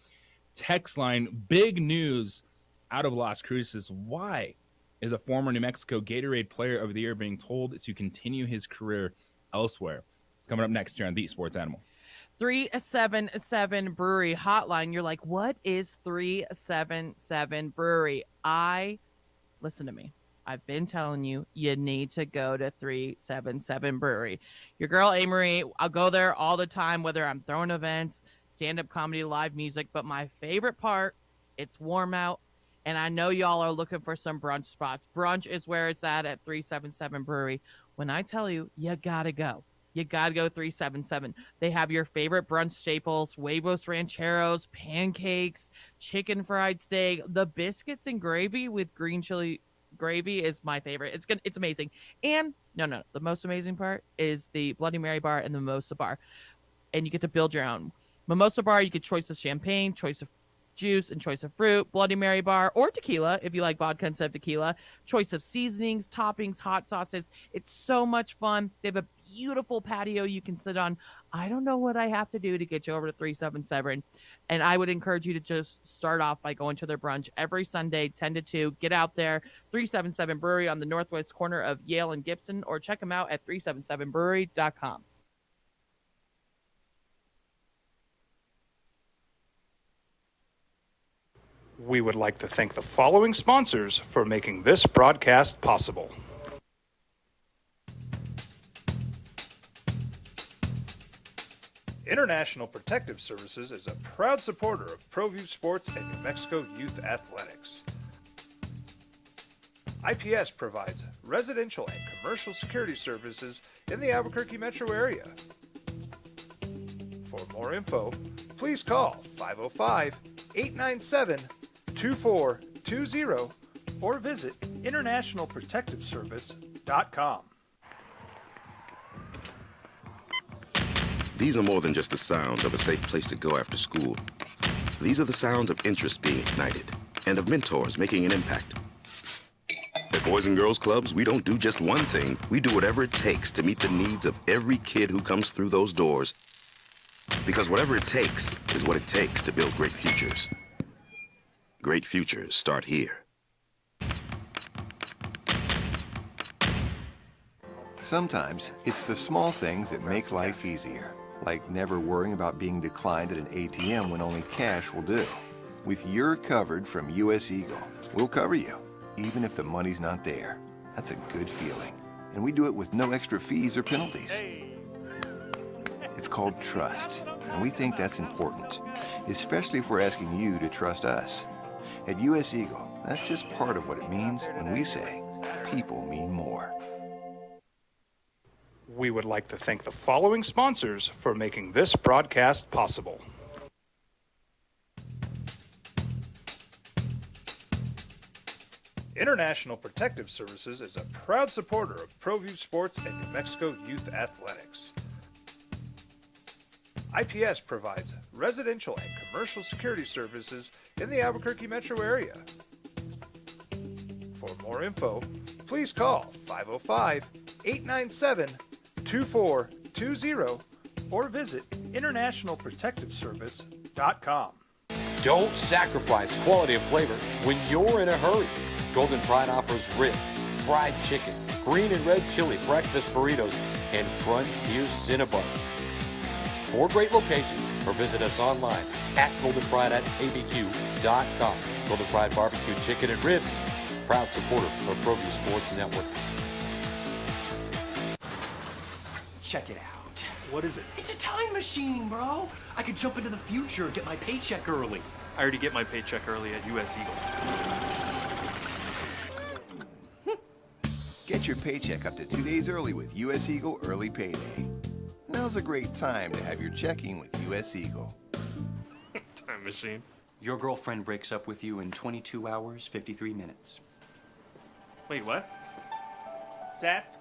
Speaker 7: text line. Big news out of Las Cruces. Why is a former New Mexico Gatorade Player of the Year being told to continue his career elsewhere? It's coming up next here on The Sports Animal.
Speaker 2: 377 Brewery hotline. You're like, what is 377 Brewery? Listen to me. I've been telling you, you need to go to 377 Brewery. Your girl, Amory, I'll go there all the time, whether I'm throwing events, stand-up comedy, live music. But my favorite part, it's warm out, and I know y'all are looking for some brunch spots. Brunch is where it's at 377 Brewery. When I tell you, you got to go. You got to go 377. They have your favorite brunch staples, huevos rancheros, pancakes, chicken fried steak. The biscuits and gravy with green chili gravy is my favorite. It's amazing. And no, the most amazing part is the Bloody Mary bar and the mimosa bar. And you get to build your own. Mimosa bar, you get choice of champagne, choice of juice, and choice of fruit. Bloody Mary bar or tequila, if you like vodka instead of tequila. Choice of seasonings, toppings, hot sauces. It's so much fun. They have a beautiful patio you can sit on. I don't know what I have to do to get you over to 377. And I would encourage you to just start off by going to their brunch every Sunday, 10 to 2. Get out there. 377 Brewery on the northwest corner of Yale and Gibson, or check them out at 377brewery.com.
Speaker 9: We would like to thank the following sponsors for making this broadcast possible. International Protective Services is a proud supporter of ProView Sports and New Mexico Youth Athletics. IPS provides residential and commercial security services in the Albuquerque metro area. For more info, please call 505-897-2420 or visit internationalprotectiveservice.com.
Speaker 5: These are more than just the sounds of a safe place to go after school. These are the sounds of interest being ignited and of mentors making an impact. At Boys and Girls Clubs, we don't do just one thing. We do whatever it takes to meet the needs of every kid who comes through those doors. Because whatever it takes is what it takes to build great futures. Great futures start here.
Speaker 12: Sometimes it's the small things that make life easier, like never worrying about being declined at an ATM when only cash will do. With You're Covered from US Eagle, We'll cover you, even if the money's not there. That's a good feeling. And we do it with no extra fees or penalties. It's called trust, and we think that's important, especially if we're asking you to trust us. At U.S. Eagle, that's just part of what it means when we say people mean more.
Speaker 9: We would like to thank the following sponsors for making this broadcast possible. International Protective Services is a proud supporter of ProView Sports and New Mexico Youth Athletics. IPS provides residential and commercial security services in the Albuquerque metro area. For more info, please call 505-897-2420 or visit internationalprotectiveservice.com.
Speaker 23: Don't sacrifice quality of flavor when you're in a hurry. Golden Pride offers ribs, fried chicken, green and red chili breakfast burritos, and Frontier Cinnabons. 4 great locations, or visit us online at goldenpride@abq.com. Golden Pride Barbecue Chicken and Ribs, proud supporter of ProView Sports Network.
Speaker 10: Check it out.
Speaker 11: What is it?
Speaker 10: It's a time machine, bro. I could jump into the future, get my paycheck early.
Speaker 11: I already get my paycheck early at U.S. Eagle.
Speaker 12: Get your paycheck up to 2 days early with U.S. Eagle Early Payday. Now's a great time to have your checking with U.S. Eagle.
Speaker 11: Time machine.
Speaker 10: Your girlfriend breaks up with you in 22 hours, 53 minutes.
Speaker 11: Wait, what? Seth?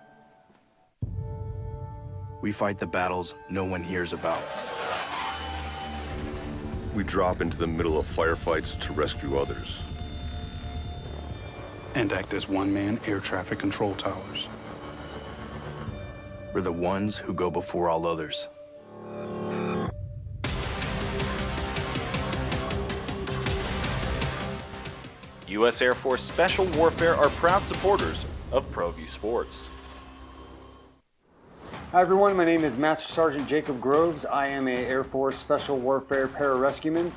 Speaker 21: We fight the battles no one hears about.
Speaker 16: We drop into the middle of firefights to rescue others.
Speaker 3: And act as one-man air traffic control towers.
Speaker 21: We're the ones who go before all others.
Speaker 17: U.S. Air Force Special Warfare are proud supporters of ProView Sports.
Speaker 13: Hi everyone, my name is Master Sergeant Jacob Groves. I am a Air Force Special Warfare pararescueman.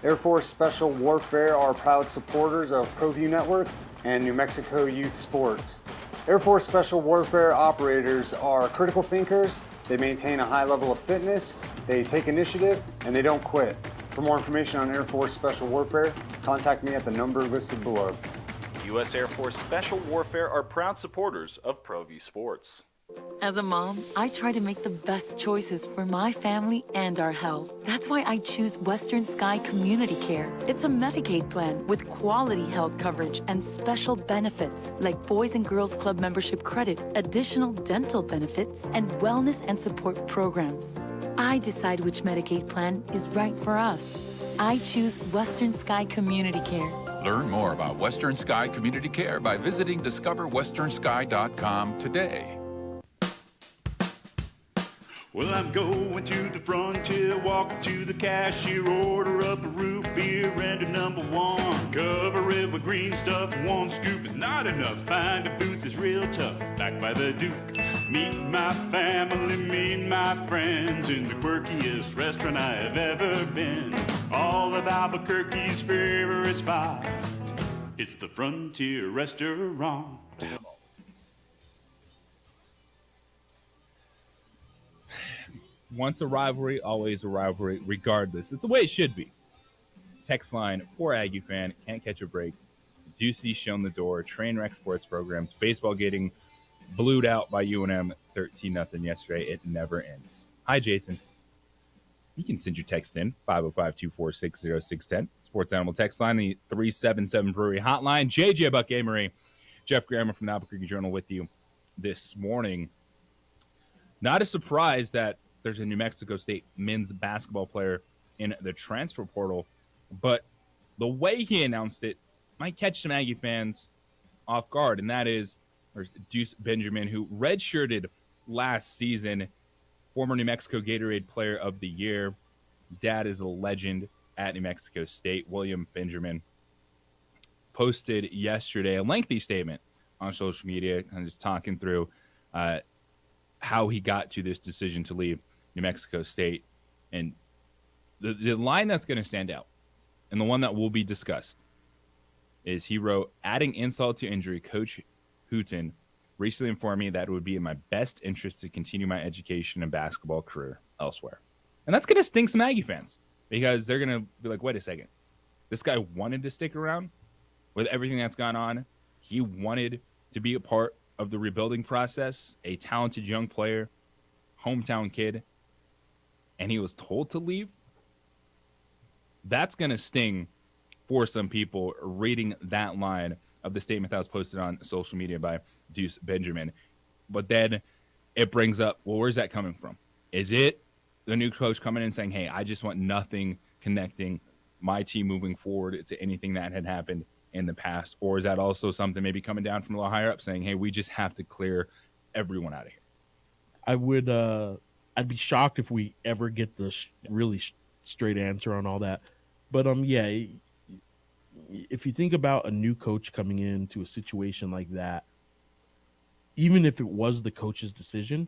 Speaker 13: Air Force Special Warfare are proud supporters of ProView Network and New Mexico Youth Sports. Air Force Special Warfare operators are critical thinkers. They maintain a high level of fitness, they take initiative, and they don't quit. For more information on Air Force Special Warfare, contact me at the number listed below.
Speaker 17: U.S. Air Force Special Warfare are proud supporters of ProView Sports.
Speaker 18: As a mom, I try to make the best choices for my family and our health. That's why I choose Western Sky Community Care. It's a Medicaid plan with quality health coverage and special benefits like Boys and Girls Club membership credit, additional dental benefits, and wellness and support programs. I decide which Medicaid plan is right for us. I choose Western Sky Community Care.
Speaker 22: Learn more about Western Sky Community Care by visiting discoverwesternsky.com today.
Speaker 14: Well, I'm going to the frontier, walking to the cashier, order up a root beer and a number one. Cover it with green stuff, one scoop is not enough. Find a booth is real tough, back by the Duke. Meet my family, meet my friends in the quirkiest restaurant I have ever been. All of Albuquerque's favorite spot, it's the Frontier Restaurant.
Speaker 7: Once a rivalry, always a rivalry, regardless. It's the way it should be. Text line for Aggie fan, can't catch a break. Ducey shown the door, train wreck sports programs, baseball getting blued out by UNM 13-0 yesterday. It never ends. Hi, Jason. You can send your text in, 505-246-0610. Sports Animal text line, the 377 Brewery hotline. JJ Buck Amory, Jeff Grammer from the Albuquerque Journal with you this morning. Not a surprise that there's a New Mexico State men's basketball player in the transfer portal, but the way he announced it might catch some Aggie fans off guard, and that is there's Deuce Benjamin, who redshirted last season, former New Mexico Gatorade Player of the Year. Dad is a legend at New Mexico State. William Benjamin posted yesterday a lengthy statement on social media, and just talking through how he got to this decision to leave New Mexico State. And the line that's going to stand out, and the one that will be discussed, is he wrote, adding insult to injury, Coach Hooten recently informed me that it would be in my best interest to continue my education and basketball career elsewhere. And that's going to sting some Aggie fans because they're going to be like, wait a second. This guy wanted to stick around with everything that's gone on. He wanted to be a part of the rebuilding process, a talented young player, hometown kid, and he was told to leave. That's going to sting for some people reading that line of the statement that was posted on social media by Deuce Benjamin. But then it brings up, well, where's that coming from? Is it the new coach coming in saying, hey, I just want nothing connecting my team moving forward to anything that had happened in the past? Or is that also something maybe coming down from a little higher up saying, hey, we just have to clear everyone out of here?
Speaker 8: I would, I'd be shocked if we ever get the really straight answer on all that. But, yeah, if you think about a new coach coming into a situation like that, even if it was the coach's decision,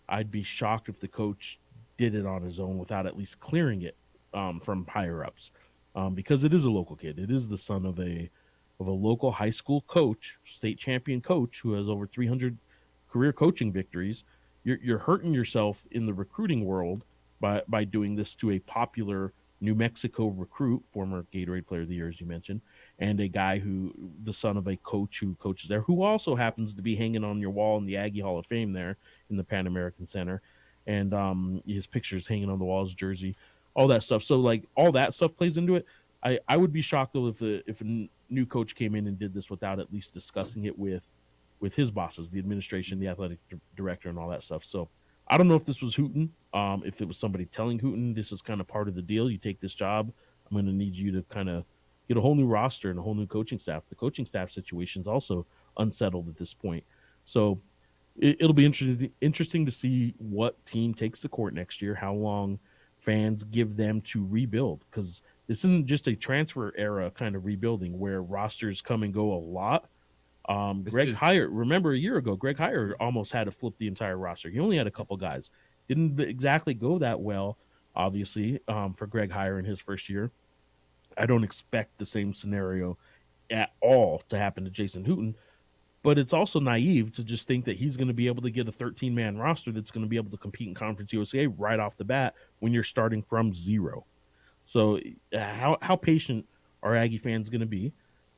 Speaker 8: I'd be shocked if the coach did it on his own without at least clearing it from higher ups, because it is a local kid. It is the son of a local high school coach, state champion coach who has over 300 career coaching victories. You're hurting yourself in the recruiting world by doing this to a popular New Mexico recruit, former Gatorade Player of the Year, as you mentioned, and a guy who, the son of a coach who coaches there, who also happens to be hanging on your wall in the Aggie Hall of Fame there in the Pan American Center, and his picture's hanging on the wall, his jersey, all that stuff. So, like, all that stuff plays into it. I would be shocked, though, if a new coach came in and did this without at least discussing it with his bosses, the administration, the athletic director, and all that stuff. So, I don't know if this was Hooten, if it was somebody telling Hooten, this is kind of part of the deal. You take this job, I'm going to need you to kind of get a whole new roster and a whole new coaching staff. The coaching staff situation is also unsettled at this point. So it'll be interesting to see what team takes the court next year, how long fans give them to rebuild, because this isn't just a transfer era kind of rebuilding where rosters come and go a lot. Greg Heyer, remember a year ago, Greg Heyer almost had to flip the entire roster. He only had a couple guys. Didn't exactly go that well, obviously, for Greg Heyer in his first year. I don't expect the same scenario at all to happen to Jason Hooten, but it's also naive to just think that he's going to be able to get a 13-man roster that's going to be able to compete in Conference USA right off the bat when you're starting from zero. So how patient are Aggie fans going to be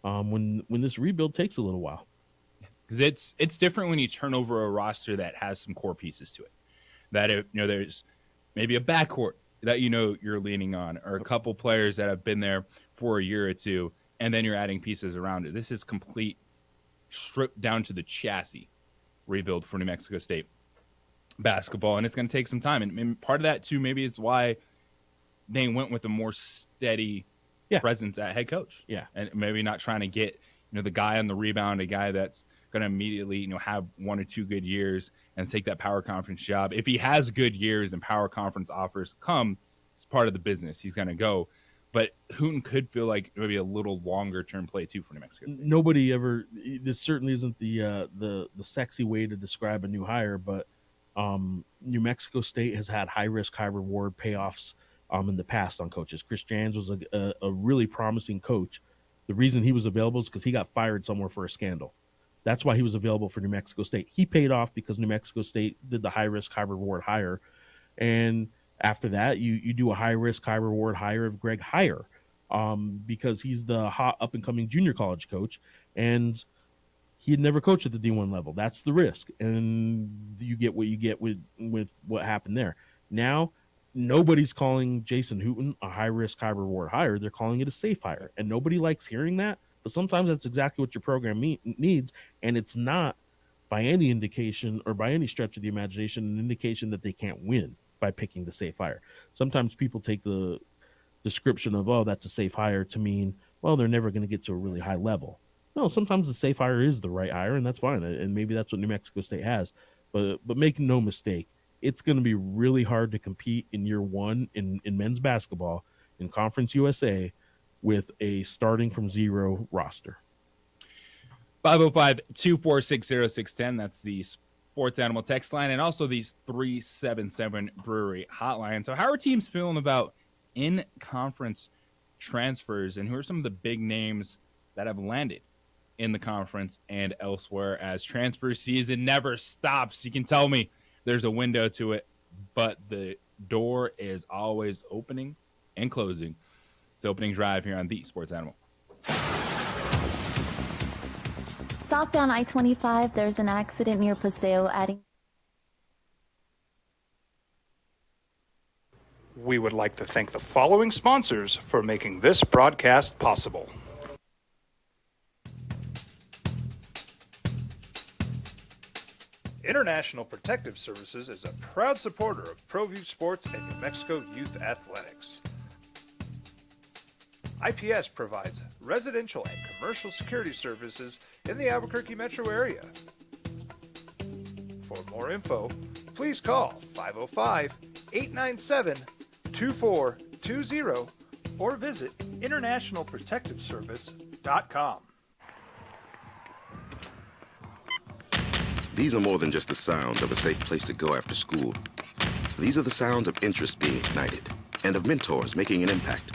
Speaker 8: when this rebuild takes a little while?
Speaker 7: Because it's different when you turn over a roster that has some core pieces to it. That there's maybe a backcourt that you're leaning on, or a couple players that have been there for a year or two, and then you're adding pieces around it. This is complete, stripped down to the chassis rebuild for New Mexico State basketball, and it's going to take some time. And part of that too maybe is why they went with a more steady presence at head coach.
Speaker 8: Yeah,
Speaker 7: and maybe not trying to get the guy on the rebound, a guy that's going to immediately have 1 or 2 good years and take that power conference job. If he has good years and power conference offers come, it's part of the business. He's going to go. But Hooten could feel like maybe a little longer term play too for New Mexico.
Speaker 8: Nobody ever. This certainly isn't the sexy way to describe a new hire, but New Mexico State has had high risk, high reward payoffs in the past on coaches. Chris Jans was a really promising coach. The reason he was available is because he got fired somewhere for a scandal. That's why he was available for New Mexico State. He paid off because New Mexico State did the high risk, high reward hire. And after that, you do a high risk, high reward hire of Greg Heyer, because he's the hot up and coming junior college coach, and he had never coached at the D1 level. That's the risk, and you get what you get with what happened there. Now, nobody's calling Jason Hooten a high risk, high reward hire. They're calling it a safe hire, and nobody likes hearing that. But sometimes that's exactly what your program needs, and it's not by any indication or by any stretch of the imagination an indication that they can't win by picking the safe hire. Sometimes people take the description of, oh, that's a safe hire to mean, well, they're never going to get to a really high level. No, sometimes the safe hire is the right hire, and that's fine, and maybe that's what New Mexico State has. But make no mistake, it's going to be really hard to compete in year one in men's basketball in Conference USA with a starting from zero roster.
Speaker 7: 505-246-0610. That's the Sports Animal text line, and also the 377 Brewery hotline. So how are teams feeling about in-conference transfers, and who are some of the big names that have landed in the conference and elsewhere, as transfer season never stops. You can tell me there's a window to it, but the door is always opening and closing. It's opening drive here on the Sports Animal.
Speaker 1: Southbound I-25, there's an accident near Paseo adding.
Speaker 9: We would like to thank the following sponsors for making this broadcast possible. International Protective Services is a proud supporter of ProView Sports and New Mexico Youth Athletics. IPS provides residential and commercial security services in the Albuquerque metro area. For more info, please call 505-897-2420 or visit internationalprotectiveservice.com.
Speaker 5: These are more than just the sounds of a safe place to go after school. These are the sounds of interest being ignited and of mentors making an impact.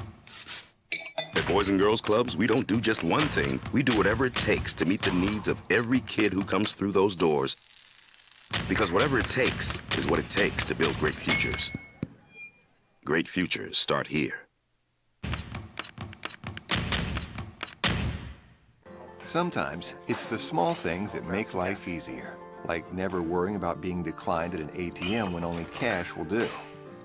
Speaker 5: At Boys and Girls Clubs, we don't do just one thing. We do whatever it takes to meet the needs of every kid who comes through those doors. Because whatever it takes is what it takes to build great futures. Great futures start here.
Speaker 12: Sometimes it's the small things that make life easier, like never worrying about being declined at an ATM when only cash will do.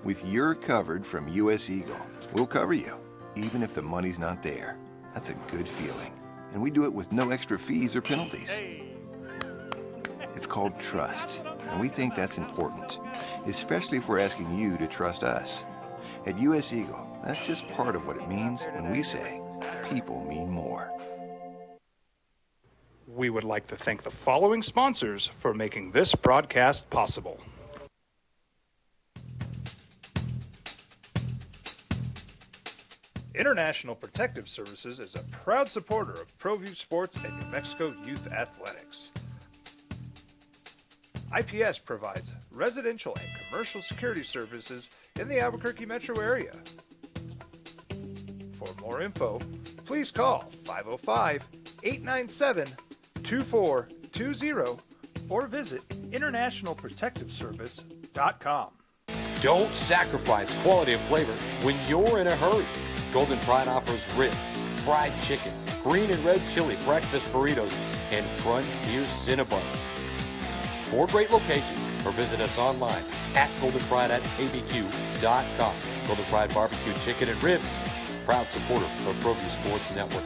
Speaker 12: With You're Covered from US Eagle, we'll cover you, even if the money's not there. That's a good feeling. And we do it with no extra fees or penalties. It's called trust, and we think that's important, especially if we're asking you to trust us. At US Eagle, that's just part of what it means when we say people mean more.
Speaker 9: We would like to thank the following sponsors for making this broadcast possible. International Protective Services is a proud supporter of ProView Sports and New Mexico Youth Athletics. IPS provides residential and commercial security services in the Albuquerque metro area. For more info, please call 505-897-2420 or visit internationalprotectiveservice.com.
Speaker 23: Don't sacrifice quality and flavor when you're in a hurry. Golden Pride offers ribs, fried chicken, green and red chili breakfast burritos, and Frontier Cinnabons. 4 great locations, or visit us online at goldenpride@abq.com. Golden Pride Barbecue Chicken and Ribs, proud supporter of ProView Sports Network.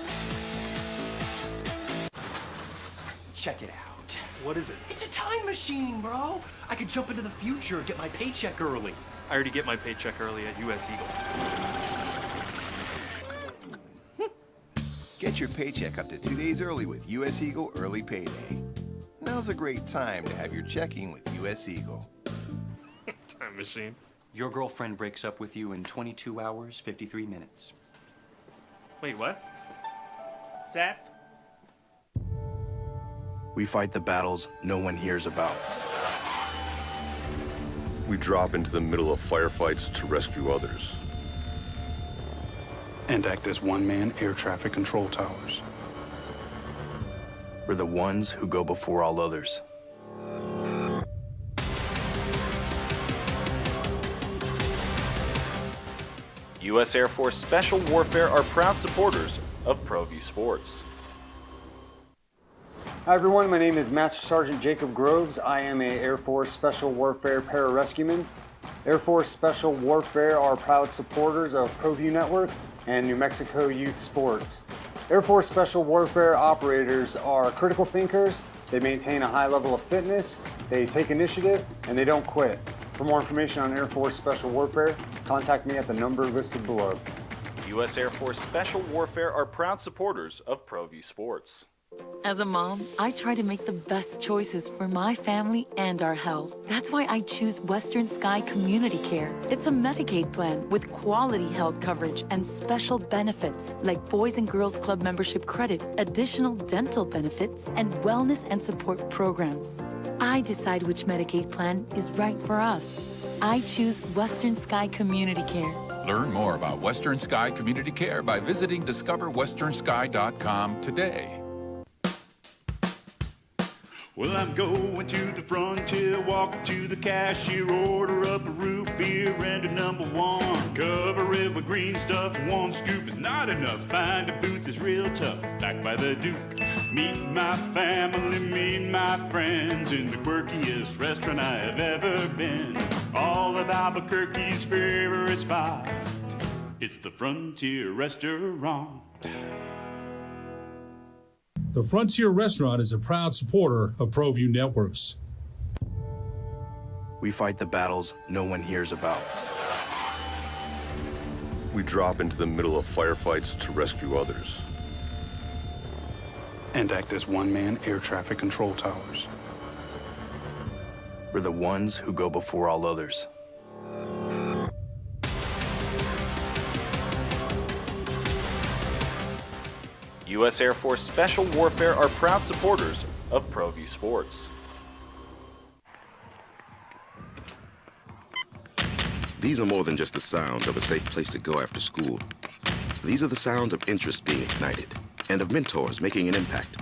Speaker 10: Check it out.
Speaker 11: What is it?
Speaker 10: It's a time machine, bro. I could jump into the future, get my paycheck early.
Speaker 11: I already get my paycheck early at US Eagle.
Speaker 12: Get your paycheck up to 2 days early with US Eagle Early Payday. Now's a great time to have your checking with US Eagle.
Speaker 11: Time machine.
Speaker 10: Your girlfriend breaks up with you in 22 hours, 53 minutes.
Speaker 11: Wait, what? Seth?
Speaker 21: We fight the battles no one hears about.
Speaker 16: We drop into the middle of firefights to rescue others.
Speaker 3: And act as one-man air traffic control towers.
Speaker 21: We're the ones who go before all others.
Speaker 17: U.S. Air Force Special Warfare are proud supporters of ProView Sports.
Speaker 13: Hi everyone, my name is Master Sergeant Jacob Groves. I am a Air Force Special Warfare pararescueman. Air Force Special Warfare are proud supporters of ProView Network and New Mexico Youth Sports. Air Force Special Warfare operators are critical thinkers. They maintain a high level of fitness, they take initiative, and they don't quit. For more information on Air Force Special Warfare, contact me at the number listed below.
Speaker 17: U.S. Air Force Special Warfare are proud supporters of ProView Sports.
Speaker 18: As a mom, I try to make the best choices for my family and our health. That's why I choose Western Sky Community Care. It's a Medicaid plan with quality health coverage and special benefits like Boys and Girls Club membership credit, additional dental benefits, and wellness and support programs. I decide which Medicaid plan is right for us. I choose Western Sky Community Care.
Speaker 22: Learn more about Western Sky Community Care by visiting discoverwesternsky.com today.
Speaker 14: Well, I'm going to the frontier, walking to the cashier, order up a root beer and a number one. Cover it with green stuff, one scoop is not enough. Find a booth is real tough, back by the Duke. Meet my family, meet my friends in the quirkiest restaurant I have ever been. All of Albuquerque's favorite spot, it's the Frontier Restaurant.
Speaker 15: The Frontier Restaurant is a proud supporter of ProView Networks.
Speaker 21: We fight the battles no one hears about.
Speaker 16: We drop into the middle of firefights to rescue others.
Speaker 3: And act as one-man air traffic control towers.
Speaker 21: We're the ones who go before all others.
Speaker 17: U.S. Air Force Special Warfare are proud supporters of ProView Sports.
Speaker 5: These are more than just the sounds of a safe place to go after school. These are the sounds of interest being ignited and of mentors making an impact.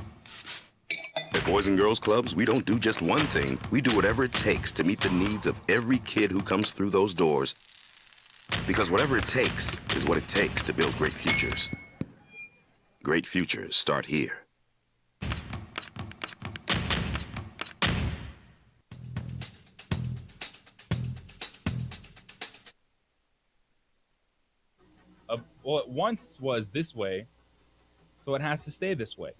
Speaker 5: At Boys and Girls Clubs, we don't do just one thing. We do whatever it takes to meet the needs of every kid who comes through those doors. Because whatever it takes is what it takes to build great futures. Great futures start here.
Speaker 7: Well, it once was this way, so it has to stay this way.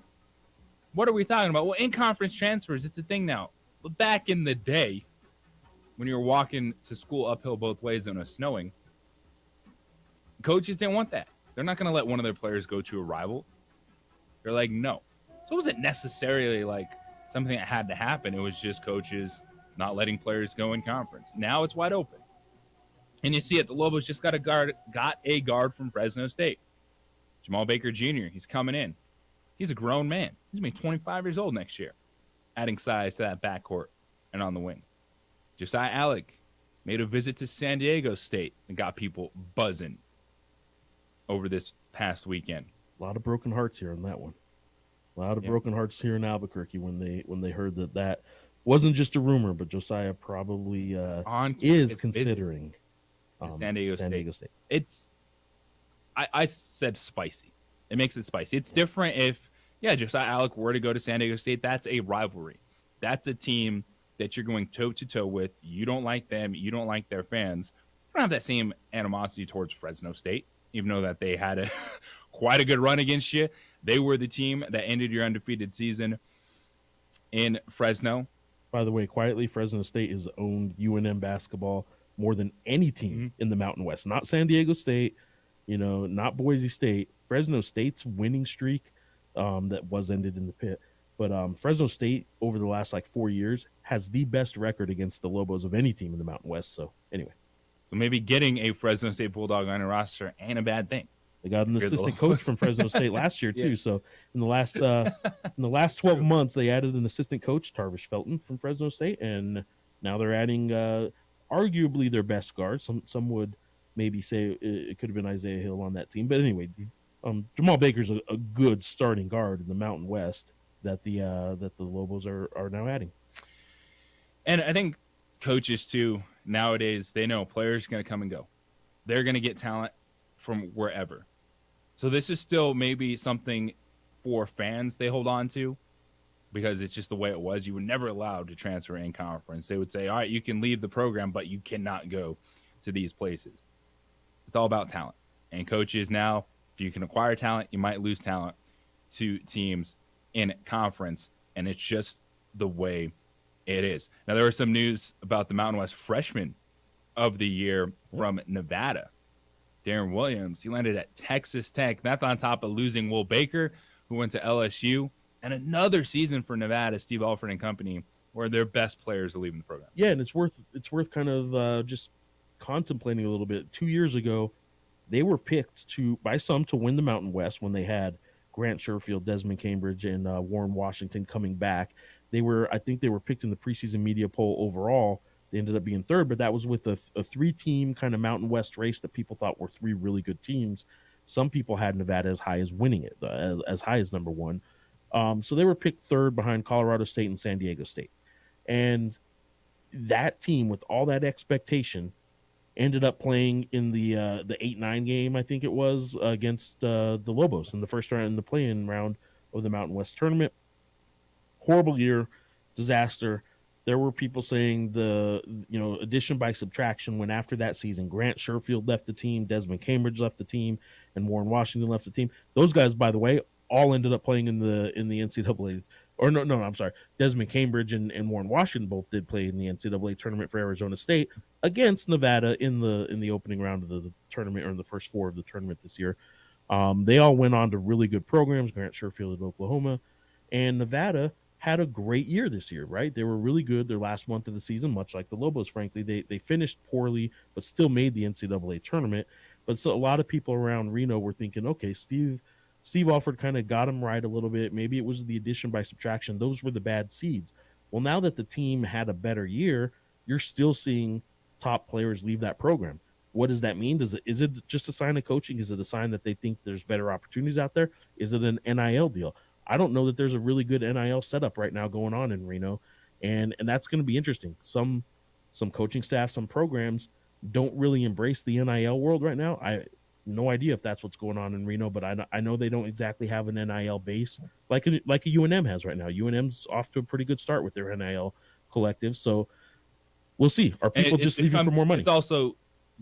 Speaker 7: What are we talking about? Well, in-conference transfers, it's a thing now. But back in the day, when you were walking to school uphill both ways and it was snowing, coaches didn't want that. They're not going to let one of their players go to a rival. They're like, no. So it wasn't necessarily like something that had to happen. It was just coaches not letting players go in conference. Now it's wide open. And you see it. The Lobos just got a guard from Fresno State. Jamal Baker Jr., he's coming in. He's a grown man. He's going to be 25 years old next year, adding size to that backcourt and on the wing. Josiah Alec made a visit to San Diego State and got people buzzing over this past weekend.
Speaker 8: A lot of broken hearts here on that one. A lot of broken hearts here in Albuquerque when they heard that wasn't just a rumor, but Josiah probably is considering
Speaker 7: San Diego State. It's I said spicy. It makes it spicy. It's different if Josiah Alec were to go to San Diego State. That's a rivalry. That's a team that you're going toe to toe with. You don't like them. You don't like their fans. You don't have that same animosity towards Fresno State, even though that they had quite a good run against you. They were the team that ended your undefeated season in Fresno.
Speaker 8: By the way, quietly, Fresno State has owned UNM basketball more than any team in the Mountain West. Not San Diego State, not Boise State. Fresno State's winning streak that was ended in the pit. But Fresno State, over the last 4 years, has the best record against the Lobos of any team in the Mountain West. So, anyway.
Speaker 7: So maybe getting a Fresno State Bulldog on a roster ain't a bad thing.
Speaker 8: They got an assistant coach from Fresno State last year, too. So, in the last 12 months, they added an assistant coach, Tarvish Felton, from Fresno State. And now they're adding arguably their best guard. Some would maybe say it could have been Isaiah Hill on that team. But anyway, Jamal Baker's a good starting guard in the Mountain West that the Lobos are now adding.
Speaker 7: And I think coaches too nowadays, they know players are going to come and go. They're going to get talent from wherever. So this is still maybe something for fans they hold on to because it's just the way it was. You were never allowed to transfer in conference. They would say, all right, you can leave the program, but you cannot go to these places. It's all about talent. And coaches now, if you can acquire talent, you might lose talent to teams in conference. And it's just the way it is. Now, there was some news about the Mountain West Freshman of the Year from Nevada. Darren Williams, he landed at Texas Tech. That's on top of losing Will Baker, who went to LSU. And another season for Nevada, Steve Alford and company, where their best players are leaving the program.
Speaker 8: Yeah, and it's worth kind of just contemplating a little bit. 2 years ago, they were picked by some to win the Mountain West when they had Grant Sherfield, Desmond Cambridge, and Warren Washington coming back. I think they were picked in the preseason media poll overall They ended up being third, but that was with a 3-team kind of Mountain West race that people thought were 3 really good teams. Some people had Nevada as high as winning it, as high as number 1. So they were picked third behind Colorado State and San Diego State. And that team, with all that expectation, ended up playing in the 8-9 game, I think it was, against the Lobos in the first round, in the play-in round of the Mountain West tournament. Horrible year, disaster. There were people saying addition by subtraction when after that season, Grant Sherfield left the team, Desmond Cambridge left the team, and Warren Washington left the team. Those guys, by the way, all ended up playing in the NCAA. Or no, I'm sorry. Desmond Cambridge and Warren Washington both did play in the NCAA tournament for Arizona State against Nevada in the opening round of the tournament, or in the first 4 of the tournament this year. They all went on to really good programs. Grant Sherfield at Oklahoma, and Nevada had a great year this year, right? They were really good their last month of the season, much like the Lobos, frankly. They finished poorly, but still made the NCAA tournament. But so a lot of people around Reno were thinking, okay, Steve Alford kind of got him right a little bit. Maybe it was the addition by subtraction. Those were the bad seeds. Well, now that the team had a better year, you're still seeing top players leave that program. What does that mean? Is it just a sign of coaching? Is it a sign that they think there's better opportunities out there? Is it an NIL deal? I don't know that there's a really good NIL setup right now going on in Reno, and that's going to be interesting. Some coaching staff, some programs don't really embrace the NIL world right now. I no idea if that's what's going on in Reno, but I know they don't exactly have an NIL base like a UNM has right now. UNM's off to a pretty good start with their NIL collective, so we'll see. Are people just leaving for more money?
Speaker 7: It's also,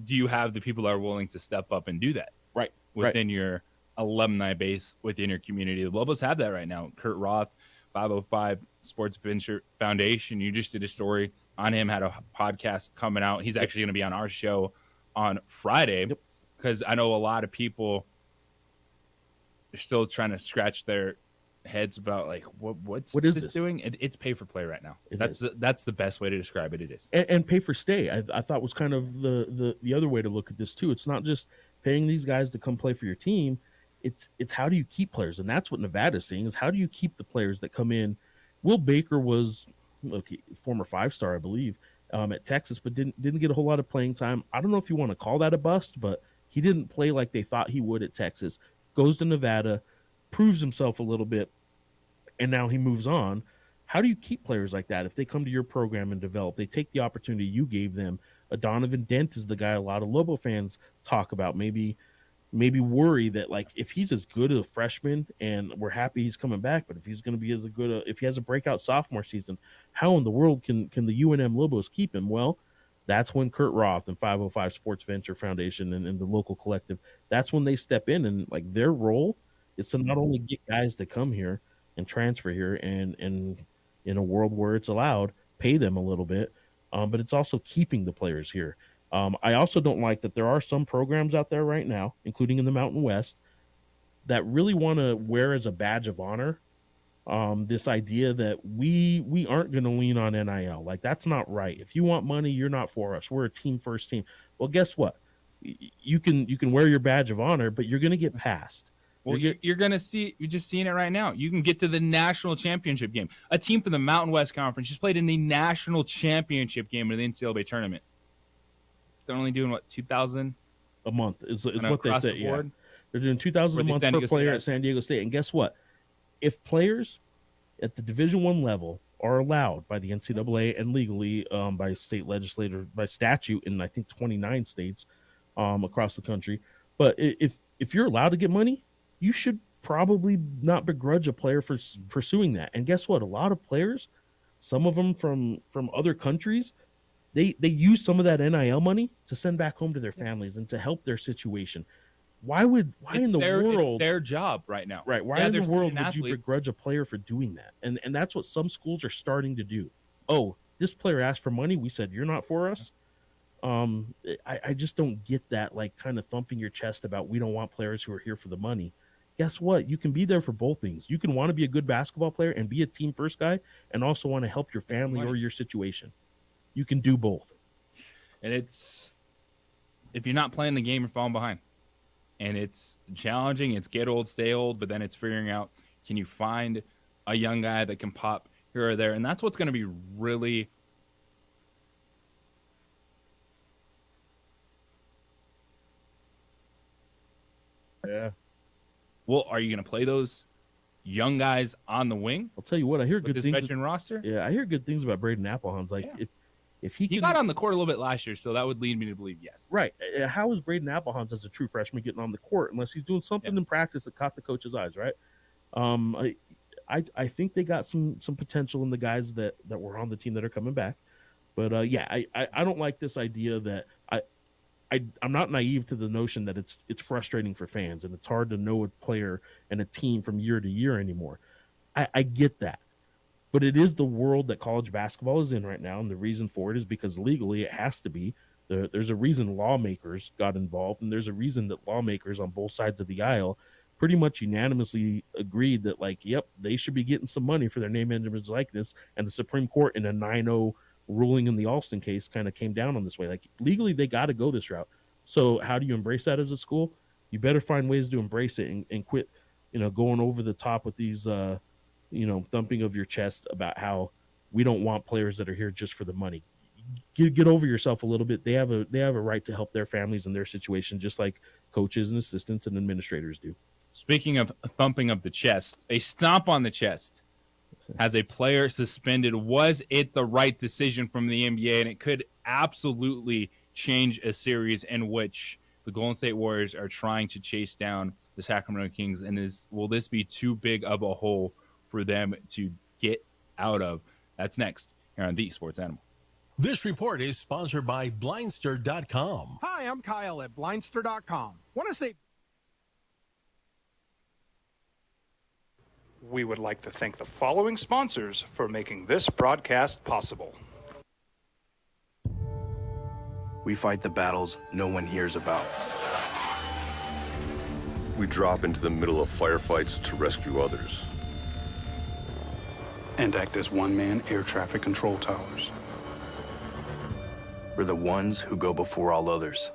Speaker 7: do you have the people that are willing to step up and do that?
Speaker 8: Right.
Speaker 7: Within your alumni base, within your community. The Lobos have that right now. Kurt Roth, 505 Sports Venture Foundation. You just did a story on him, had a podcast coming out. He's actually going to be on our show on Friday, because I know a lot of people are still trying to scratch their heads about, like, what is this doing? It's pay for play right now. That's the best way to describe it. It is.
Speaker 8: And pay for stay, I thought was kind of the other way to look at this too. It's not just paying these guys to come play for your team. It's how do you keep players? And that's what Nevada's seeing, is how do you keep the players that come in? Will Baker was former 5-star, I believe, at Texas, but didn't get a whole lot of playing time. I don't know if you want to call that a bust, but he didn't play like they thought he would at Texas. Goes to Nevada, proves himself a little bit, and now he moves on. How do you keep players like that if they come to your program and develop? They take the opportunity you gave them. Donovan Dent is the guy a lot of Lobo fans talk about. Maybe worry that, like, if he's as good a freshman, and we're happy he's coming back, but if he's going to be as good if he has a breakout sophomore season, how in the world can the UNM Lobos keep him? Well, that's when Kurt Roth and 505 Sports Venture Foundation and the local collective, that's when they step in, and like their role is to not only get guys to come here and transfer here and in a world where it's allowed, pay them a little bit, but it's also keeping the players here. I also don't like that there are some programs out there right now, including in the Mountain West, that really want to wear as a badge of honor this idea that we aren't going to lean on NIL. Like, that's not right. If you want money, you're not for us. We're a team first team. Well, guess what? You can wear your badge of honor, but you're going to get passed.
Speaker 7: Well, you're going to see, you're just seeing it right now. You can get to the national championship game. A team from the Mountain West Conference just played in the national championship game of the NCAA tournament. They're only doing, what, $2,000
Speaker 8: a month is what they say. Yeah, they're doing $2,000 a month per player at San Diego State. And guess what? If players at the Division I level are allowed by the NCAA and legally by state legislator, by statute in, I think, 29 states across the country, but if you're allowed to get money, you should probably not begrudge a player for pursuing that. And guess what? A lot of players, some of them from other countries, they use some of that NIL money to send back home to their families and to help their situation. Why in the world?
Speaker 7: It's their job right now.
Speaker 8: Right. Why in the world would you begrudge a player for doing that? And that's what some schools are starting to do. Oh, this player asked for money. We said, you're not for us. I just don't get that, like, kind of thumping your chest about we don't want players who are here for the money. Guess what? You can be there for both things. You can want to be a good basketball player and be a team first guy and also want to help your family or your situation. You can do both.
Speaker 7: And it's, if you're not playing the game, you're falling behind. And it's challenging. It's get old, stay old, but then it's figuring out, can you find a young guy that can pop here or there? And that's what's going to be really
Speaker 8: Yeah.
Speaker 7: Well, are you going to play those young guys on the wing?
Speaker 8: I'll tell you what, I hear
Speaker 7: with
Speaker 8: good
Speaker 7: this
Speaker 8: things.
Speaker 7: veteran roster.
Speaker 8: Yeah, I hear good things about Braden Applehounds. Like if he
Speaker 7: got on the court a little bit last year, so that would lead me to believe yes.
Speaker 8: Right. How is Braden Applehounds as a true freshman getting on the court unless he's doing something in practice that caught the coach's eyes, right? I think they got some potential in the guys that were on the team that are coming back. But I don't like this idea that I'm not naive to the notion that it's frustrating for fans and it's hard to know a player and a team from year to year anymore. I get that. But it is the world that college basketball is in right now, and the reason for it is because legally it has to be. There's a reason lawmakers got involved, and there's a reason that lawmakers on both sides of the aisle pretty much unanimously agreed that, like, yep, they should be getting some money for their name, image, likeness, and the Supreme Court in a 9-0 ruling in the Alston case kind of came down on this way. Like, legally, they got to go this route. So how do you embrace that as a school? You better find ways to embrace it and quit, going over the top with these, thumping of your chest about how we don't want players that are here just for the money. Get over yourself a little bit. They have a right to help their families and their situation, just like coaches and assistants and administrators do.
Speaker 7: Speaking of thumping of the chest, a stomp on the chest has a player suspended. Was it the right decision from the NBA? And it could absolutely change a series in which the Golden State Warriors are trying to chase down the Sacramento Kings. And will this be too big of a hole for them to get out of? That's next here on The Sports Animal.
Speaker 4: This report is sponsored by Blindster.com.
Speaker 19: Hi, I'm Kyle at Blindster.com. Want to say...
Speaker 9: We would like to thank the following sponsors for making this broadcast possible.
Speaker 21: We fight the battles no one hears about.
Speaker 16: We drop into the middle of firefights to rescue others.
Speaker 3: And act as one-man air traffic control towers.
Speaker 21: We're the ones who go before all others.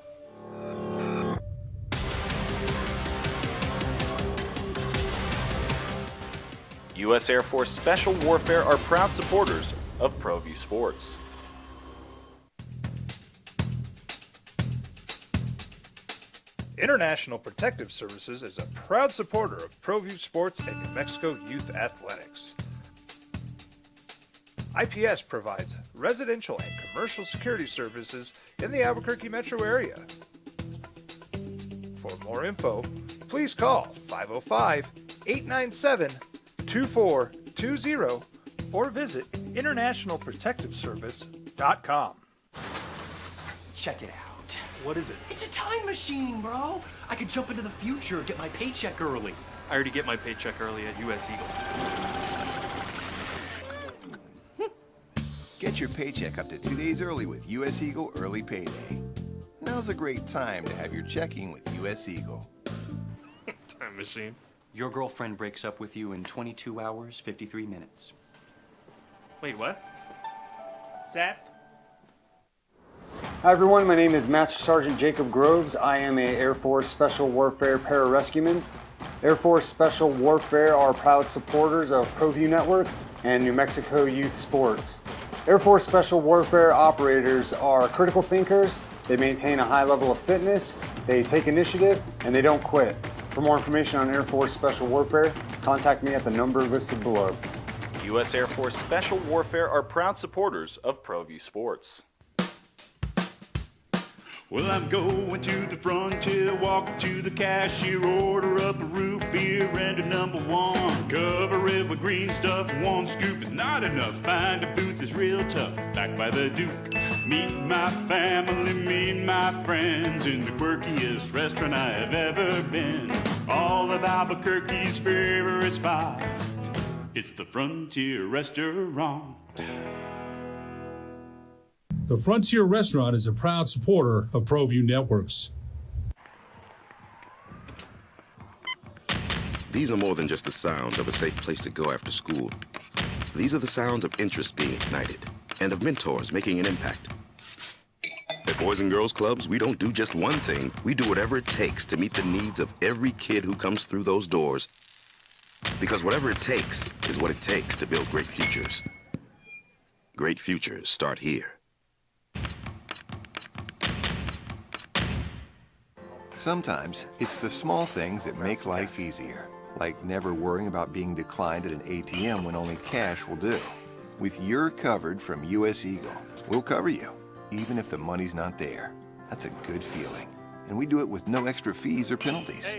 Speaker 17: U.S. Air Force Special Warfare are proud supporters of ProView Sports.
Speaker 9: International Protective Services is a proud supporter of ProView Sports and New Mexico Youth Athletics. IPS provides residential and commercial security services in the Albuquerque metro area. For more info, please call 505-897-2420 or visit internationalprotectiveservice.com.
Speaker 10: Check it out.
Speaker 11: What is it?
Speaker 10: It's a time machine, bro. I could jump into the future, get my paycheck early.
Speaker 11: I already get my paycheck early at US Eagle.
Speaker 12: Get your paycheck up to 2 days early with US Eagle Early Payday. Now's a great time to have your checking with US Eagle.
Speaker 11: Time machine.
Speaker 10: Your girlfriend breaks up with you in 22 hours, 53 minutes.
Speaker 11: Wait, what? Seth?
Speaker 13: Hi everyone, my name is Master Sergeant Jacob Groves. I am a Air Force Special Warfare Pararescueman. Air Force Special Warfare are proud supporters of ProView Network and New Mexico Youth Sports. Air Force Special Warfare operators are critical thinkers. They maintain a high level of fitness, they take initiative, and they don't quit. For more information on Air Force Special Warfare, contact me at the number listed below.
Speaker 17: U.S. Air Force Special Warfare are proud supporters of ProView Sports.
Speaker 14: Well, I'm going to the frontier, walk up to the cashier, order up a root beer and a number one. Cover it with green stuff, one scoop is not enough. Find a booth is real tough, back by the Duke. Meet my family, meet my friends in the quirkiest restaurant I have ever been. All of Albuquerque's favorite spot, it's the Frontier Restaurant.
Speaker 15: The Frontier Restaurant is a proud supporter of ProView Networks.
Speaker 5: These are more than just the sounds of a safe place to go after school. These are the sounds of interest being ignited and of mentors making an impact. At Boys and Girls Clubs, we don't do just one thing. We do whatever it takes to meet the needs of every kid who comes through those doors. Because whatever it takes is what it takes to build great futures. Great futures start here.
Speaker 12: Sometimes it's the small things that make life easier, like never worrying about being declined at an ATM when only cash will do. With You're Covered from U.S. Eagle, we'll cover you, even if the money's not there. That's a good feeling. And we do it with no extra fees or penalties.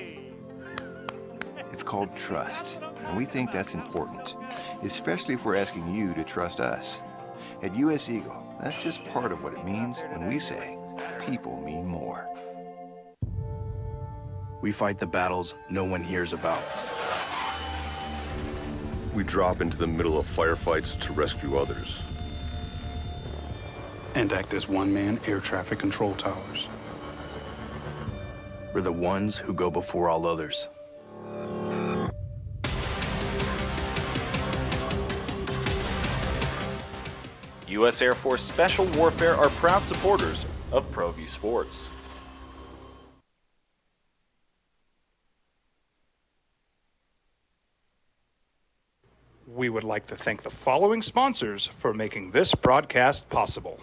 Speaker 12: It's called trust, and we think that's important, especially if we're asking you to trust us. At U.S. Eagle, that's just part of what it means when we say people mean more.
Speaker 21: We fight the battles no one hears about.
Speaker 16: We drop into the middle of firefights to rescue others.
Speaker 3: And act as one-man air traffic control towers.
Speaker 21: We're the ones who go before all others.
Speaker 17: U.S. Air Force Special Warfare are proud supporters of ProView Sports.
Speaker 9: We would like to thank the following sponsors for making this broadcast possible.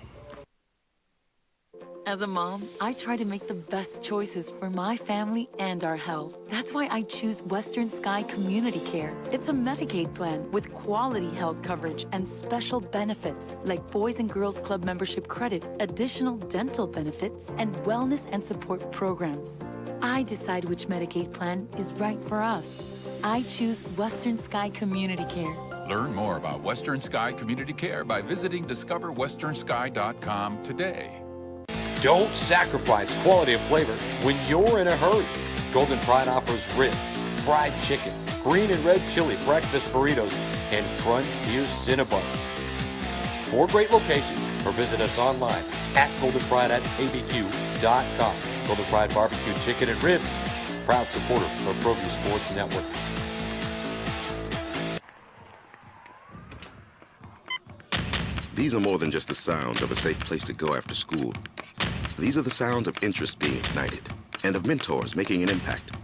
Speaker 18: As a mom, I try to make the best choices for my family and our health. That's why I choose Western Sky Community Care. It's a Medicaid plan with quality health coverage and special benefits like Boys and Girls Club membership credit, additional dental benefits, and wellness and support programs. I decide which Medicaid plan is right for us. I choose Western Sky Community Care.
Speaker 22: Learn more about Western Sky Community Care by visiting discoverwesternsky.com today.
Speaker 23: Don't sacrifice quality of flavor when you're in a hurry. Golden Pride offers ribs, fried chicken, green and red chili breakfast burritos, and Frontier Cinnabons. 4 great locations, or visit us online at goldenpride@abq.com. Golden Pride Barbecue Chicken and Ribs, proud supporter of ProView Sports Network.
Speaker 5: These are more than just the sounds of a safe place to go after school. These are the sounds of interest being ignited and of mentors making an impact.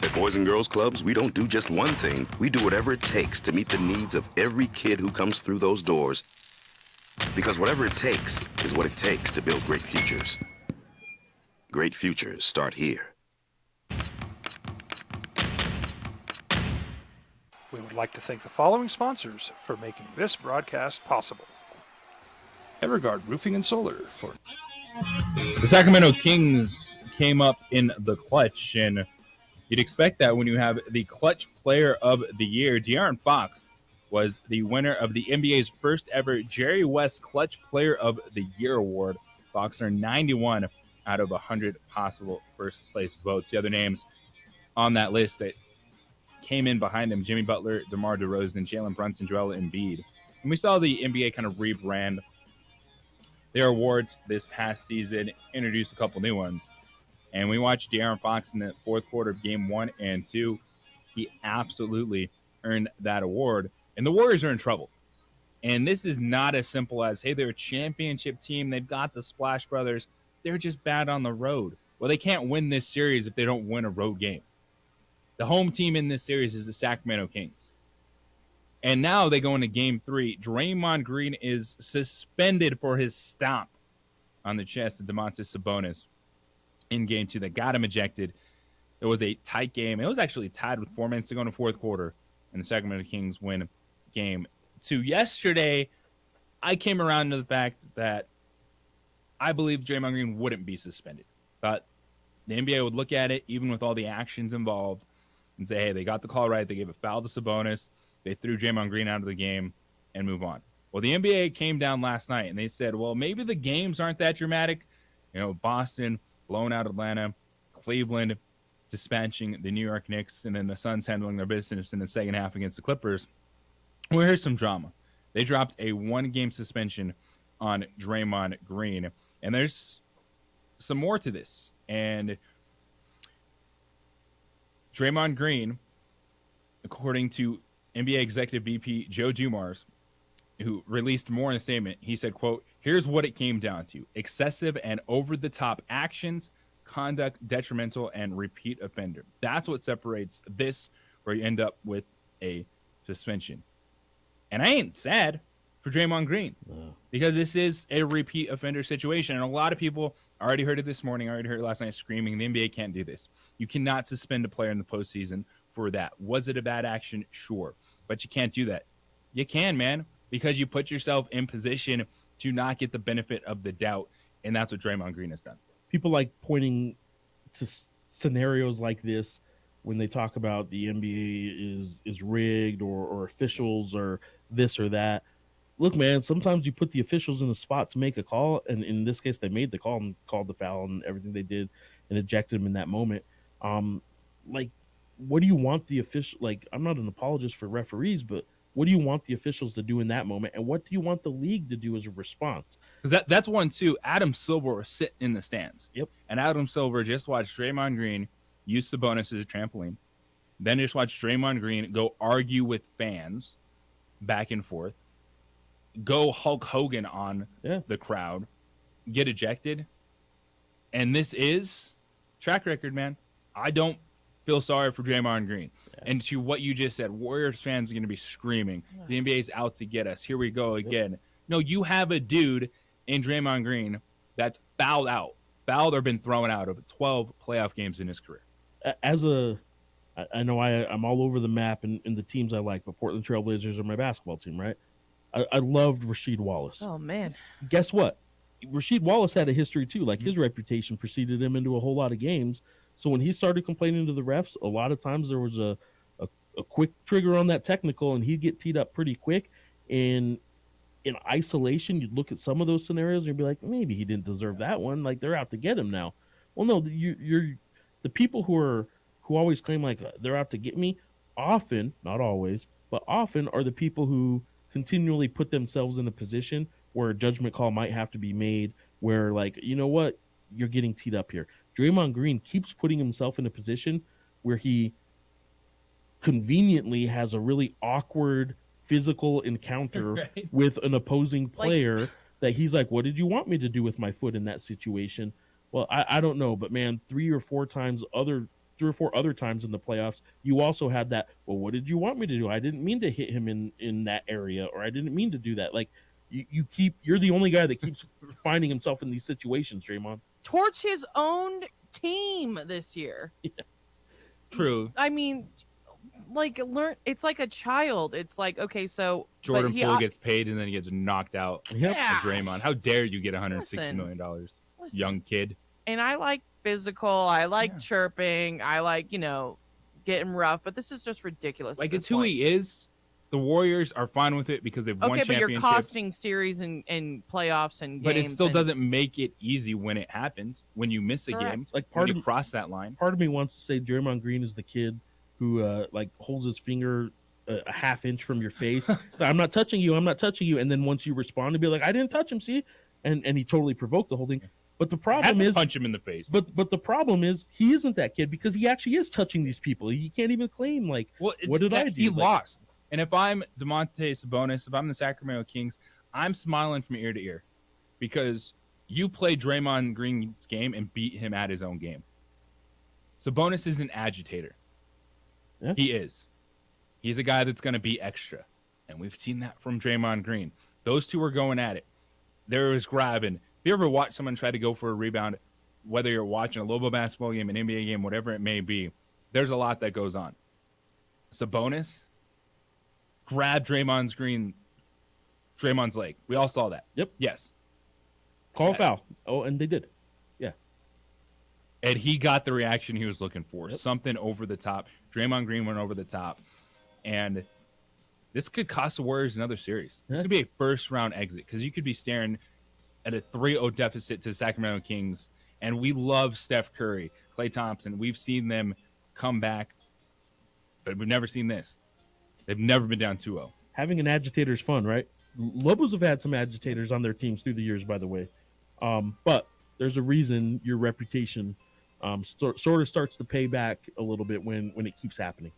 Speaker 5: At Boys and Girls Clubs, we don't do just one thing. We do whatever it takes to meet the needs of every kid who comes through those doors. Because whatever it takes is what it takes to build great futures. Great futures start here.
Speaker 9: We would like to thank the following sponsors for making this broadcast possible.
Speaker 2: Everguard Roofing and Solar for
Speaker 7: The Sacramento Kings came up in the clutch, and you'd expect that when you have the clutch player of the year. De'Aaron Fox was the winner of the NBA's first ever Jerry West Clutch Player of the Year award. Fox earned 91 out of 100 possible first place votes. The other names on that list that came in behind him: Jimmy Butler, DeMar DeRozan, Jalen Brunson, Joel Embiid. And we saw the NBA kind of rebrand their awards this past season, introduce a couple new ones. And we watched De'Aaron Fox in the fourth quarter of game 1 and 2. He absolutely earned that award. And the Warriors are in trouble. And this is not as simple as, hey, they're a championship team. They've got the Splash Brothers. They're just bad on the road. Well, they can't win this series if they don't win a road game. The home team in this series is the Sacramento Kings. And now they go into game 3. Draymond Green is suspended for his stomp on the chest of Domantas Sabonis in game 2 that got him ejected. It was a tight game. It was actually tied with 4 minutes to go in the fourth quarter, and the Sacramento Kings win game 2. Yesterday, I came around to the fact that I believe Draymond Green wouldn't be suspended. But the NBA would look at it, even with all the actions involved, and say, hey, they got the call right. They gave a foul to Sabonis. They threw Draymond Green out of the game and move on. Well, the NBA came down last night, and they said, well, maybe the games aren't that dramatic. You know, Boston blowing out Atlanta, Cleveland dispatching the New York Knicks, and then the Suns handling their business in the second half against the Clippers. Well, here's some drama. They dropped a 1-game suspension on Draymond Green, and there's some more to this. And Draymond Green, according to NBA Executive VP Joe Dumars, who released more in a statement, he said, quote, here's what it came down to: excessive and over-the-top actions, conduct detrimental, and repeat offender. That's what separates this, where you end up with a suspension. And I ain't sad. for Draymond Green because this is a repeat offender situation. And a lot of people already heard it this morning, already heard it last night screaming, the NBA can't do this. You cannot suspend a player in the postseason for that. Was it a bad action? Sure. But you can't do that. You can, man, because you put yourself in position to not get the benefit of the doubt. And that's what Draymond Green has done.
Speaker 8: People like pointing to scenarios like this when they talk about the NBA is rigged or officials or this or that. Look, man, sometimes you put the officials in the spot to make a call, and in this case, they made the call and called the foul and everything they did and ejected him in that moment. Like, what do you want the official? Like, I'm not an apologist for referees, but what do you want the officials to do in that moment, and what do you want the league to do as a response?
Speaker 7: Because that's one too. Adam Silver was sitting in the stands.
Speaker 8: Yep.
Speaker 7: And Adam Silver just watched Draymond Green use Sabonis as a trampoline. Then just watched Draymond Green go argue with fans back and forth. Go Hulk Hogan on the crowd, get ejected. And this is track record, man. I don't feel sorry for Draymond Green. Yeah. And to what you just said, Warriors fans are going to be screaming, the NBA's out to get us. Here we go again. Yep. No, you have a dude in Draymond Green that's fouled or been thrown out of 12 playoff games in his career.
Speaker 8: I know I'm all over the map in the teams I like, but Portland Trailblazers are my basketball team, right? I loved Rasheed Wallace.
Speaker 1: Oh, man.
Speaker 8: Guess what? Rasheed Wallace had a history, too. Like, his reputation preceded him into a whole lot of games. So when he started complaining to the refs, a lot of times there was a quick trigger on that technical, and he'd get teed up pretty quick. And in isolation, you'd look at some of those scenarios and you'd be like, maybe he didn't deserve that one. Like, they're out to get him now. Well, no, you're the people who always claim like they're out to get me, often, not always, but often are the people who continually put themselves in a position where a judgment call might have to be made where, like, you know what, you're getting teed up here. Draymond Green keeps putting himself in a position where he conveniently has a really awkward physical encounter with an opposing player that he's like, what did you want me to do with my foot in that situation? Well, I don't know, but man, 3 or 4 other times in the playoffs, you also had that, well, what did you want me to do? I didn't mean to hit him in that area, or I didn't mean to do that. Like, you're the only guy that keeps finding himself in these situations, Draymond.
Speaker 1: Towards his own team this year.
Speaker 8: Yeah.
Speaker 7: True.
Speaker 1: I mean, like, it's like a child. It's like, okay, so
Speaker 7: Jordan Poole gets paid and then he gets knocked out.
Speaker 8: Yep.
Speaker 1: Yeah.
Speaker 7: Draymond. How dare you get $160 million, young kid?
Speaker 1: And I like physical. I like chirping. I like, getting rough. But this is just ridiculous.
Speaker 7: Like, it's who he is. The Warriors are fine with it because they've won championships.
Speaker 1: Okay, but you're costing series and playoffs and games.
Speaker 7: But it still doesn't make it easy when it happens, when you miss a game,
Speaker 8: like
Speaker 7: when you cross that line.
Speaker 8: Part of me wants to say Draymond Green is the kid who holds his finger a half inch from your face. I'm not touching you. I'm not touching you. And then once you respond, to be like, I didn't touch him. See, and he totally provoked the whole thing. But the problem is
Speaker 7: punch him in the face.
Speaker 8: But the problem is he isn't that kid because he actually is touching these people. He can't even claim like, what did I do?
Speaker 7: He lost. And if I'm Domantas Sabonis, if I'm the Sacramento Kings, I'm smiling from ear to ear because you played Draymond Green's game and beat him at his own game. Sabonis is an agitator.
Speaker 8: Yeah.
Speaker 7: He is. He's a guy that's going to be extra. And we've seen that from Draymond Green. Those two are going at it. There was grabbing. If you ever watch someone try to go for a rebound, whether you're watching a Lobo basketball game, an NBA game, whatever it may be, there's a lot that goes on. Sabonis grabbed Draymond's leg. We all saw that.
Speaker 8: Yep.
Speaker 7: Yes.
Speaker 8: Call a foul. Oh, and they did. Yeah.
Speaker 7: And he got the reaction he was looking for. Yep. Something over the top. Draymond Green went over the top. And this could cost the Warriors another series. This could be a first-round exit because you could be staring at a 3-0 deficit to the Sacramento Kings. And we love Steph Curry, Klay Thompson. We've seen them come back, but we've never seen this. They've never been down 2-0.
Speaker 8: Having an agitator is fun, right? Lobos have had some agitators on their teams through the years, by the way. But there's a reason your reputation sort of starts to pay back a little bit when it keeps happening.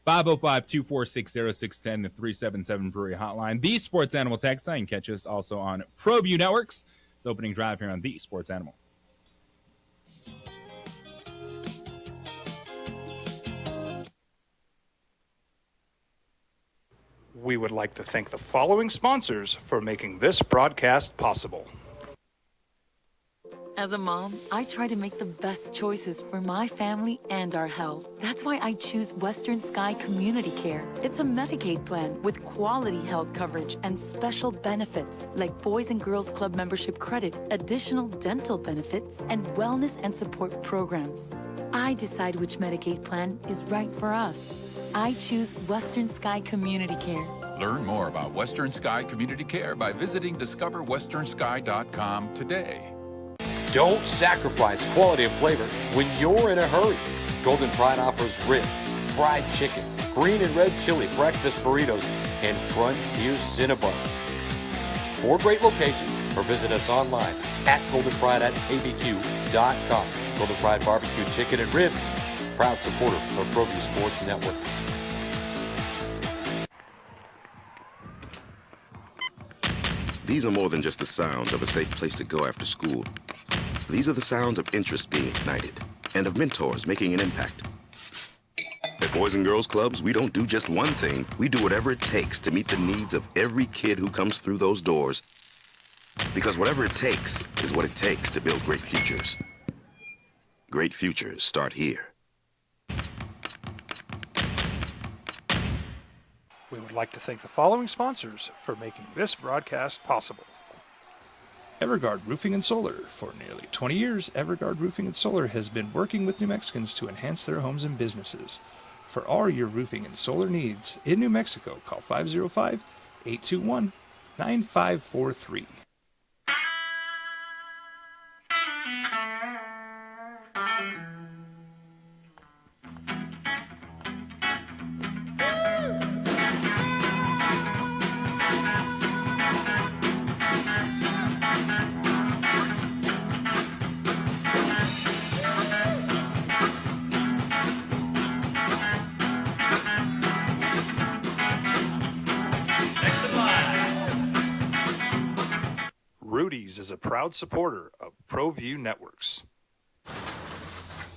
Speaker 7: 505-246-0610, the 377 Brewery Hotline. The Sports Animal text line. You can catch us also on ProView Networks. It's opening drive here on The Sports Animal.
Speaker 9: We would like to thank the following sponsors for making this broadcast possible.
Speaker 18: As a mom, I try to make the best choices for my family and our health. That's why I choose Western Sky Community Care. It's a Medicaid plan with quality health coverage and special benefits like Boys and Girls Club membership credit, additional dental benefits, and wellness and support programs. I decide which Medicaid plan is right for us. I choose Western Sky Community Care.
Speaker 22: Learn more about Western Sky Community Care by visiting discoverwesternsky.com today.
Speaker 23: Don't sacrifice quality and flavor when you're in a hurry. Golden Pride offers ribs, fried chicken, green and red chili breakfast burritos, and Frontier Cinnabons. 4 great locations, or visit us online at goldenpride@abq.com. Golden Pride Barbecue Chicken and Ribs, proud supporter of ProView Sports Network.
Speaker 5: These are more than just the sounds of a safe place to go after school. These are the sounds of interest being ignited and of mentors making an impact. At Boys and Girls Clubs, we don't do just one thing. We do whatever it takes to meet the needs of every kid who comes through those doors. Because whatever it takes is what it takes to build great futures. Great futures start here.
Speaker 9: We would like to thank the following sponsors for making this broadcast possible.
Speaker 2: Everguard Roofing and Solar. For nearly 20 years, Everguard Roofing and Solar has been working with New Mexicans to enhance their homes and businesses. For all your roofing and solar needs in New Mexico, call 505-821-9543.
Speaker 9: Rudy's is a proud supporter of ProView Networks.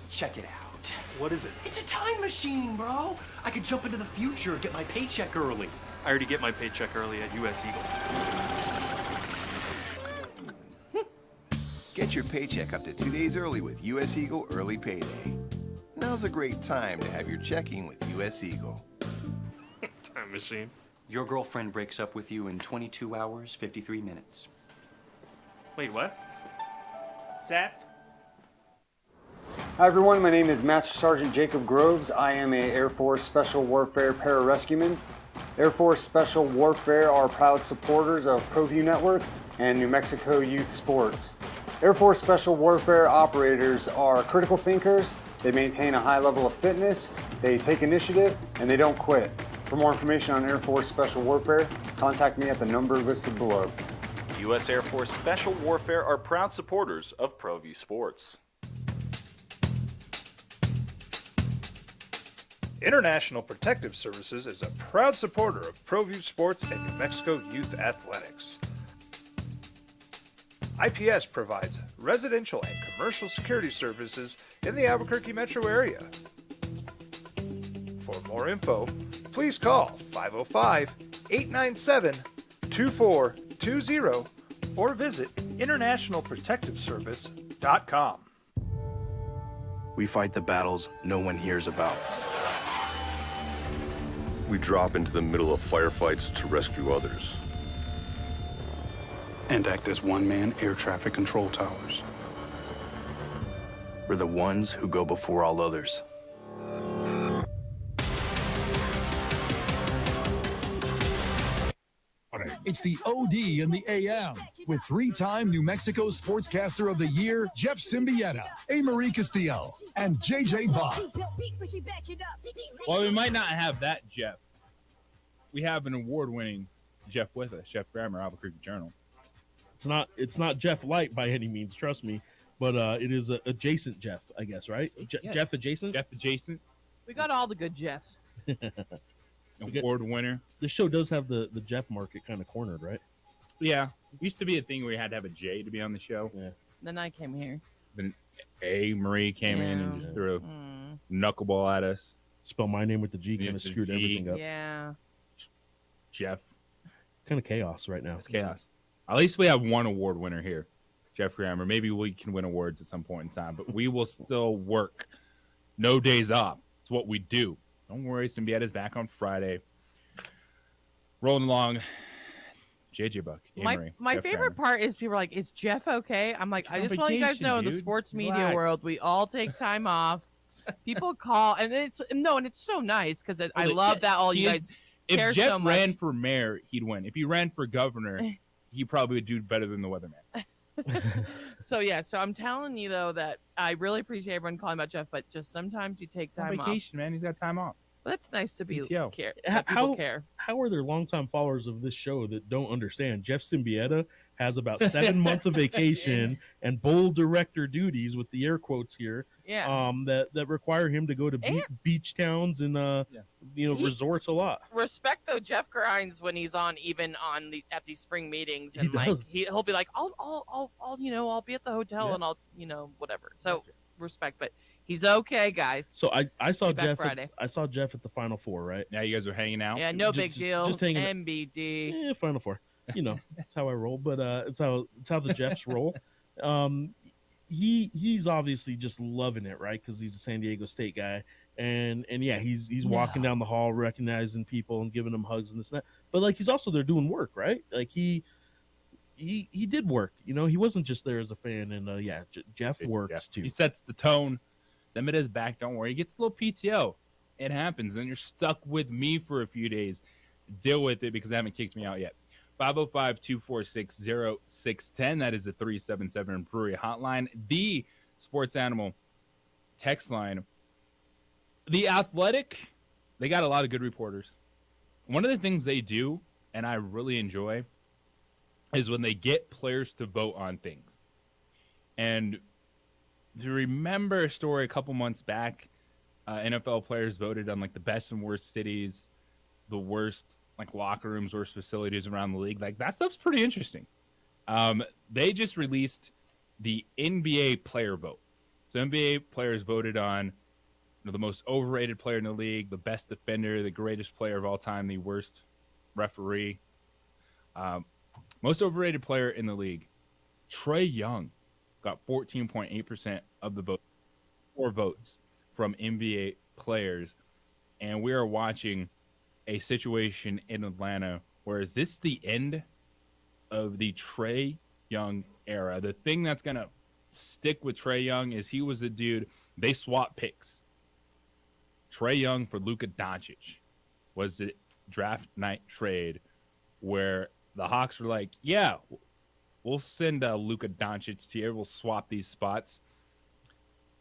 Speaker 10: Check it out.
Speaker 11: What is it?
Speaker 10: It's a time machine, bro. I could jump into the future, get my paycheck early.
Speaker 11: I already get my paycheck early at US Eagle.
Speaker 12: Get your paycheck up to 2 days early with US Eagle Early Payday. Now's a great time to have your checking with US Eagle.
Speaker 11: Time machine.
Speaker 10: Your girlfriend breaks up with you in 22 hours, 53 minutes.
Speaker 11: Wait, what? Seth?
Speaker 13: Hi everyone, my name is Master Sergeant Jacob Groves. I am a Air Force Special Warfare Pararescueman. Air Force Special Warfare are proud supporters of ProView Network and New Mexico Youth Sports. Air Force Special Warfare operators are critical thinkers. They maintain a high level of fitness, they take initiative, and they don't quit. For more information on Air Force Special Warfare, contact me at the number listed below.
Speaker 17: U.S. Air Force Special Warfare are proud supporters of ProView Sports.
Speaker 9: International Protective Services is a proud supporter of ProView Sports and New Mexico Youth Athletics. IPS provides residential and commercial security services in the Albuquerque metro area. For more info, please call 505-897-2420 or visit internationalprotectiveservice.com.
Speaker 21: We fight the battles no one hears about.
Speaker 16: We drop into the middle of firefights to rescue others.
Speaker 3: And act as one-man air traffic control towers.
Speaker 21: We're the ones who go before all others.
Speaker 4: It's the OD in the AM with 3-time New Mexico Sportscaster of the Year, Jeff Symbieta, A. Marie Castillo, and JJ Bob.
Speaker 7: Well, we might not have that Jeff. We have an award-winning Jeff with us, Jeff Grammer, Albuquerque Journal.
Speaker 8: It's not Jeff Light by any means, trust me, but it is adjacent Jeff, I guess, right?
Speaker 7: Yes.
Speaker 8: Jeff adjacent.
Speaker 7: Jeff adjacent.
Speaker 1: We got all the good Jeffs.
Speaker 7: Award winner.
Speaker 8: This show does have the Jeff market kind of cornered, right?
Speaker 7: Yeah, it used to be a thing where you had to have a J to be on the show.
Speaker 8: Yeah.
Speaker 1: Then I came here.
Speaker 7: Then A. Marie came in and just threw a knuckleball at us.
Speaker 8: Spell my name with the G, kind
Speaker 7: Yeah,
Speaker 8: of
Speaker 7: the
Speaker 8: screwed
Speaker 7: G.
Speaker 8: everything up.
Speaker 1: Yeah.
Speaker 7: Jeff.
Speaker 8: Kind of chaos right now.
Speaker 7: It's chaos. At least we have one award winner here, Jeff Grammer. Maybe we can win awards at some point in time, but we will still work. No days off. It's what we do. Don't worry, Symbietta's back on Friday. Rolling along. JJ Buck.
Speaker 1: My
Speaker 7: Jeff
Speaker 1: favorite
Speaker 7: Grammer.
Speaker 1: part is people are like, "Is Jeff okay?" I'm like,
Speaker 7: He's
Speaker 1: I
Speaker 7: on
Speaker 1: just want you guys to
Speaker 7: vacation,
Speaker 1: know in the
Speaker 7: dude.
Speaker 1: sports media
Speaker 7: Relax.
Speaker 1: world, we all take time off. People call, and it's so nice because I love that all you guys care
Speaker 7: If Jeff
Speaker 1: so much.
Speaker 7: ran for mayor, he'd win. If he ran for governor, he probably would do better than the weatherman.
Speaker 1: So I'm telling you though that I really appreciate everyone calling about Jeff, but just sometimes you take
Speaker 7: On
Speaker 1: time off.
Speaker 7: vacation, man. He's got time off.
Speaker 1: But that's nice to be
Speaker 7: PTO.
Speaker 1: care. That people care.
Speaker 8: How are there longtime followers of this show that don't understand? Jeff Symbieta has about 7 months of vacation and bold director duties, with the air quotes here.
Speaker 1: Yeah.
Speaker 8: That require him to go to beach towns and resorts a lot.
Speaker 1: Respect though, Jeff grinds when he's on, even on at these spring meetings, and
Speaker 8: does.
Speaker 1: he'll be like, I'll be at the hotel and I'll whatever. So respect, but he's okay, guys.
Speaker 8: So I saw
Speaker 1: Be back
Speaker 8: Jeff.
Speaker 1: Friday.
Speaker 8: I saw Jeff at the Final Four, right?
Speaker 7: Yeah, you guys were hanging out.
Speaker 1: Yeah, no
Speaker 8: Just-
Speaker 1: big deal.
Speaker 8: just hanging out.
Speaker 1: MBD.
Speaker 8: Yeah, Final Four. That's how I roll. But it's how the Jeffs roll. He's obviously just loving it, right? Because he's a San Diego State guy, and yeah, he's walking down the hall, recognizing people and giving them hugs and this and that. But like, he's also there doing work, right? Like he did work. He wasn't just there as a fan. And Jeff works too.
Speaker 7: He sets the tone. Sembietta's back. Don't worry. He gets a little PTO. It happens. And you're stuck with me for a few days. Deal with it because they haven't kicked me out yet. 505-246-0610. That is the 377 Brewery hotline. The Sports Animal text line. The Athletic, they got a lot of good reporters. One of the things they do, and I really enjoy, is when they get players to vote on things. And if you remember a story a couple months back, NFL players voted on like the best and worst cities, the worst like locker rooms, worst facilities around the league. Like that stuff's pretty interesting. They just released the NBA player vote. So NBA players voted on the most overrated player in the league, the best defender, the greatest player of all time, the worst referee. Most overrated player in the league, Trae Young, got 14.8% of the vote, 4 votes from NBA players. And we are watching a situation in Atlanta where is this the end of the Trae Young era? The thing that's going to stick with Trae Young is he was the dude, they swapped picks. Trae Young for Luka Doncic was the draft night trade where the Hawks were like, yeah, we'll send Luka Doncic to you. We'll swap these spots.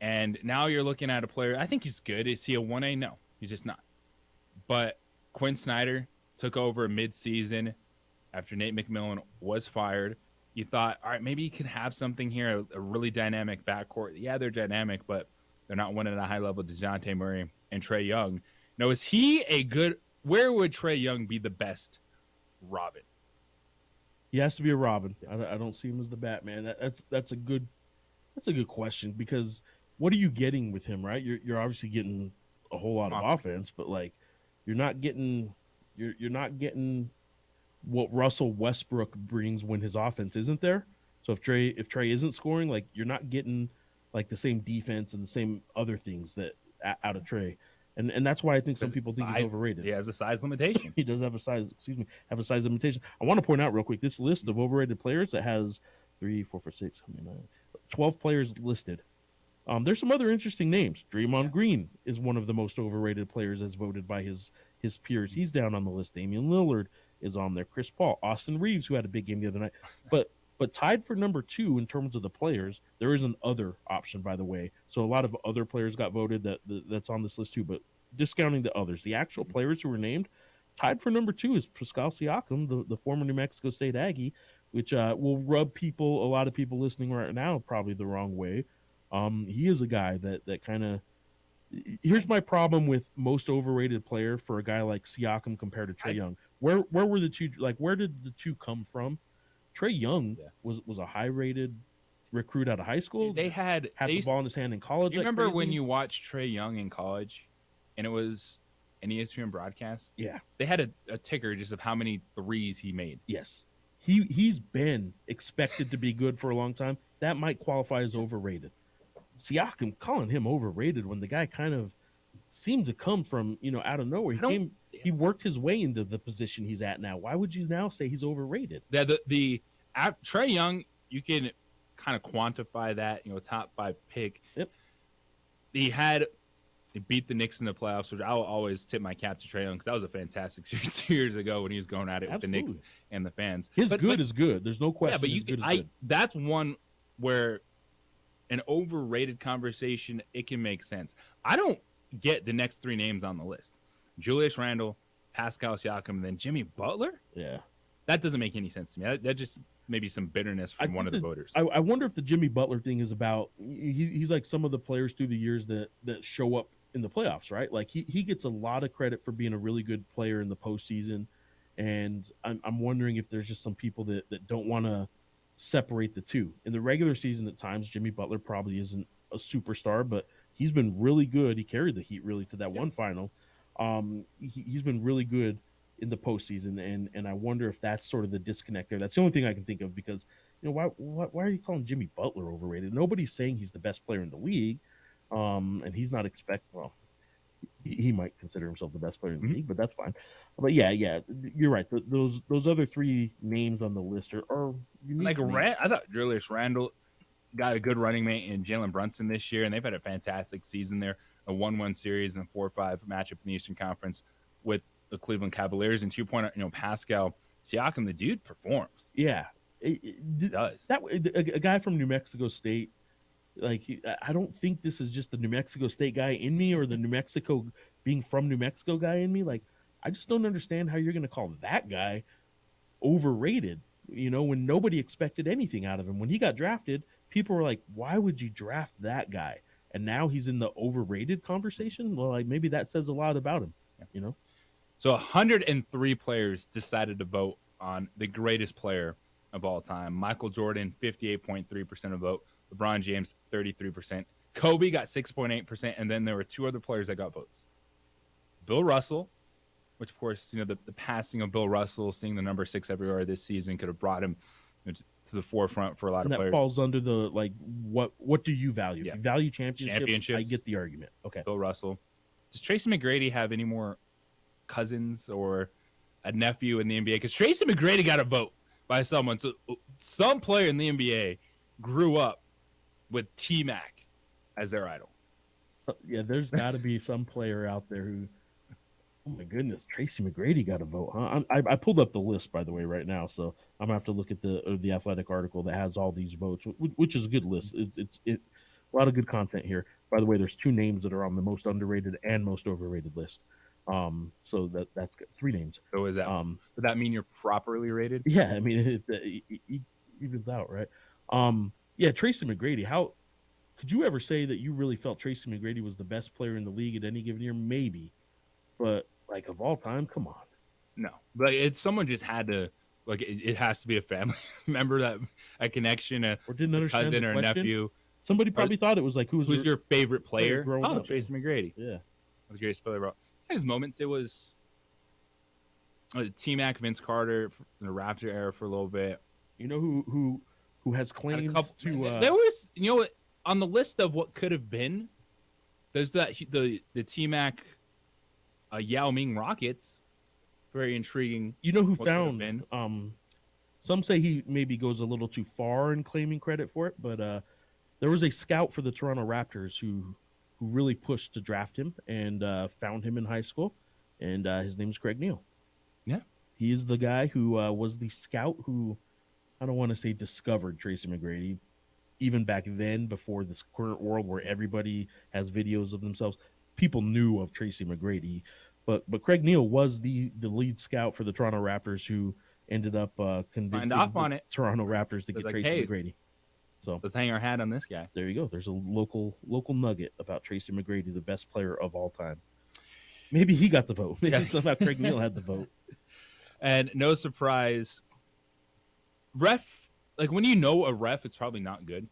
Speaker 7: And now you're looking at a player. I think he's good. Is he a 1A? No, he's just not. But Quinn Snyder took over mid-season after Nate McMillan was fired. You thought, all right, maybe you could have something here, a really dynamic backcourt. Yeah, they're dynamic, but they're not winning at a high level. DeJounte Murray and Trae Young. Now, is he a good – where would Trae Young be the best Robin?
Speaker 8: He has to be a Robin. I don't see him as the Batman. That's a good question, because what are you getting with him, right? You're obviously getting a whole lot of offense, but like you're not getting what Russell Westbrook brings when his offense isn't there. So if Trae isn't scoring, like you're not getting like the same defense and the same other things that out of Trae. And that's why I think some people think he's overrated.
Speaker 7: He has a size limitation.
Speaker 8: He does have a size limitation. I want to point out real quick, this list of overrated players that has 12 players listed. There's some other interesting names. Draymond Green is one of the most overrated players as voted by his peers. He's down on the list. Damian Lillard is on there. Chris Paul, Austin Reeves, who had a big game the other night. But tied for number 2 in terms of the players, there is an other option, by the way. So a lot of other players got voted that's on this list too, but discounting the others, the actual players who were named, tied for number 2 is Pascal Siakam, the former New Mexico State Aggie, which will rub a lot of people listening right now probably the wrong way. He is a guy that kind of, here's my problem with most overrated player for a guy like Siakam compared to Trae Young. Where were the two, like where did the two come from? Trae Young was a high rated recruit out of high school.
Speaker 7: They had
Speaker 8: the ball in his hand in college.
Speaker 7: You remember when you watched Trae Young in college, and it was an ESPN broadcast?
Speaker 8: Yeah.
Speaker 7: They had a ticker just of how many threes he made.
Speaker 8: Yes. He's been expected to be good for a long time. That might qualify as overrated. Siakam, calling him overrated when the guy kind of seemed to come from, out of nowhere. He worked his way into the position he's at now. Why would you now say he's overrated?
Speaker 7: The Trae Young, you can kind of quantify that, top 5 pick.
Speaker 8: Yep.
Speaker 7: He beat the Knicks in the playoffs, which I'll always tip my cap to Trae Young because that was a fantastic series 2 years ago when he was going at it with the Knicks and the fans.
Speaker 8: His good is good. There's no question.
Speaker 7: Yeah, but that's one where an overrated conversation, it can make sense. I don't get the next 3 names on the list. Julius Randle, Pascal Siakam, and then Jimmy Butler?
Speaker 8: Yeah.
Speaker 7: That doesn't make any sense to me. That just maybe some bitterness from one of the voters.
Speaker 8: I wonder if the Jimmy Butler thing is about he's like some of the players through the years that show up in the playoffs, right? Like he gets a lot of credit for being a really good player in the postseason. And I'm wondering if there's just some people that don't want to separate the two. In the regular season at times, Jimmy Butler probably isn't a superstar, but he's been really good. He carried the Heat really to that one final. He's been really good in the postseason, and I wonder if that's sort of the disconnect there. That's the only thing I can think of because, why are you calling Jimmy Butler overrated? Nobody's saying he's the best player in the league, and he's not he might consider himself the best player in the league, but that's fine. But yeah, you're right. Those other 3 names on the list are unique.
Speaker 7: I thought Julius Randle got a good running mate in Jalen Brunson this year, and they've had a fantastic season there. A 1-1 series and a 4-5 matchup in the Eastern Conference with the Cleveland Cavaliers. And 2 point, Pascal Siakam, the dude performs.
Speaker 8: Yeah,
Speaker 7: he does.
Speaker 8: A guy from New Mexico State. Like, I don't think this is just the New Mexico State guy in me or the New Mexico being from New Mexico guy in me. Like, I just don't understand how you're going to call that guy overrated, when nobody expected anything out of him. When he got drafted, people were like, why would you draft that guy? And now he's in the overrated conversation. Well, like maybe that says a lot about him,
Speaker 7: So 103 players decided to vote on the greatest player of all time. Michael Jordan, 58.3% of vote. LeBron James, 33%. Kobe got 6.8%, and then there were 2 other players that got votes. Bill Russell, which, of course, the passing of Bill Russell, seeing the number 6 everywhere this season could have brought him to the forefront for a lot of players.
Speaker 8: That falls under the, what do you value? If you value championships, I get the argument. Okay.
Speaker 7: Bill Russell. Does Tracy McGrady have any more cousins or a nephew in the NBA? Because Tracy McGrady got a vote by someone. So some player in the NBA grew up with T-Mac as their idol.
Speaker 8: So, yeah, there's got to be some player out there who, oh my goodness, Tracy McGrady got a vote, huh? I pulled up the list, by the way, right now, so I'm gonna have to look at the Athletic article that has all these votes, which is a good list. It's a lot of good content here. By the way, there's 2 names that are on the most underrated and most overrated list. So that's good. 3 names.
Speaker 7: So is that? Does that mean you're properly rated?
Speaker 8: Yeah, I mean it evens out, right? Yeah, Tracy McGrady. How could you ever say that you really felt Tracy McGrady was the best player in the league at any given year? Maybe, but like of all time, come on.
Speaker 7: No, but it's someone just had to it has to be a family member, that a connection, or
Speaker 8: didn't understand
Speaker 7: cousin or a nephew.
Speaker 8: Somebody probably thought it was like who's
Speaker 7: your favorite player?
Speaker 8: Oh,
Speaker 7: Tracy McGrady.
Speaker 8: Yeah,
Speaker 7: the greatest player ever. His moments. It was T-Mac, Vince Carter in the Raptor era for a little bit.
Speaker 8: You know who has claimed to?
Speaker 7: There was on the list of what could have been. There's the T-Mac, Yao Ming Rockets. Very intriguing.
Speaker 8: You know who found? Some say he maybe goes a little too far in claiming credit for it, but there was a scout for the Toronto Raptors who really pushed to draft him and found him in high school, and his name is Craig Neal.
Speaker 7: Yeah,
Speaker 8: he is the guy who was the scout who, I don't want to say discovered Tracy McGrady, even back then before this current world where everybody has videos of themselves. People knew of Tracy McGrady, but Craig Neal was the lead scout for the Toronto Raptors who ended up convincing the Toronto Raptors to get Tracy McGrady. So
Speaker 7: let's hang our hat on this guy.
Speaker 8: There you go. There's a local nugget about Tracy McGrady, the best player of all time. Maybe he got the vote. Maybe somehow Craig Neal had the vote.
Speaker 7: And no surprise, ref, like when you know a ref, it's probably not good.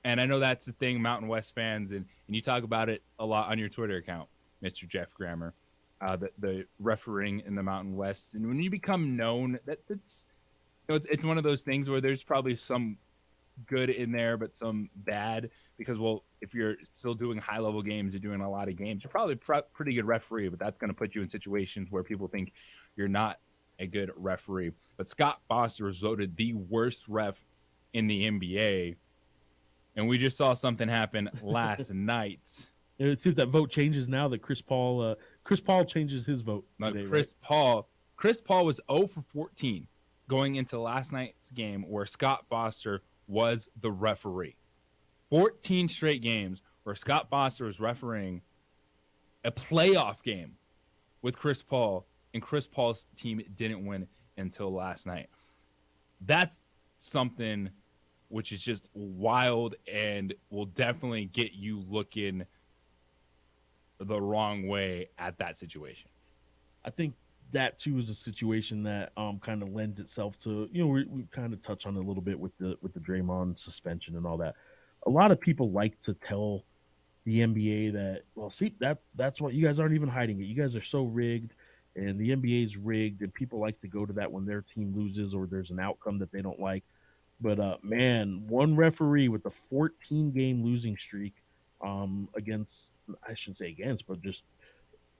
Speaker 7: And I know that's the thing, Mountain West fans, and you talk about it a lot on your Twitter account, Mr. Jeff Grammer. the refereeing in the Mountain West. And when you become known, it's it's one of those things where there's probably some good in there, but some bad, because, well, if you're still doing high-level games, you're doing a lot of games, you're probably pretty good referee, but that's going to put you in situations where people think you're not a good referee. But Scott Foster was voted the worst ref in the NBA, and we just saw something happen last night.
Speaker 8: Let's see if that vote changes now that Chris Paul changes his vote today,
Speaker 7: Chris Paul was 0 for 14 going into last night's game where Scott Foster was the referee. 14 straight games where Scott Foster was refereeing a playoff game with Chris Paul, and Chris Paul's team didn't win until last night. That's something which is just wild and will definitely get you looking the wrong way at that situation.
Speaker 8: I think that too is a situation that kind of lends itself to, we kind of touch on it a little bit with the Draymond suspension and all that. A lot of people like to tell the NBA that, well, see, that's what you guys aren't even hiding it. You guys are so rigged, and the NBA is rigged, and people like to go to that when their team loses or there's an outcome that they don't like. But man, one referee with a 14-game losing streak against, I shouldn't say against, but just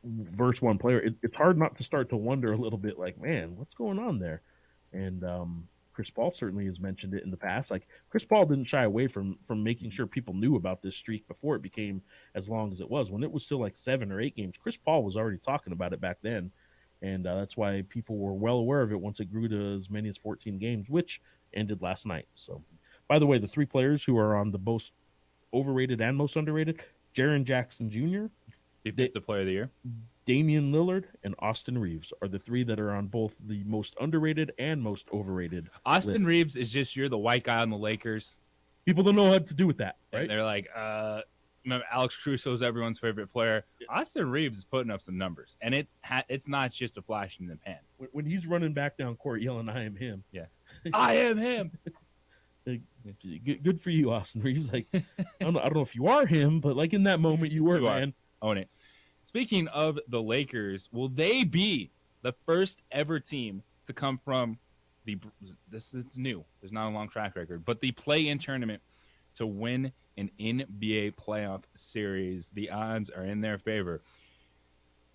Speaker 8: versus one player, it's hard not to start to wonder a little bit, like, man, what's going on there? And Chris Paul certainly has mentioned it in the past. Like, Chris Paul didn't shy away from making sure people knew about this streak before it became as long as it was. When it was still like 7 or 8 games, Chris Paul was already talking about it back then. And that's why people were well aware of it once it grew to as many as 14 games, which ended last night. So, by the way, the 3 players who are on the most overrated and most underrated, Jaren Jackson Jr.,
Speaker 7: Defensive Player of the Year,
Speaker 8: Damian Lillard, and Austin Reeves are the 3 that are on both the most underrated and most overrated.
Speaker 7: Austin Reeves is just, you're the white guy on the Lakers.
Speaker 8: People don't know what to do with that, right?
Speaker 7: And they're like, remember Alex Caruso's everyone's favorite player. Austin Reeves is putting up some numbers, and it's not just a flash in the pan.
Speaker 8: When he's running back down court yelling, "I am him."
Speaker 7: Yeah, I am him.
Speaker 8: Good for you, Austin Reeves. Like, I don't know if you are him, but like in that moment you were, man.
Speaker 7: Own it. Speaking of the Lakers, will they be the first ever team to come from this is new, there's not a long track record, but the play-in tournament to win an NBA playoff series? The odds are in their favor.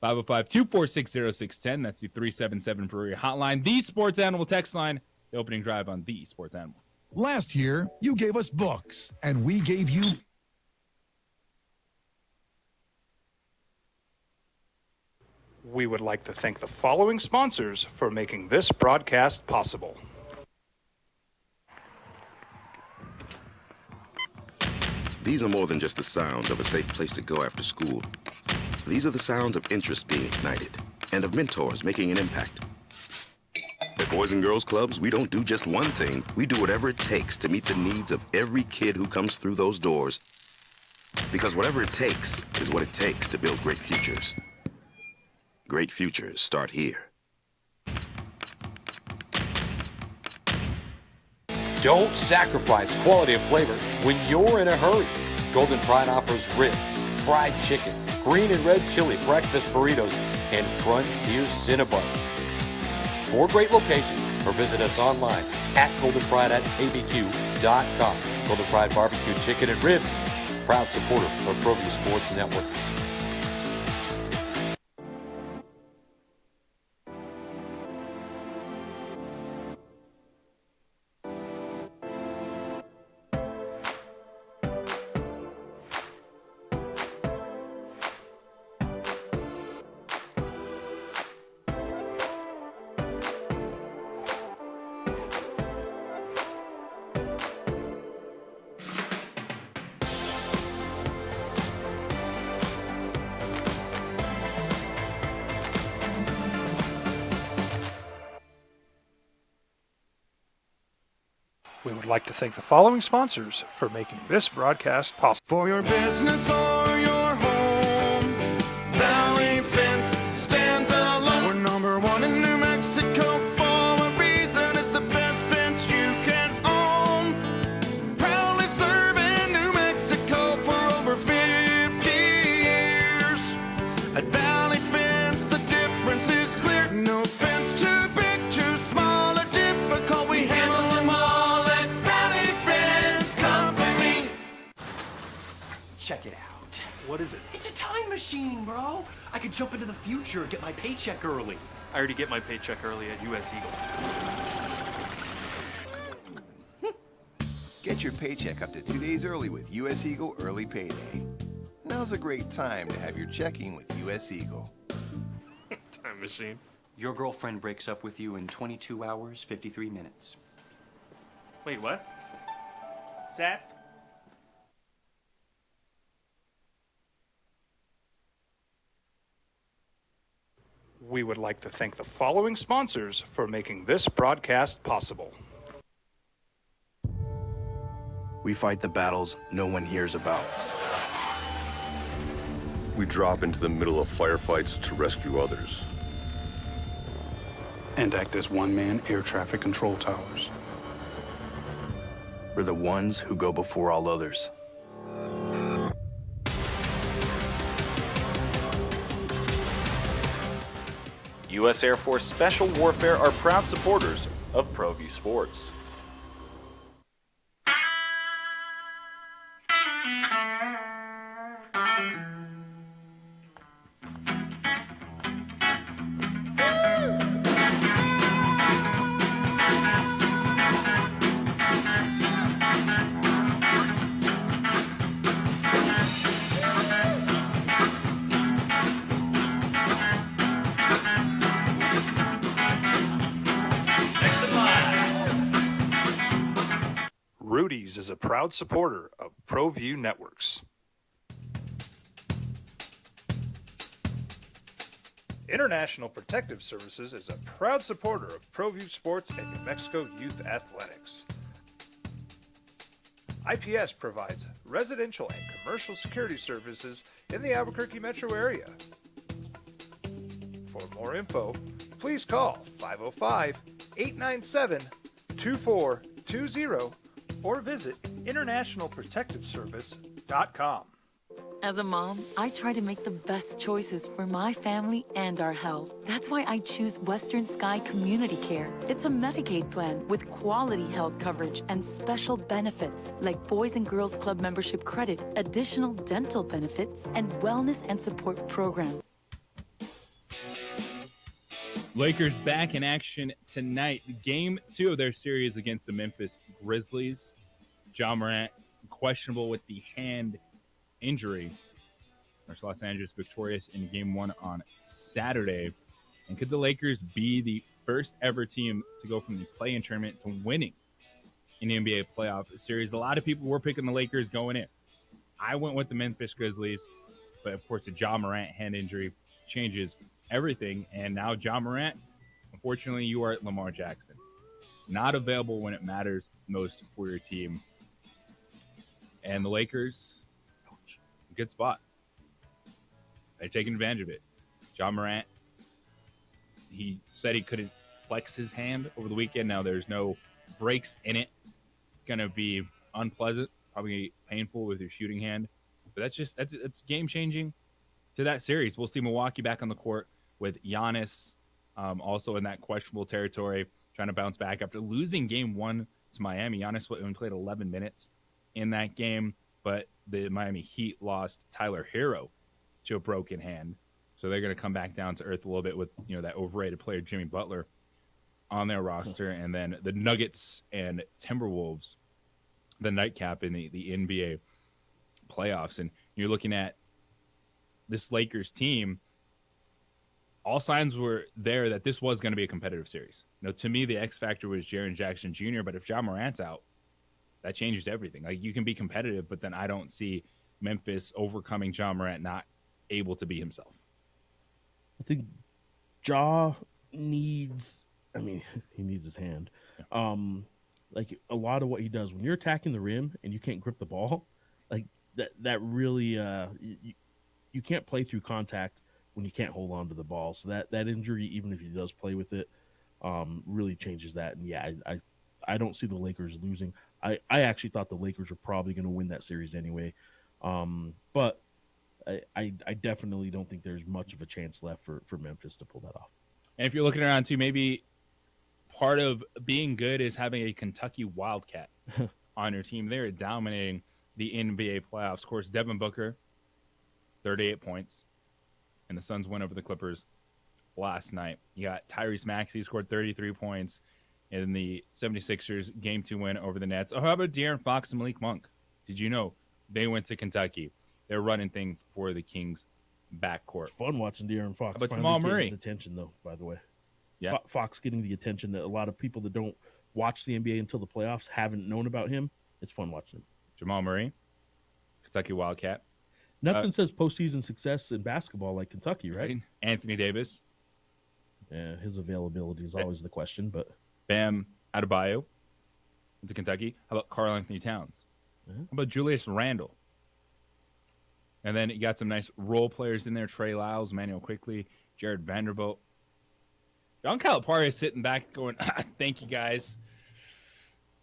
Speaker 7: 505-246-0610. That's the 377 Brewery hotline. The Sports Animal text line. The opening drive on the Sports Animal.
Speaker 4: Last year, you gave us books, and we gave you...
Speaker 9: We would like to thank the following sponsors for making this broadcast possible.
Speaker 5: These are more than just the sounds of a safe place to go after school. These are the sounds of interest being ignited and of mentors making an impact. At Boys and Girls Clubs, we don't do just one thing. We do whatever it takes to meet the needs of every kid who comes through those doors. Because whatever it takes is what it takes to build great futures. Great futures start here.
Speaker 23: Don't sacrifice quality of flavor when you're in a hurry. Golden Pride offers ribs, fried chicken, green and red chili breakfast burritos, and Frontier Cinnabons. 4 great locations, or visit us online at goldenpride@abq.com. Golden Pride Barbecue Chicken and Ribs, proud supporter of ProView Sports Network.
Speaker 9: We would like to thank the following sponsors for making this broadcast possible.
Speaker 6: For your business or your home, Valley Fence stands alone. We're number 1 in New Mexico for a reason. It's the best fence you can own. Proudly serving New Mexico for over 50 years. At Valley Fence, the
Speaker 10: Check it out.
Speaker 11: What is it?
Speaker 10: It's a time machine, bro. I could jump into the future, get my paycheck early.
Speaker 11: I already get my paycheck early at US Eagle.
Speaker 12: Get your paycheck up to 2 days early with US Eagle Early Payday. Now's a great time to have your checking with US Eagle.
Speaker 11: Time machine.
Speaker 10: Your girlfriend breaks up with you in 22 hours, 53 minutes.
Speaker 11: Wait, what? Seth?
Speaker 9: We would like to thank the following sponsors for making this broadcast possible.
Speaker 21: We fight the battles no one hears about.
Speaker 16: We drop into the middle of firefights to rescue others.
Speaker 3: And act as one-man air traffic control towers.
Speaker 21: We're the ones who go before all others.
Speaker 17: U.S. Air Force Special Warfare are proud supporters of ProView Sports.
Speaker 9: Rudy's is a proud supporter of ProView Networks. International Protective Services is a proud supporter of ProView Sports and New Mexico Youth Athletics. IPS provides residential and commercial security services in the Albuquerque metro area. For more info, please call 505-897-2420 or visit internationalprotectiveservice.com.
Speaker 18: As a mom, I try to make the best choices for my family and our health. That's why I choose Western Sky Community Care. It's a Medicaid plan with quality health coverage and special benefits like Boys and Girls Club membership credit, additional dental benefits, and wellness and support programs.
Speaker 7: Lakers back in action tonight. Game 2 of their series against the Memphis Grizzlies. Ja Morant questionable with the hand injury. Los Angeles victorious in Game 1 on Saturday. And could the Lakers be the first ever team to go from the play-in tournament to winning an NBA playoff series? A lot of people were picking the Lakers going in. I went with the Memphis Grizzlies, but of course the Ja Morant hand injury changes everything. And now Ja Morant, unfortunately, you are at Lamar Jackson. Not available when it matters most for your team. And the Lakers, good spot. They're taking advantage of it. Ja Morant, he said he couldn't flex his hand over the weekend. Now there's no breaks in it. It's going to be unpleasant, probably painful with your shooting hand. But that's game-changing to that series. We'll see Milwaukee back on the court with Giannis also in that questionable territory, trying to bounce back after losing Game 1 to Miami. Giannis only played 11 minutes in that game, but the Miami Heat lost Tyler Hero to a broken hand. So they're going to come back down to earth a little bit with, that overrated player Jimmy Butler on their roster. And then the Nuggets and Timberwolves, the nightcap in the NBA playoffs. And you're looking at this Lakers team, all signs were there that this was going to be a competitive series. To me, the X factor was Jaren Jackson Jr., but if Ja Morant's out, that changes everything. Like, you can be competitive, but then I don't see Memphis overcoming Ja Morant not able to be himself.
Speaker 8: I think Ja needs, he needs his hand. Yeah. Like a lot of what he does when you're attacking the rim and you can't grip the ball, like that really, you can't play through contact when you can't hold on to the ball. So that injury, even if he does play with it, really changes that. And yeah, I don't see the Lakers losing. I actually thought the Lakers were probably going to win that series anyway. But I definitely don't think there's much of a chance left for Memphis to pull that off.
Speaker 7: And if you're looking around too, maybe part of being good is having a Kentucky Wildcat on your team. They're dominating the NBA playoffs. Of course, Devin Booker, 38 points, and the Suns win over the Clippers last night. You got Tyrese Maxey scored 33 points in the 76ers Game 2 win over the Nets. Oh, how about De'Aaron Fox and Malik Monk? Did you know they went to Kentucky? They're running things for the Kings backcourt.
Speaker 8: Fun watching De'Aaron Fox.
Speaker 7: How about Jamal Murray?
Speaker 8: His attention, though, by the way.
Speaker 7: Yeah.
Speaker 8: Fox getting the attention that a lot of people that don't watch the NBA until the playoffs haven't known about him. It's fun watching him.
Speaker 7: Jamal Murray, Kentucky Wildcat.
Speaker 8: Nothing says postseason success in basketball like Kentucky, right?
Speaker 7: Anthony Davis.
Speaker 8: Yeah, his availability is always the question, but
Speaker 7: Bam Adebayo to Kentucky. How about Karl Anthony Towns? How about Julius Randle? And then you got some nice role players in there. Trey Lyles, Manuel Quickley, Jared Vanderbilt. John Calipari is sitting back going, thank you, guys.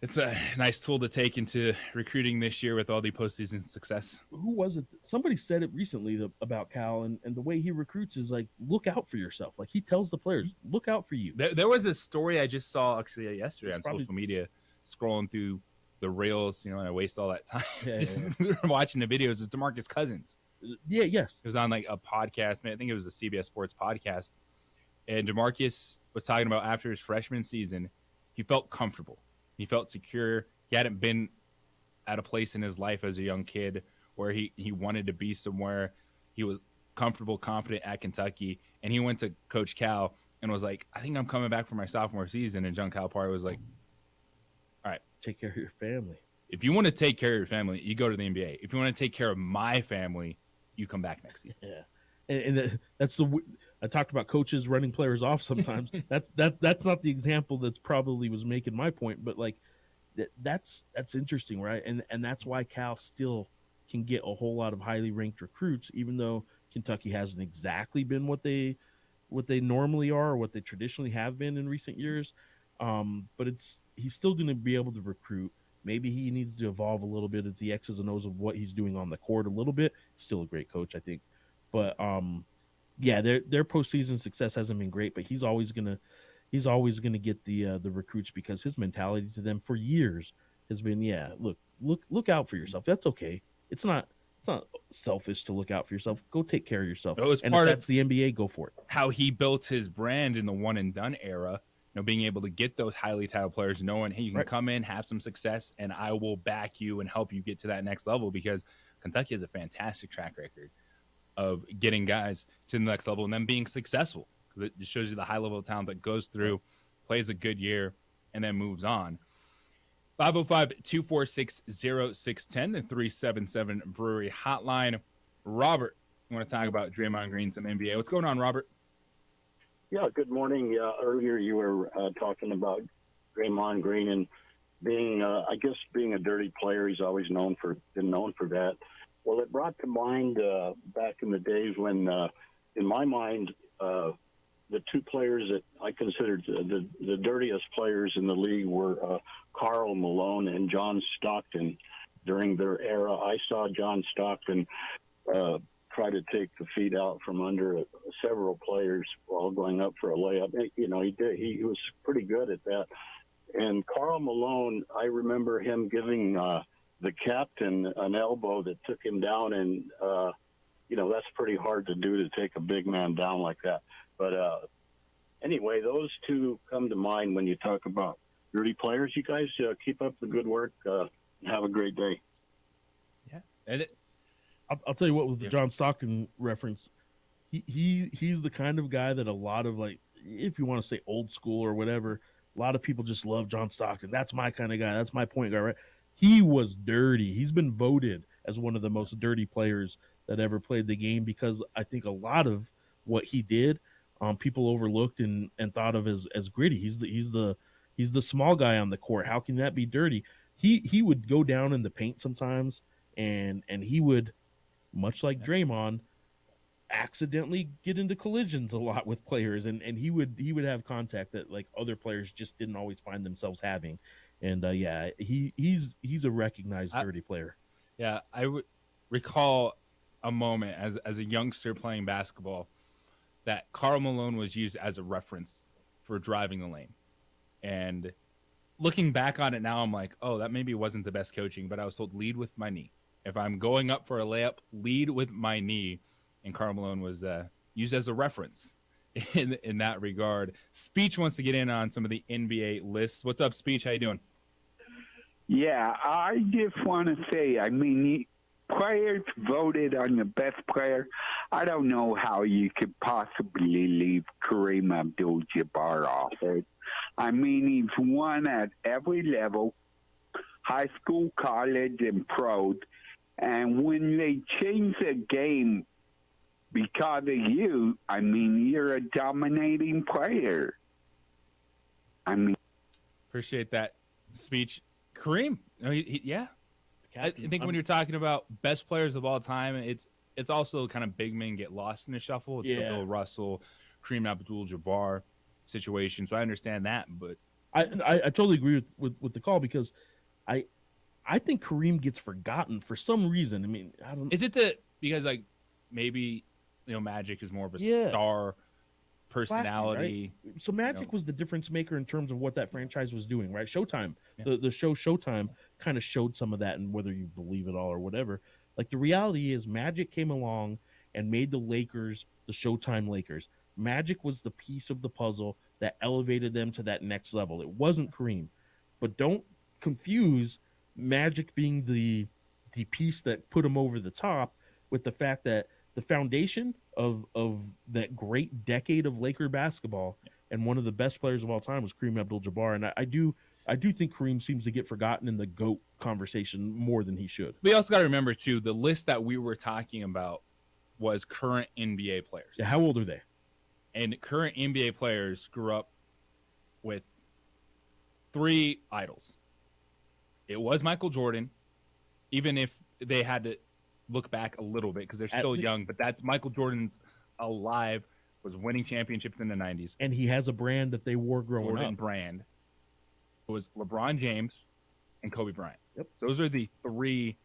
Speaker 7: It's a nice tool to take into recruiting this year with all the postseason success.
Speaker 8: Who was it? Somebody said it recently about Cal, and the way he recruits is like, look out for yourself. Like he tells the players, look out for you.
Speaker 7: There was a story I just saw actually yesterday on social media, scrolling through the reels, and I waste all that time. Watching the videos. It's DeMarcus Cousins.
Speaker 8: Yeah, yes.
Speaker 7: It was on like a podcast. I think it was a CBS Sports podcast. And DeMarcus was talking about after his freshman season, he felt comfortable. He felt secure. He hadn't been at a place in his life as a young kid where he wanted to be somewhere. He was comfortable, confident at Kentucky. And he went to Coach Cal and was like, I think I'm coming back for my sophomore season. And John Calipari was like, all right.
Speaker 8: Take care of your family.
Speaker 7: If you want to take care of your family, you go to the NBA. If you want to take care of my family, you come back next season.
Speaker 8: Yeah. And that's I talked about coaches running players off sometimes. that's not the example that's probably was making my point, but like that's interesting, right? And that's why Cal still can get a whole lot of highly ranked recruits, even though Kentucky hasn't exactly been what they normally are or what they traditionally have been in recent years. But he's still going to be able to recruit. Maybe he needs to evolve a little bit at the X's and O's of what he's doing on the court a little bit. Still a great coach, I think. But yeah, their postseason success hasn't been great, but he's always gonna get the recruits because his mentality to them for years has been, look out for yourself. That's okay. It's not selfish to look out for yourself. Go take care of yourself. And if that's the NBA, go for it.
Speaker 7: How he built his brand in the one and done era, being able to get those highly touted players, knowing, hey, you can come in, have some success, and I will back you and help you get to that next level, because Kentucky has a fantastic track record of getting guys to the next level and then being successful, because it just shows you the high level of talent that goes through, plays a good year, and then moves on. 505-246-0610, the 377 Brewery Hotline. Robert, you want to talk about Draymond Green, some NBA. What's going on, Robert?
Speaker 14: Yeah, good morning. Earlier you were talking about Draymond Green and being a dirty player. He's always been known for that. Well, it brought to mind back in the days when, in my mind, the two players that I considered the dirtiest players in the league were Karl Malone and John Stockton. During their era, I saw John Stockton try to take the feet out from under several players while going up for a layup. He did. He was pretty good at that. And Karl Malone, I remember him giving the captain an elbow that took him down, and that's pretty hard to do, to take a big man down like that. But anyway, those two come to mind when you talk about dirty players. You guys keep up the good work. Have a great day.
Speaker 7: Yeah, and
Speaker 8: I'll tell you what, with the John Stockton reference, he's the kind of guy that a lot of, like, if you want to say old school or whatever, a lot of people just love John Stockton. That's my kind of guy. That's my point guard, right? He was dirty. He's been voted as one of the most dirty players that ever played the game, because I think a lot of what he did, people overlooked and thought of as gritty. He's the small guy on the court. How can that be dirty? He would go down in the paint sometimes, and he would, much like Draymond, accidentally get into collisions a lot with players, and he would have contact that, like, other players just didn't always find themselves having. And he's a recognized dirty player.
Speaker 7: Yeah, I would recall a moment as a youngster playing basketball that Karl Malone was used as a reference for driving the lane. And looking back on it now, I'm like, oh, that maybe wasn't the best coaching, but I was told lead with my knee. If I'm going up for a layup, lead with my knee. And Karl Malone was used as a reference in that regard. Speech wants to get in on some of the NBA lists. What's up, Speech? How you doing?
Speaker 15: Yeah, I just want to say, I mean, players voted on the best player. I don't know how you could possibly leave Kareem Abdul-Jabbar off it. I mean, he's won at every level, high school, college, and pros. And when they change the game because of you, I mean, you're a dominating player. I mean,
Speaker 7: Appreciate that Speech. Kareem, yeah. I think when you're talking about best players of all time, it's also kind of big men get lost in the shuffle. It's the Bill Russell, Kareem Abdul-Jabbar situation. So I understand that, but
Speaker 8: I totally agree with the call, because I think Kareem gets forgotten for some reason. I mean, I don't.
Speaker 7: Is it because like maybe Magic is more of a star personality?
Speaker 8: Flashy, right? So Magic was the difference maker in terms of what that franchise was doing, right? Showtime, the show Showtime kind of showed some of that, and whether you believe it all or whatever. Like, the reality is Magic came along and made the Lakers the Showtime Lakers. Magic was the piece of the puzzle that elevated them to that next level. It wasn't Kareem. But don't confuse Magic being the piece that put him over the top with the fact that the foundation of that great decade of Laker basketball and one of the best players of all time was Kareem Abdul-Jabbar. And I do think Kareem seems to get forgotten in the GOAT conversation more than he should.
Speaker 7: We also got to remember, too, the list that we were talking about was current NBA players.
Speaker 8: Yeah, how old are they?
Speaker 7: And current NBA players grew up with 3 idols. It was Michael Jordan, even if they had to look back a little bit because they're still young, but that's Michael Jordan's alive, was winning championships in the 90s.
Speaker 8: And he has a brand that they wore growing
Speaker 7: Jordan
Speaker 8: up.
Speaker 7: Brand. It was LeBron James and Kobe Bryant.
Speaker 8: Yep.
Speaker 7: Those are the 3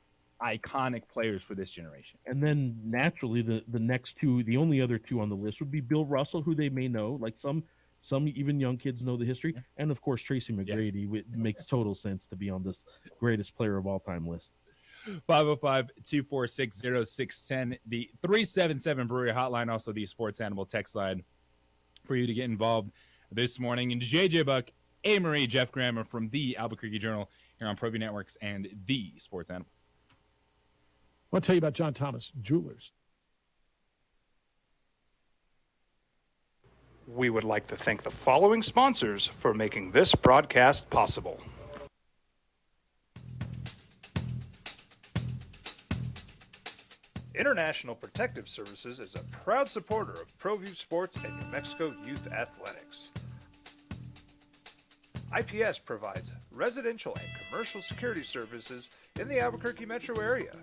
Speaker 7: iconic players for this generation.
Speaker 8: And then naturally the next 2, the only other 2 on the list would be Bill Russell, who they may know, like some even young kids know the history, and of course Tracy McGrady. It makes total sense to be on this greatest player of all time list.
Speaker 7: 505-246-0610, the 377 Brewery hotline, also the Sports Animal text line for you to get involved this morning. And JJ Buck, A. Marie, Jeff Grammer from the Albuquerque Journal here on ProView Networks and the Sports Animal.
Speaker 19: I want to tell you about John Thomas Jewelers.
Speaker 9: We would like to thank the following sponsors for making this broadcast possible. International Protective Services is a proud supporter of ProView Sports and New Mexico Youth Athletics. IPS provides residential and commercial security services in the Albuquerque metro area.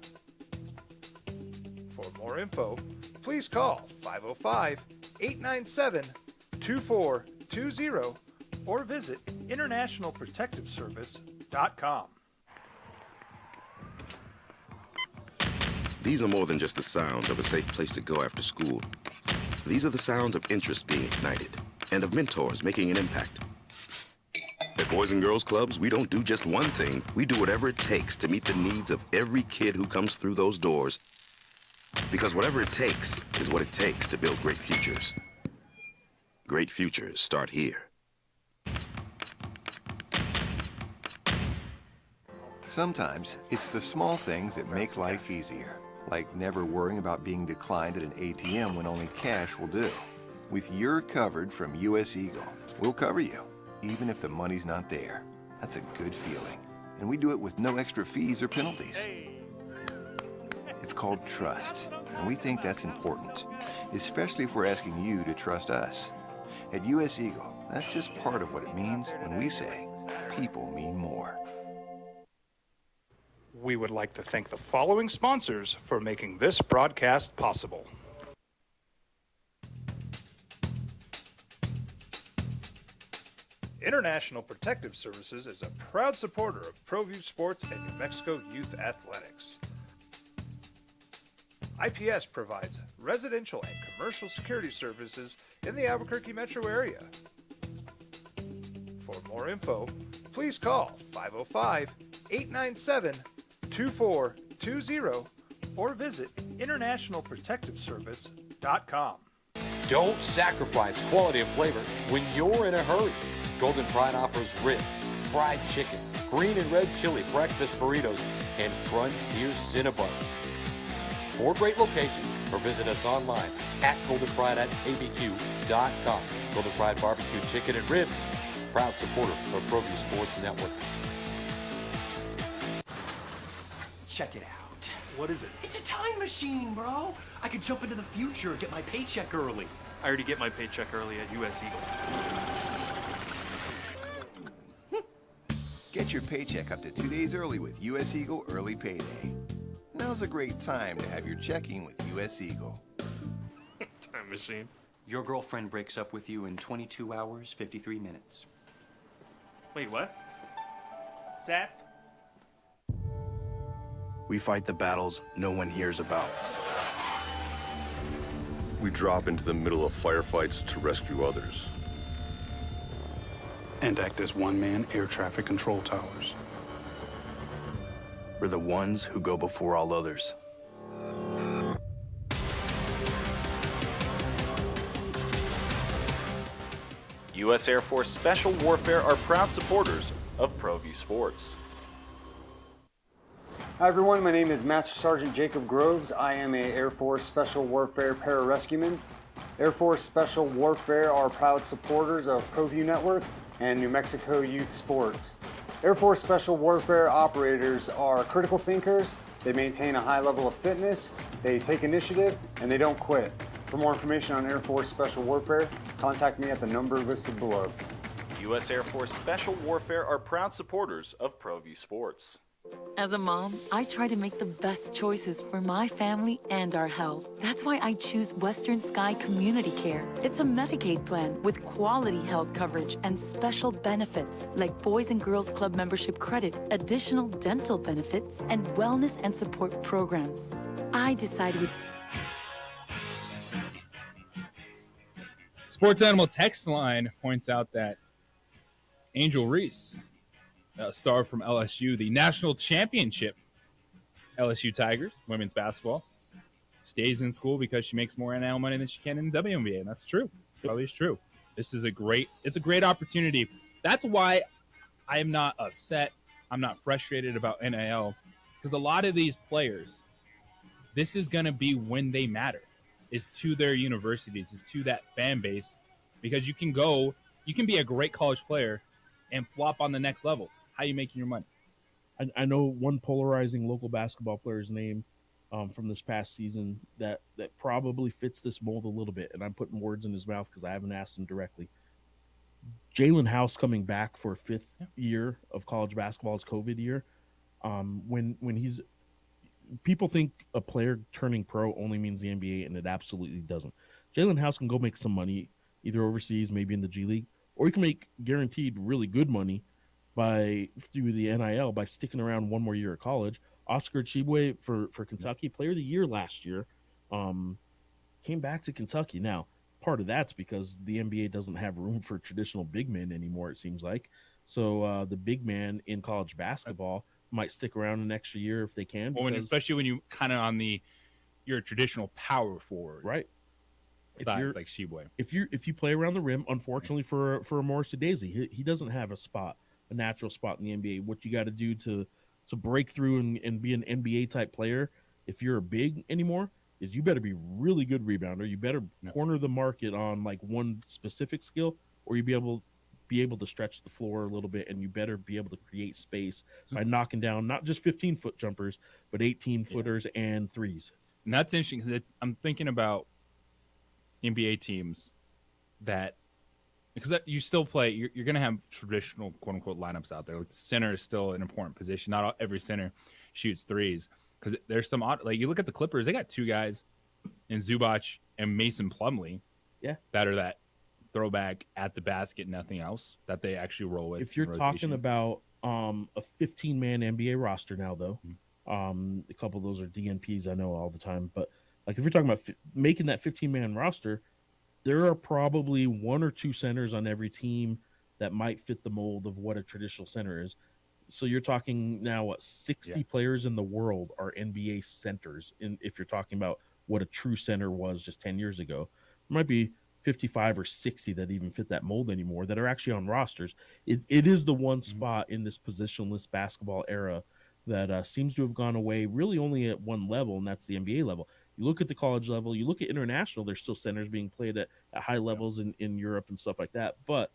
Speaker 9: For more info, please call 505-897-2420 or visit internationalprotectiveservice.com.
Speaker 5: These are more than just the sounds of a safe place to go after school. These are the sounds of interest being ignited and of mentors making an impact. At Boys and Girls Clubs, we don't do just one thing. We do whatever it takes to meet the needs of every kid who comes through those doors. Because whatever it takes is what it takes to build great futures. Great futures start here.
Speaker 12: Sometimes it's the small things that make life easier, like never worrying about being declined at an ATM when only cash will do. With You're Covered from US Eagle, we'll cover you, even if the money's not there. That's a good feeling. And we do it with no extra fees or penalties. It's called trust, and we think that's important, especially if we're asking you to trust us. At US Eagle, that's just part of what it means when we say people mean more.
Speaker 9: We would like to thank the following sponsors for making this broadcast possible. International Protective Services is a proud supporter of ProView Sports and New Mexico Youth Athletics. IPS provides residential and commercial security services in the Albuquerque metro area. For more info, please call 505-897-2420 888-820 or visit internationalprotectiveservice.com.
Speaker 23: Don't sacrifice quality of flavor when you're in a hurry. Golden Pride offers ribs, fried chicken, green and red chili breakfast burritos, and Frontier Cinnabons. 4 great locations, or visit us online at goldenpride@abq.com. Golden Pride Barbecue Chicken and Ribs, proud supporter of ProView Sports Network.
Speaker 10: Check it out.
Speaker 11: What is it?
Speaker 10: It's a time machine, bro. I could jump into the future, get my paycheck early.
Speaker 11: I already get my paycheck early at US Eagle.
Speaker 12: Get your paycheck up to 2 days early with US Eagle Early Payday. Now's a great time to have your checking with US Eagle.
Speaker 11: Time machine.
Speaker 10: Your girlfriend breaks up with you in 22 hours, 53 minutes.
Speaker 11: Wait, what? Seth?
Speaker 21: We fight the battles no one hears about.
Speaker 16: We drop into the middle of firefights to rescue others.
Speaker 3: And act as one-man air traffic control towers.
Speaker 21: We're the ones who go before all others.
Speaker 17: U.S. Air Force Special Warfare are proud supporters of ProView Sports.
Speaker 13: Hi everyone, my name is Master Sergeant Jacob Groves. I am a Air Force Special Warfare pararescueman. Air Force Special Warfare are proud supporters of ProView Network and New Mexico Youth Sports. Air Force Special Warfare operators are critical thinkers. They maintain a high level of fitness, they take initiative, and they don't quit. For more information on Air Force Special Warfare, contact me at the number listed below.
Speaker 17: U.S. Air Force Special Warfare are proud supporters of ProView Sports.
Speaker 18: As a mom, I try to make the best choices for my family and our health. That's why I choose Western Sky Community Care. It's a Medicaid plan with quality health coverage and special benefits like Boys and Girls Club membership credit, additional dental benefits, and wellness and support programs. I decided with
Speaker 7: Sports Animal text line points out that Angel Reese, a star from LSU, the national championship LSU Tigers women's basketball, stays in school because she makes more NIL money than she can in the WNBA, and that's true. Probably is true. It's a great opportunity. That's why I am not upset. I'm not frustrated about NIL, because a lot of these players, this is going to be when they matter, is to their universities, is to that fan base, because you can be a great college player and flop on the next level. How are you making your money?
Speaker 8: I know one polarizing local basketball player's name from this past season that probably fits this mold a little bit, and I'm putting words in his mouth because I haven't asked him directly. Jalen House coming back for a 5th year of college basketball's COVID year. When he's people think a player turning pro only means the NBA, and it absolutely doesn't. Jalen House can go make some money either overseas, maybe in the G League, or he can make guaranteed really good money through the NIL by sticking around one more year at college. Oscar Tshiebwe for Kentucky, player of the year last year, came back to Kentucky. Now, part of that's because the NBA doesn't have room for traditional big men anymore, it seems like. So the big man in college basketball might stick around an extra year if they can.
Speaker 7: Especially when you kind of you're a traditional power forward.
Speaker 8: Right.
Speaker 7: Styles like Tshiebwe.
Speaker 8: If you play around the rim, unfortunately for Morris Udeze, he doesn't have a natural spot in the NBA. What you got to do to break through and be an NBA type player, if you're a big anymore, is you better be really good rebounder. You better corner the market on like one specific skill, or you be able to stretch the floor a little bit, and you better be able to create space by knocking down not just 15-foot jumpers, but 18-footers and threes.
Speaker 7: And that's interesting because I'm thinking about NBA teams because you still play, you're going to have traditional quote-unquote lineups out there. Like center is still an important position. Not every center shoots threes because there's some odd, like you look at the Clippers, they got 2 guys in Zubac and Mason Plumlee that are that throwback at the basket, nothing else that they actually roll with.
Speaker 8: If you're talking about a 15-man NBA roster now, though, a couple of those are DNPs I know all the time, but like if you're talking about making that 15-man roster, there are probably 1 or 2 centers on every team that might fit the mold of what a traditional center is. So you're talking now, what, 60 players in the world are NBA centers. If you're talking about what a true center was just 10 years ago, there might be 55 or 60 that even fit that mold anymore that are actually on rosters. It is the one spot in this positionless basketball era that seems to have gone away really only at one level, and that's the NBA level. You look at the college level, you look at international, there's still centers being played at high levels in Europe and stuff like that. But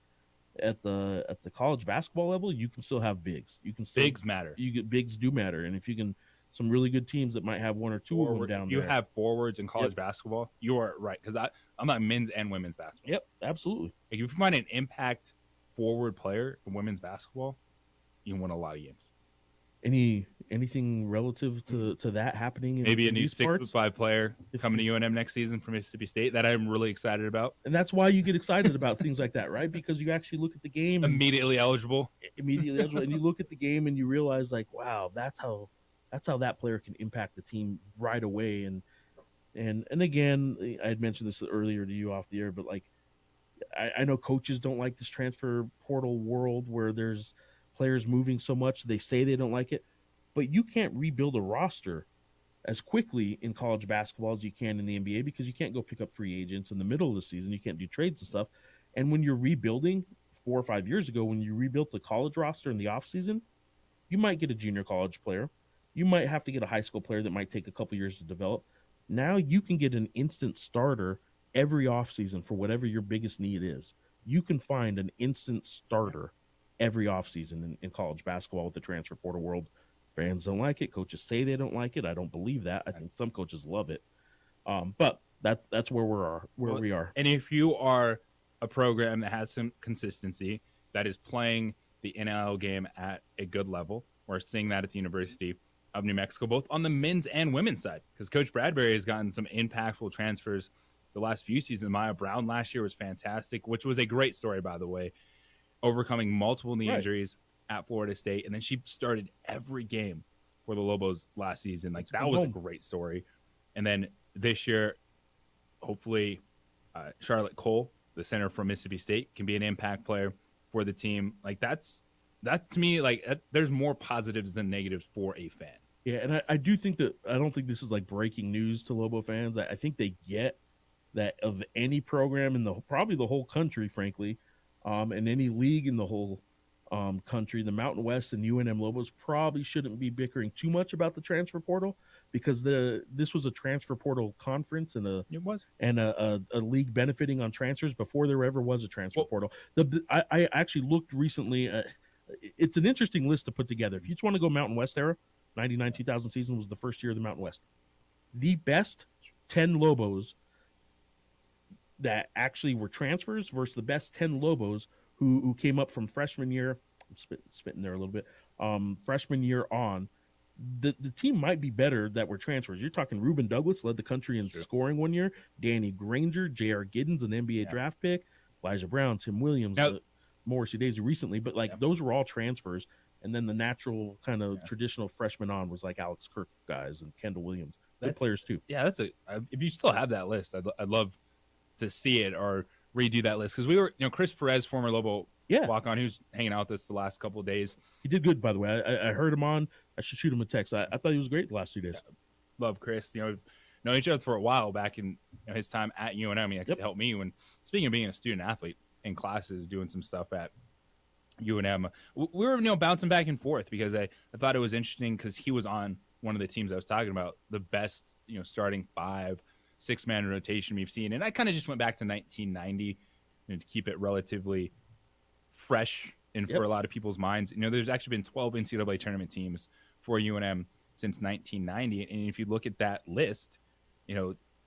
Speaker 8: at the college basketball level, you can still have bigs.
Speaker 7: Bigs matter.
Speaker 8: Bigs do matter. And if you can, some really good teams that might have one or two of them down there.
Speaker 7: You have forwards in college basketball. You are right, because I'm not men's and women's basketball.
Speaker 8: Yep, absolutely.
Speaker 7: Like, if you find an impact forward player in women's basketball, you can win a lot of games.
Speaker 8: Anything relative to that happening?
Speaker 7: Maybe a new 6'5" player coming to UNM next season from Mississippi State that I'm really excited about.
Speaker 8: And that's why you get excited about things like that, right? Because you actually look at the game.
Speaker 7: Immediately eligible.
Speaker 8: And you look at the game and you realize, like, wow, that's how that player can impact the team right away. And again, I had mentioned this earlier to you off the air, but like, I know coaches don't like this transfer portal world where there's players moving so much. They say they don't like it, but you can't rebuild a roster as quickly in college basketball as you can in the NBA because you can't go pick up free agents in the middle of the season. You can't do trades and stuff. And when you're rebuilding 4 or 5 years ago, when you rebuilt the college roster in the offseason, you might get a junior college player. You might have to get a high school player that might take a couple years to develop. Now you can get an instant starter every offseason for whatever your biggest need is. You can find an instant starter every offseason in college basketball with the transfer portal world. Fans don't like it. Coaches say they don't like it. I don't believe that. I think some coaches love it. But that's where we are.
Speaker 7: And if you are a program that has some consistency, that is playing the NIL game at a good level, we're seeing that at the University of New Mexico, both on the men's and women's side, because Coach Bradbury has gotten some impactful transfers the last few seasons. Maya Brown last year was fantastic, which was a great story, by the way, overcoming multiple knee injuries at Florida State. And then she started every game for the Lobos last season. Like, that was a great story. And then this year, hopefully, Charlotte Cole, the center from Mississippi State, can be an impact player for the team. Like, that's to me, like, there's more positives than negatives for a fan.
Speaker 8: Yeah, and I do think that I don't think this is like breaking news to Lobo fans. I think they get that of any program in probably the whole country, frankly, and any league in the whole country, the Mountain West and UNM Lobos probably shouldn't be bickering too much about the transfer portal, because this was a transfer portal conference and a league benefiting on transfers before there ever was a transfer portal. I actually looked recently. It's an interesting list to put together. If you just want to go Mountain West era, 99-2000 season was the first year of the Mountain West. The best 10 Lobos that actually were transfers versus the best 10 Lobos who came up from freshman year. I'm spitting there a little bit. Freshman year on, the team might be better that were transfers. You're talking Ruben Douglas led the country in scoring one year. Danny Granger, J.R. Giddens, an NBA draft pick. Elijah Brown, Tim Williams, Morrissey Daisy recently. But like those were all transfers. And then the natural kind of traditional freshman on was like Alex Kirk guys and Kendall Williams. Good players too.
Speaker 7: Yeah, if you still have that list, I'd love to see it or redo that list, because we were, Chris Perez, former Lobo walk on, who's hanging out with us the last couple of days.
Speaker 8: He did good, by the way. I heard him on. I should shoot him a text. I thought he was great the last 2 days.
Speaker 7: Love Chris. We've known each other for a while back in his time at UNM. He actually helped me when, speaking of being a student athlete in classes, doing some stuff at UNM. We were bouncing back and forth because I thought it was interesting because he was on one of the teams I was talking about, the best starting 5-6-man rotation we've seen, and I kind of just went back to 1990 to keep it relatively fresh and for a lot of people's minds. There's actually been 12 NCAA tournament teams for UNM since 1990, and if you look at that list,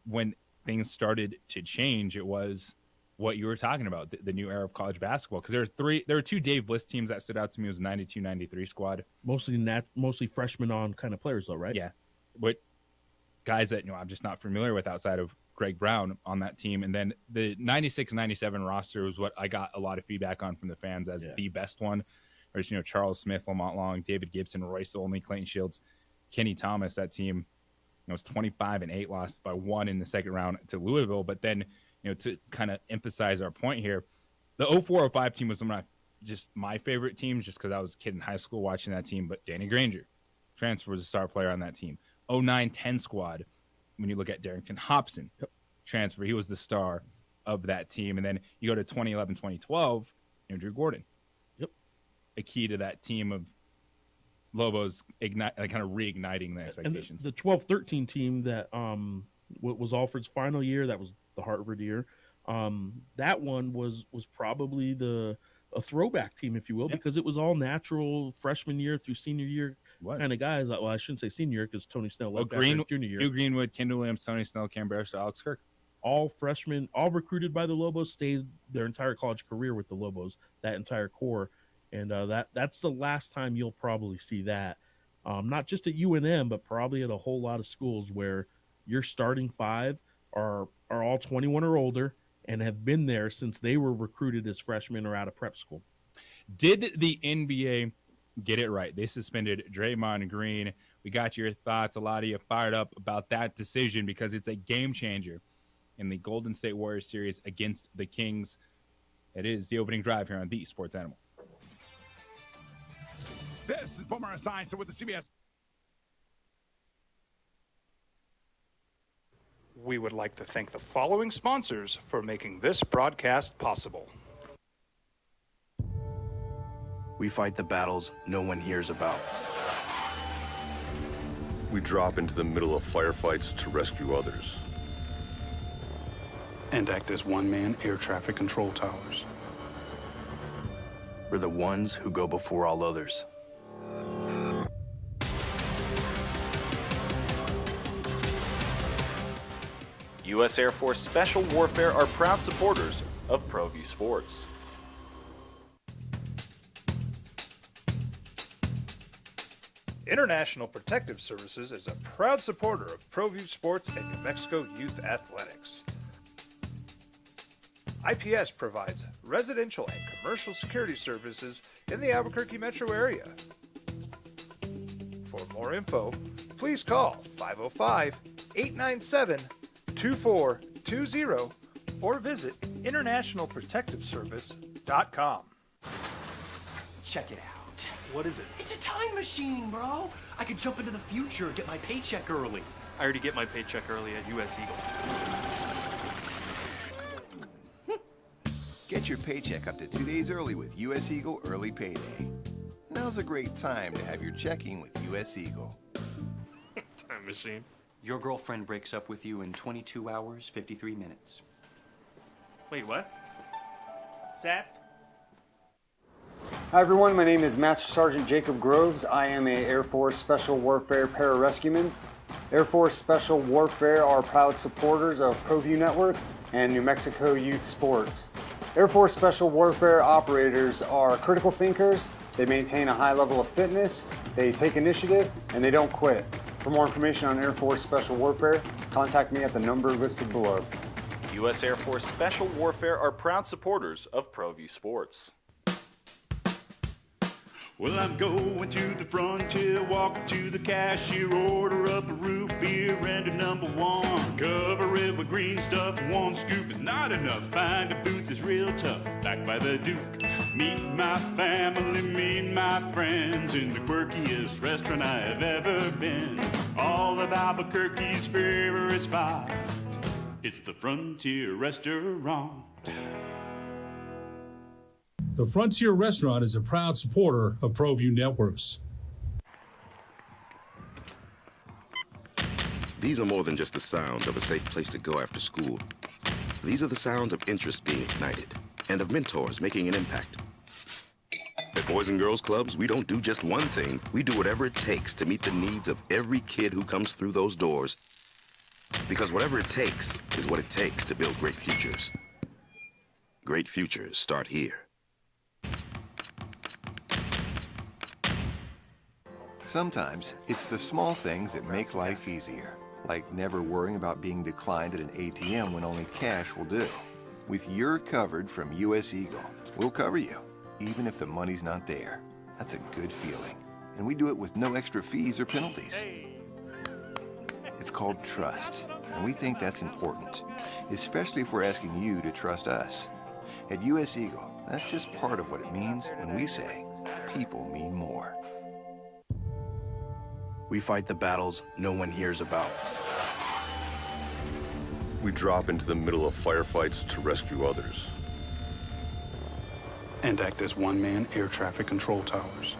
Speaker 7: when things started to change, it was what you were talking about, the new era of college basketball. Because there were 2 Dave Bliss teams that stood out to me. It was 92-93 squad.
Speaker 8: Mostly freshmen on kind of players, though, right?
Speaker 7: Yeah. But guys that I'm just not familiar with outside of Greg Brown on that team. And then the 96-97 roster was what I got a lot of feedback on from the fans as the best one. There's Charles Smith, Lamont Long, David Gibson, Royce Olney, Clayton Shields, Kenny Thomas. That team was 25-8, lost by 1 in the second round to Louisville. But then to kind of emphasize our point here, the 04-05 team was one of my just my favorite teams, just because I was a kid in high school watching that team. But Danny Granger, transfer, was a star player on that team. 09-10 squad, when you look at Darrington Hobson, transfer, he was the star of that team. And then you go to 2011-2012, Andrew Gordon.
Speaker 8: Yep.
Speaker 7: A key to that team of Lobos kind of reigniting the expectations.
Speaker 8: And the 12-13 team that was Alfred's final year, that was the Hartford year. That one was probably a throwback team, if you will, because it was all natural freshman year through senior year kind of guys. Well, I shouldn't say senior year because Tony Snell left after junior year.
Speaker 7: Hugh Greenwood, Kendall Williams, Tony Snell, Cam Barstow, Alex Kirk.
Speaker 8: All freshmen, all recruited by the Lobos, stayed their entire college career with the Lobos, that entire core. And that's the last time you'll probably see that. Not just at UNM, but probably at a whole lot of schools where your starting five are all 21 or older and have been there since they were recruited as freshmen or out of prep school.
Speaker 7: Did the NBA get it right? They suspended Draymond Green. We got your thoughts. A lot of you fired up about that decision because it's a game changer in the Golden State Warriors series against the Kings. It is the opening drive here on The Sports Animal.
Speaker 2: This is Boomer Esiason with the CBS. We would like to thank the following sponsors for making this broadcast possible.
Speaker 21: We fight the battles no one hears about.
Speaker 16: We drop into the middle of firefights to rescue others.
Speaker 3: And act as one-man air traffic control towers.
Speaker 21: We're the ones who go before all others.
Speaker 17: U.S. Air Force Special Warfare are proud supporters of ProView Sports.
Speaker 9: International Protective Services is a proud supporter of ProView Sports and New Mexico Youth Athletics. IPS provides residential and commercial security services in the Albuquerque metro area. For more info, please call 505-897-2420 or visit internationalprotectiveservice.com.
Speaker 10: Check it out.
Speaker 11: What is it?
Speaker 10: It's a time machine, bro. I could jump into the future, get my paycheck early.
Speaker 11: I already get my paycheck early at US Eagle.
Speaker 12: Get your paycheck up to 2 days early with US Eagle Early Payday. Now's a great time to have your checking with US Eagle.
Speaker 11: Time machine.
Speaker 10: Your girlfriend breaks up with you in 22 hours, 53 minutes.
Speaker 11: Wait, what? Seth?
Speaker 13: Hi everyone, my name is Master Sergeant Jacob Groves. I am a Air Force Special Warfare Pararescueman. Air Force Special Warfare are proud supporters of ProView Network and New Mexico Youth Sports. Air Force Special Warfare operators are critical thinkers. They maintain a high level of fitness, they take initiative, and they don't quit. For more information on Air Force Special Warfare, contact me at the number listed below.
Speaker 17: U.S. Air Force Special Warfare are proud supporters of ProView Sports.
Speaker 20: Well, I'm going to the frontier, walk up to the cashier, order up a root beer and a number one. Cover it with green stuff, one scoop is not enough. Find a booth is real tough, back by the Duke. Meet my family, meet my friends in the quirkiest restaurant I have ever been. All of Albuquerque's favorite spot, it's the Frontier Restaurant.
Speaker 22: The Frontier Restaurant is a proud supporter of ProView Networks.
Speaker 5: These are more than just the sounds of a safe place to go after school. These are the sounds of interest being ignited and of mentors making an impact. At Boys and Girls Clubs, we don't do just one thing. We do whatever it takes to meet the needs of every kid who comes through those doors. Because whatever it takes is what it takes to build great futures. Great futures start here.
Speaker 12: Sometimes it's the small things that make life easier, like never worrying about being declined at an ATM when only cash will do. With You're Covered from US Eagle, we'll cover you, even if the money's not there. That's a good feeling. And we do it with no extra fees or penalties. It's called trust, and we think that's important, especially if we're asking you to trust us. At US Eagle, That's just part of what it means when we say people mean more.
Speaker 21: We fight the battles no one hears about.
Speaker 16: We drop into the middle of firefights to rescue others.
Speaker 3: And act as one-man air traffic control towers.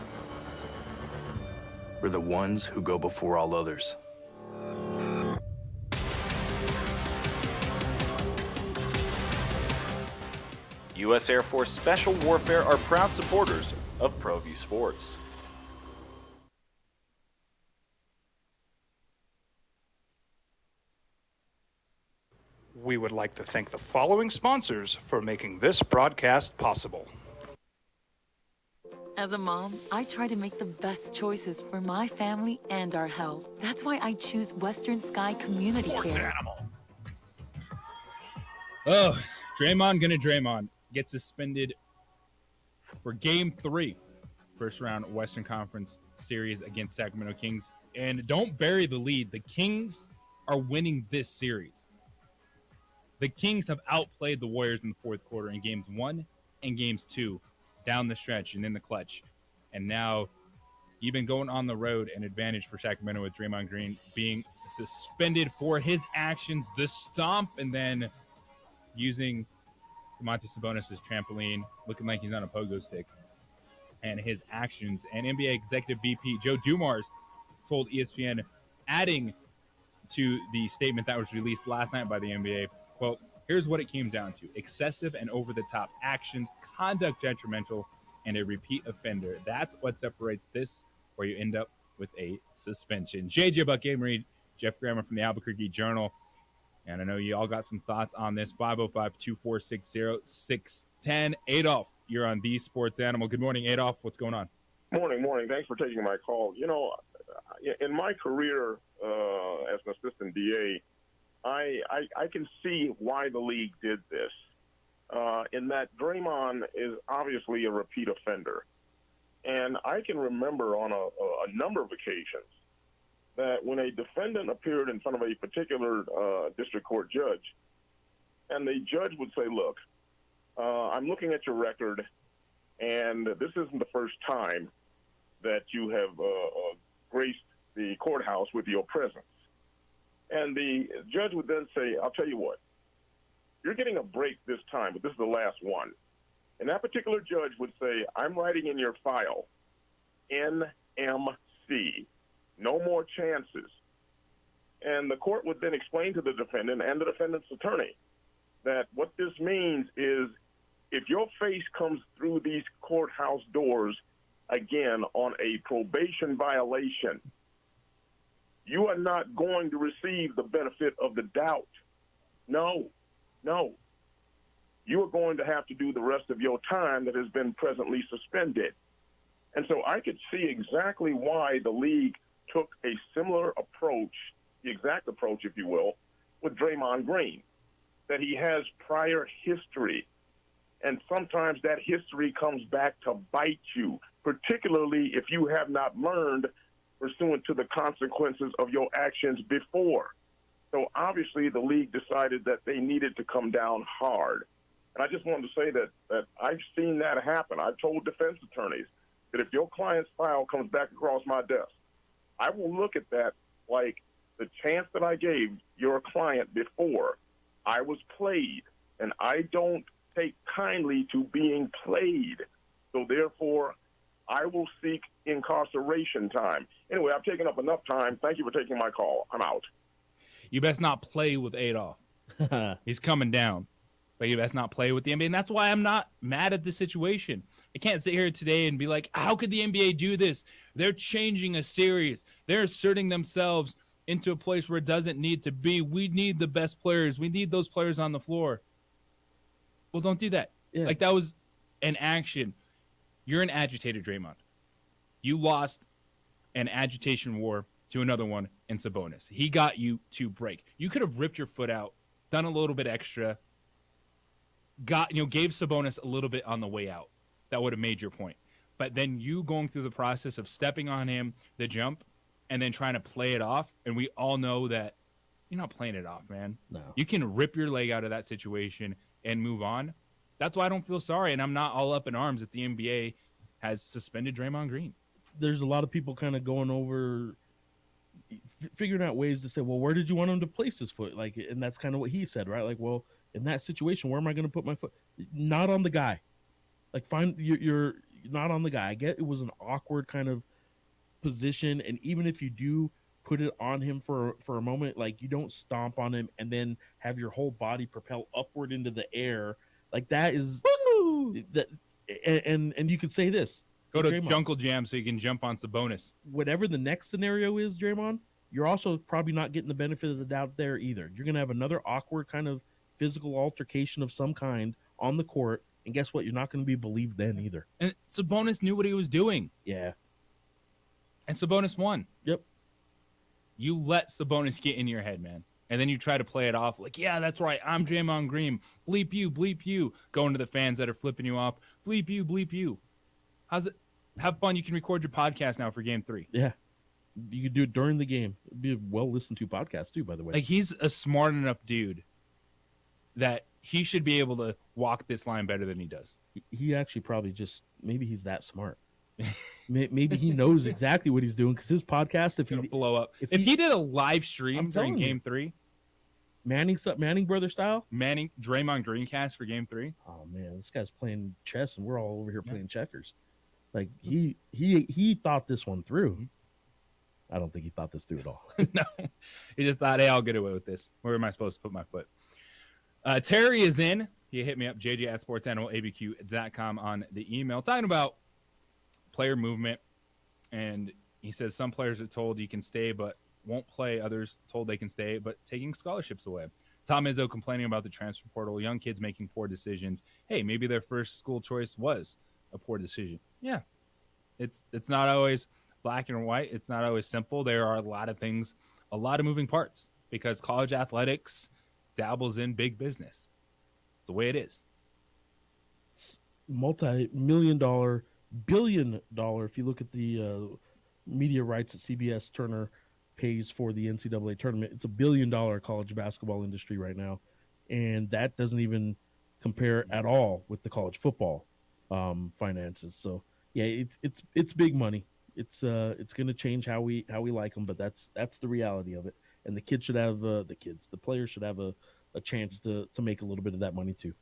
Speaker 21: We're the ones who go before all others.
Speaker 17: U.S. Air Force Special Warfare are proud supporters of ProView Sports.
Speaker 2: We would like to thank the following sponsors for making this broadcast possible.
Speaker 18: As a mom, I try to make the best choices for my family and our health. That's why I choose Western Sky Community Care.
Speaker 7: Oh, Draymond gets suspended for Game 3, first round Western Conference Series against Sacramento Kings. And don't bury the lead. The Kings are winning this series. The Kings have outplayed the Warriors in the fourth quarter in Games 1 and Games 2 down the stretch and in the clutch. And now, even going on the road, an advantage for Sacramento with Draymond Green being suspended for his actions, the stomp, and then using Domantas Sabonis' trampoline, looking like he's on a pogo stick, and his actions. And NBA Executive VP Joe Dumars told ESPN, adding to the statement that was released last night by the NBA, quote, here's what it came down to: excessive and over-the-top actions, conduct detrimental, and a repeat offender. That's what separates this, where you end up with a suspension. JJ Buck, Gabe Reed, Jeff Grammer from the Albuquerque Journal. And I know you all got some thoughts on this. 505-2460-610. Adolph, you're on The Sports Animal. Good morning, Adolph. What's going on?
Speaker 1: Morning. Thanks for taking my call. You know, in my career as an assistant DA, I can see why the league did this, in that Draymond is obviously a repeat offender. And I can remember on a number of occasions that when a defendant appeared in front of a particular district court judge, and the judge would say, look, I'm looking at your record, and this isn't the first time that you have graced the courthouse with your presence. And the judge would then say, I'll tell you what, you're getting a break this time, but this is the last one. And that particular judge would say, I'm writing in your file, NMC, no more chances. And the court would then explain to the defendant and the defendant's attorney that what this means is if your face comes through these courthouse doors again on a probation violation, you are not going to receive the benefit of the doubt. No. You are going to have to do the rest of your time that has been presently suspended. And so I could see exactly why the league took a similar approach, the exact approach, if you will, with Draymond Green, that he has prior history. And sometimes that history comes back to bite you, particularly if you have not learned pursuant to the consequences of your actions before. So obviously the league decided that they needed to come down hard. And I just wanted to say that I've seen that happen. I've told defense attorneys that if your client's file comes back across my desk, I will look at that like the chance that I gave your client before, I was played, and I don't take kindly to being played. So therefore, I will seek incarceration time. Anyway, I've taken up enough time. Thank you for taking my call. I'm out.
Speaker 7: You best not play with Adolph. He's coming down. But you best not play with the NBA. And that's why I'm not mad at the situation. I can't sit here today and be like, how could the NBA do this? They're changing a series. They're asserting themselves into a place where it doesn't need to be. We need the best players. We need those players on the floor. Well, don't do that. Yeah. Like, that was an action. You're an agitator, Draymond. You lost an agitation war to another one in Sabonis. He got you to break. You could have ripped your foot out, done a little bit extra, gave Sabonis a little bit on the way out. That would have made your point. But then you going through the process of stepping on him, the jump, and then trying to play it off, and we all know that you're not playing it off, man.
Speaker 8: No.
Speaker 7: You can rip your leg out of that situation and move on. That's why I don't feel sorry, and I'm not all up in arms that the NBA has suspended Draymond Green.
Speaker 8: There's a lot of people kind of going over, figuring out ways to say, well, where did you want him to place his foot? Like, and that's kind of what he said, right? Like, well, in that situation, where am I going to put my foot? Not on the guy. Like, you're not on the guy. I get it was an awkward kind of position, and even if you do put it on him for a moment, like, you don't stomp on him and then have your whole body propel upward into the air. Like, that is that, and you could say this.
Speaker 7: Go to
Speaker 8: Draymond,
Speaker 7: Jungle Jam so you can jump on Sabonis.
Speaker 8: Whatever the next scenario is, Draymond, you're also probably not getting the benefit of the doubt there either. You're going to have another awkward kind of physical altercation of some kind on the court, and guess what? You're not going to be believed then either.
Speaker 7: And Sabonis knew what he was doing.
Speaker 8: Yeah.
Speaker 7: And Sabonis won.
Speaker 8: Yep.
Speaker 7: You let Sabonis get in your head, man. And then you try to play it off like, yeah, that's right. I'm Draymond Green. Bleep you, bleep you. Going to the fans that are flipping you off. Bleep you, bleep you. How's it? Have fun. You can record your podcast now for Game 3.
Speaker 8: Yeah. You could do it during the game. It'd be a well-listened to podcast, too, by the way.
Speaker 7: Like, he's a smart enough dude that he should be able to walk this line better than he does.
Speaker 8: He actually probably just, maybe he's that smart. Maybe he knows exactly what he's doing, because his podcast, if he
Speaker 7: blow up, if he did a live stream during Game 3,
Speaker 8: Manning brother style,
Speaker 7: Draymond Green cast for Game 3.
Speaker 8: Oh man, this guy's playing chess, and we're all over here playing checkers. Like he thought this one through. I don't think he thought this through at all.
Speaker 7: No, he just thought, hey, I'll get away with this. Where am I supposed to put my foot? Terry is in. He hit me up, jj@sportsanimalabq.com on the email, talking about player movement. And he says some players are told you can stay but won't play. Others told they can stay but taking scholarships away. Tom Izzo complaining about the transfer portal. Young kids making poor decisions. Hey, maybe their first school choice was a poor decision. Yeah. It's not always black and white. It's not always simple. There are a lot of things, a lot of moving parts, because college athletics dabbles in big business. It's the way it is.
Speaker 8: Multi-million-dollar, billion-dollar, if you look at the media rights that CBS Turner pays for the NCAA tournament, it's $1 billion college basketball industry right now. And that doesn't even compare at all with the college football finances. So yeah, it's big money. It's going to change how we like them, but that's the reality of it. And the kids should have the players should have a chance to make a little bit of that money too.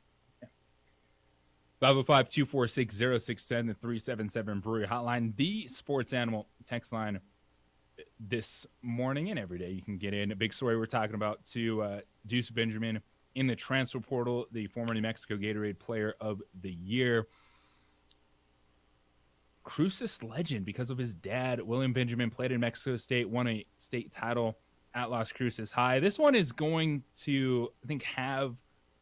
Speaker 7: 505-246-0610, the 377 Brewery Hotline, the Sports Animal text line this morning and every day. You can get in. A big story we're talking about to Deuce Benjamin in the transfer portal, the former New Mexico Gatorade Player of the Year. Cruces legend because of his dad. William Benjamin played in Mexico State, won a state title at Las Cruces High. This one is going to, I think, have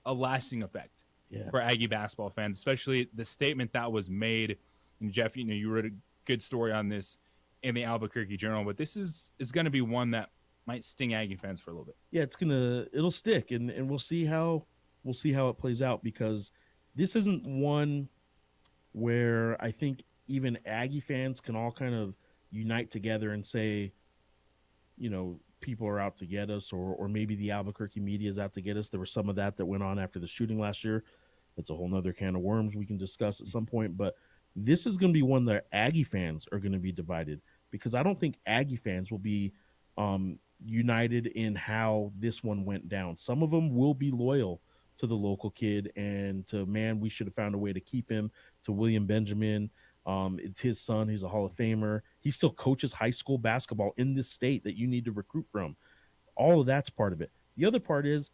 Speaker 7: a lasting effect for Aggie basketball fans, especially the statement that was made. And Jeff, you wrote a good story on this in the Albuquerque Journal, but this is going to be one that might sting Aggie fans for a little bit.
Speaker 8: Yeah, it'll stick, and we'll see how it plays out, because this isn't one where I think even Aggie fans can all kind of unite together and say, people are out to get us, or maybe the Albuquerque media is out to get us. There was some of that went on after the shooting last year. It's a whole nother can of worms we can discuss at some point, but this is going to be one that Aggie fans are going to be divided, because I don't think Aggie fans will be united in how this one went down. Some of them will be loyal to the local kid and to, man, we should have found a way to keep him, to William Benjamin. It's his son. He's a Hall of Famer. He still coaches high school basketball in this state that you need to recruit from. All of that's part of it. The other part is,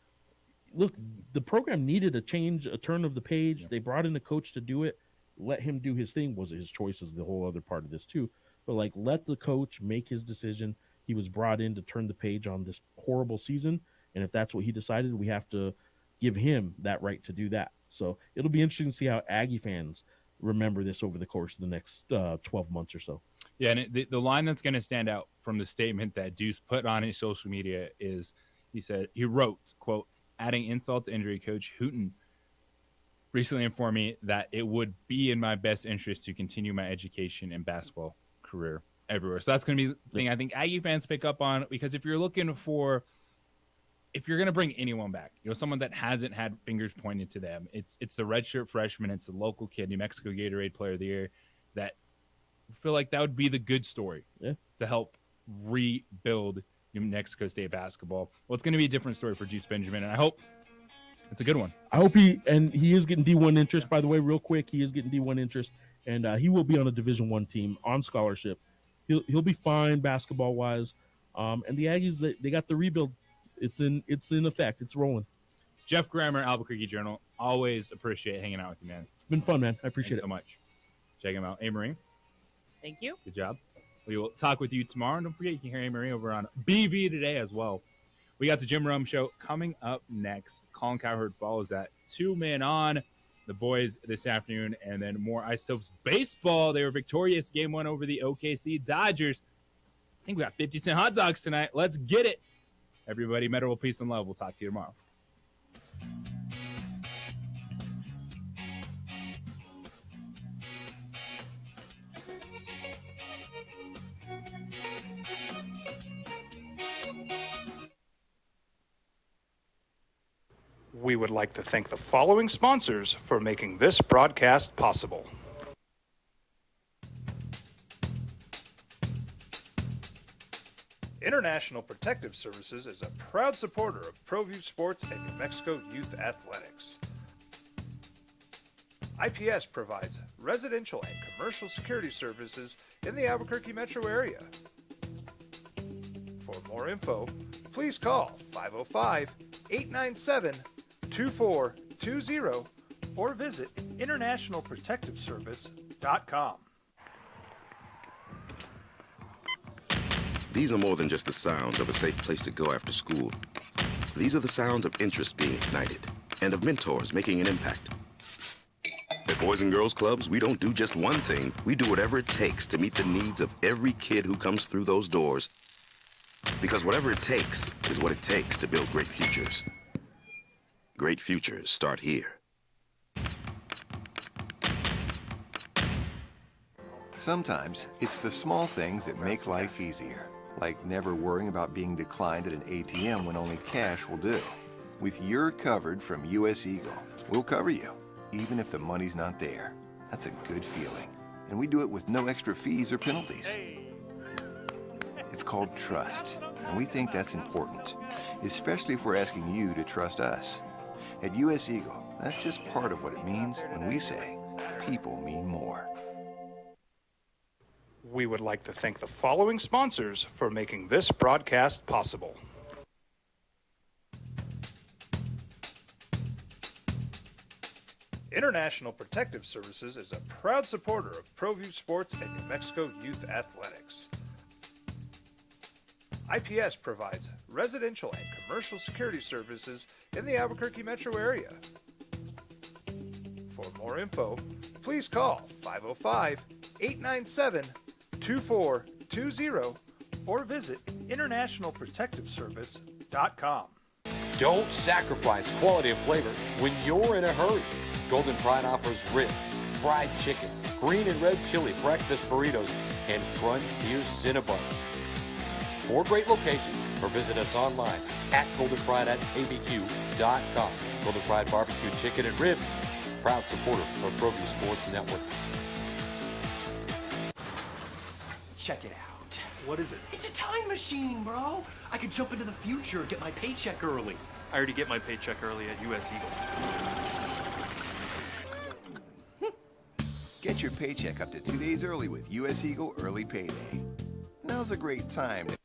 Speaker 8: look, the program needed a turn of the page. They brought in a coach to do it. Let him do his thing. Was it his choice is the whole other part of this too. But let the coach make his decision. He was brought in to turn the page on this horrible season. And if that's what he decided, we have to give him that right to do that. So it'll be interesting to see how Aggie fans remember this over the course of the next 12 months or so.
Speaker 7: Yeah, and the line that's going to stand out from the statement that Deuce put on his social media is, he wrote, quote, adding insult to injury, Coach Hooten recently informed me that it would be in my best interest to continue my education and basketball career everywhere. So that's going to be the thing I think Aggie fans pick up on, because if you're if you're going to bring anyone back, someone that hasn't had fingers pointed to them, it's the redshirt freshman, it's the local kid, New Mexico Gatorade Player of the Year, that I feel like that would be the good story to help rebuild New Mexico State basketball. Well, it's going to be a different story for Juice Benjamin, and I hope it's a good one.
Speaker 8: I hope he is getting D1 interest, by the way, real quick. He is getting D1 interest, and he will be on a Division I team on scholarship. He'll be fine basketball-wise. And the Aggies, they got the rebuild. It's in effect. It's rolling.
Speaker 7: Jeff Grammer, Albuquerque Journal. Always appreciate hanging out with you, man.
Speaker 8: It's been fun, man. I appreciate it
Speaker 7: so much. Check him out. A-Marie.
Speaker 4: Thank you.
Speaker 7: Good job. We will talk with you tomorrow. And don't forget, you can hear A-Marie over on BV today as well. We got the Jim Rome Show coming up next. Colin Cowherd follows that. 2 men on. The boys this afternoon, and then more Isotopes baseball. They were victorious game 1 over the OKC Dodgers. I think we got 50-cent hot dogs tonight. Let's get it. Everybody, medical peace and love. We'll talk to you tomorrow.
Speaker 2: We would like to thank the following sponsors for making this broadcast possible.
Speaker 9: International Protective Services is a proud supporter of ProView Sports and New Mexico Youth Athletics. IPS provides residential and commercial security services in the Albuquerque metro area. For more info, please call 505-897-2420 or visit internationalprotectiveservice.com.
Speaker 5: These are more than just the sounds of a safe place to go after school. These are the sounds of interest being ignited and of mentors making an impact. At Boys and Girls Clubs, we don't do just one thing. We do whatever it takes to meet the needs of every kid who comes through those doors. Because whatever it takes is what it takes to build great futures. Great futures start here.
Speaker 12: Sometimes it's the small things that make life easier, like never worrying about being declined at an ATM when only cash will do. With You're Covered from US Eagle, we'll cover you, even if the money's not there. That's a good feeling. And we do it with no extra fees or penalties. It's called trust, and we think that's important, especially if we're asking you to trust us. At US Eagle, that's just part of what it means when we say people mean more.
Speaker 2: We would like to thank the following sponsors for making this broadcast possible.
Speaker 9: International Protective Services is a proud supporter of ProView Sports and New Mexico Youth Athletics. IPS provides residential and commercial security services in the Albuquerque metro area. For more info, please call 505-897-2420 or visit internationalprotectiveservice.com.
Speaker 23: Don't sacrifice quality of flavor when you're in a hurry. Golden Pride offers ribs, fried chicken, green and red chili breakfast burritos, and Frontier Cinnabons. 4 great locations, or visit us online at goldenpride@abq.com. Golden Pride Barbecue Chicken and Ribs, proud supporter of ProView Sports Network.
Speaker 10: Check it out.
Speaker 11: What is it?
Speaker 10: It's a time machine, bro. I could jump into the future, get my paycheck early.
Speaker 11: I already get my paycheck early at US Eagle.
Speaker 12: Get your paycheck up to 2 days early with US Eagle Early Payday. Now's a great time to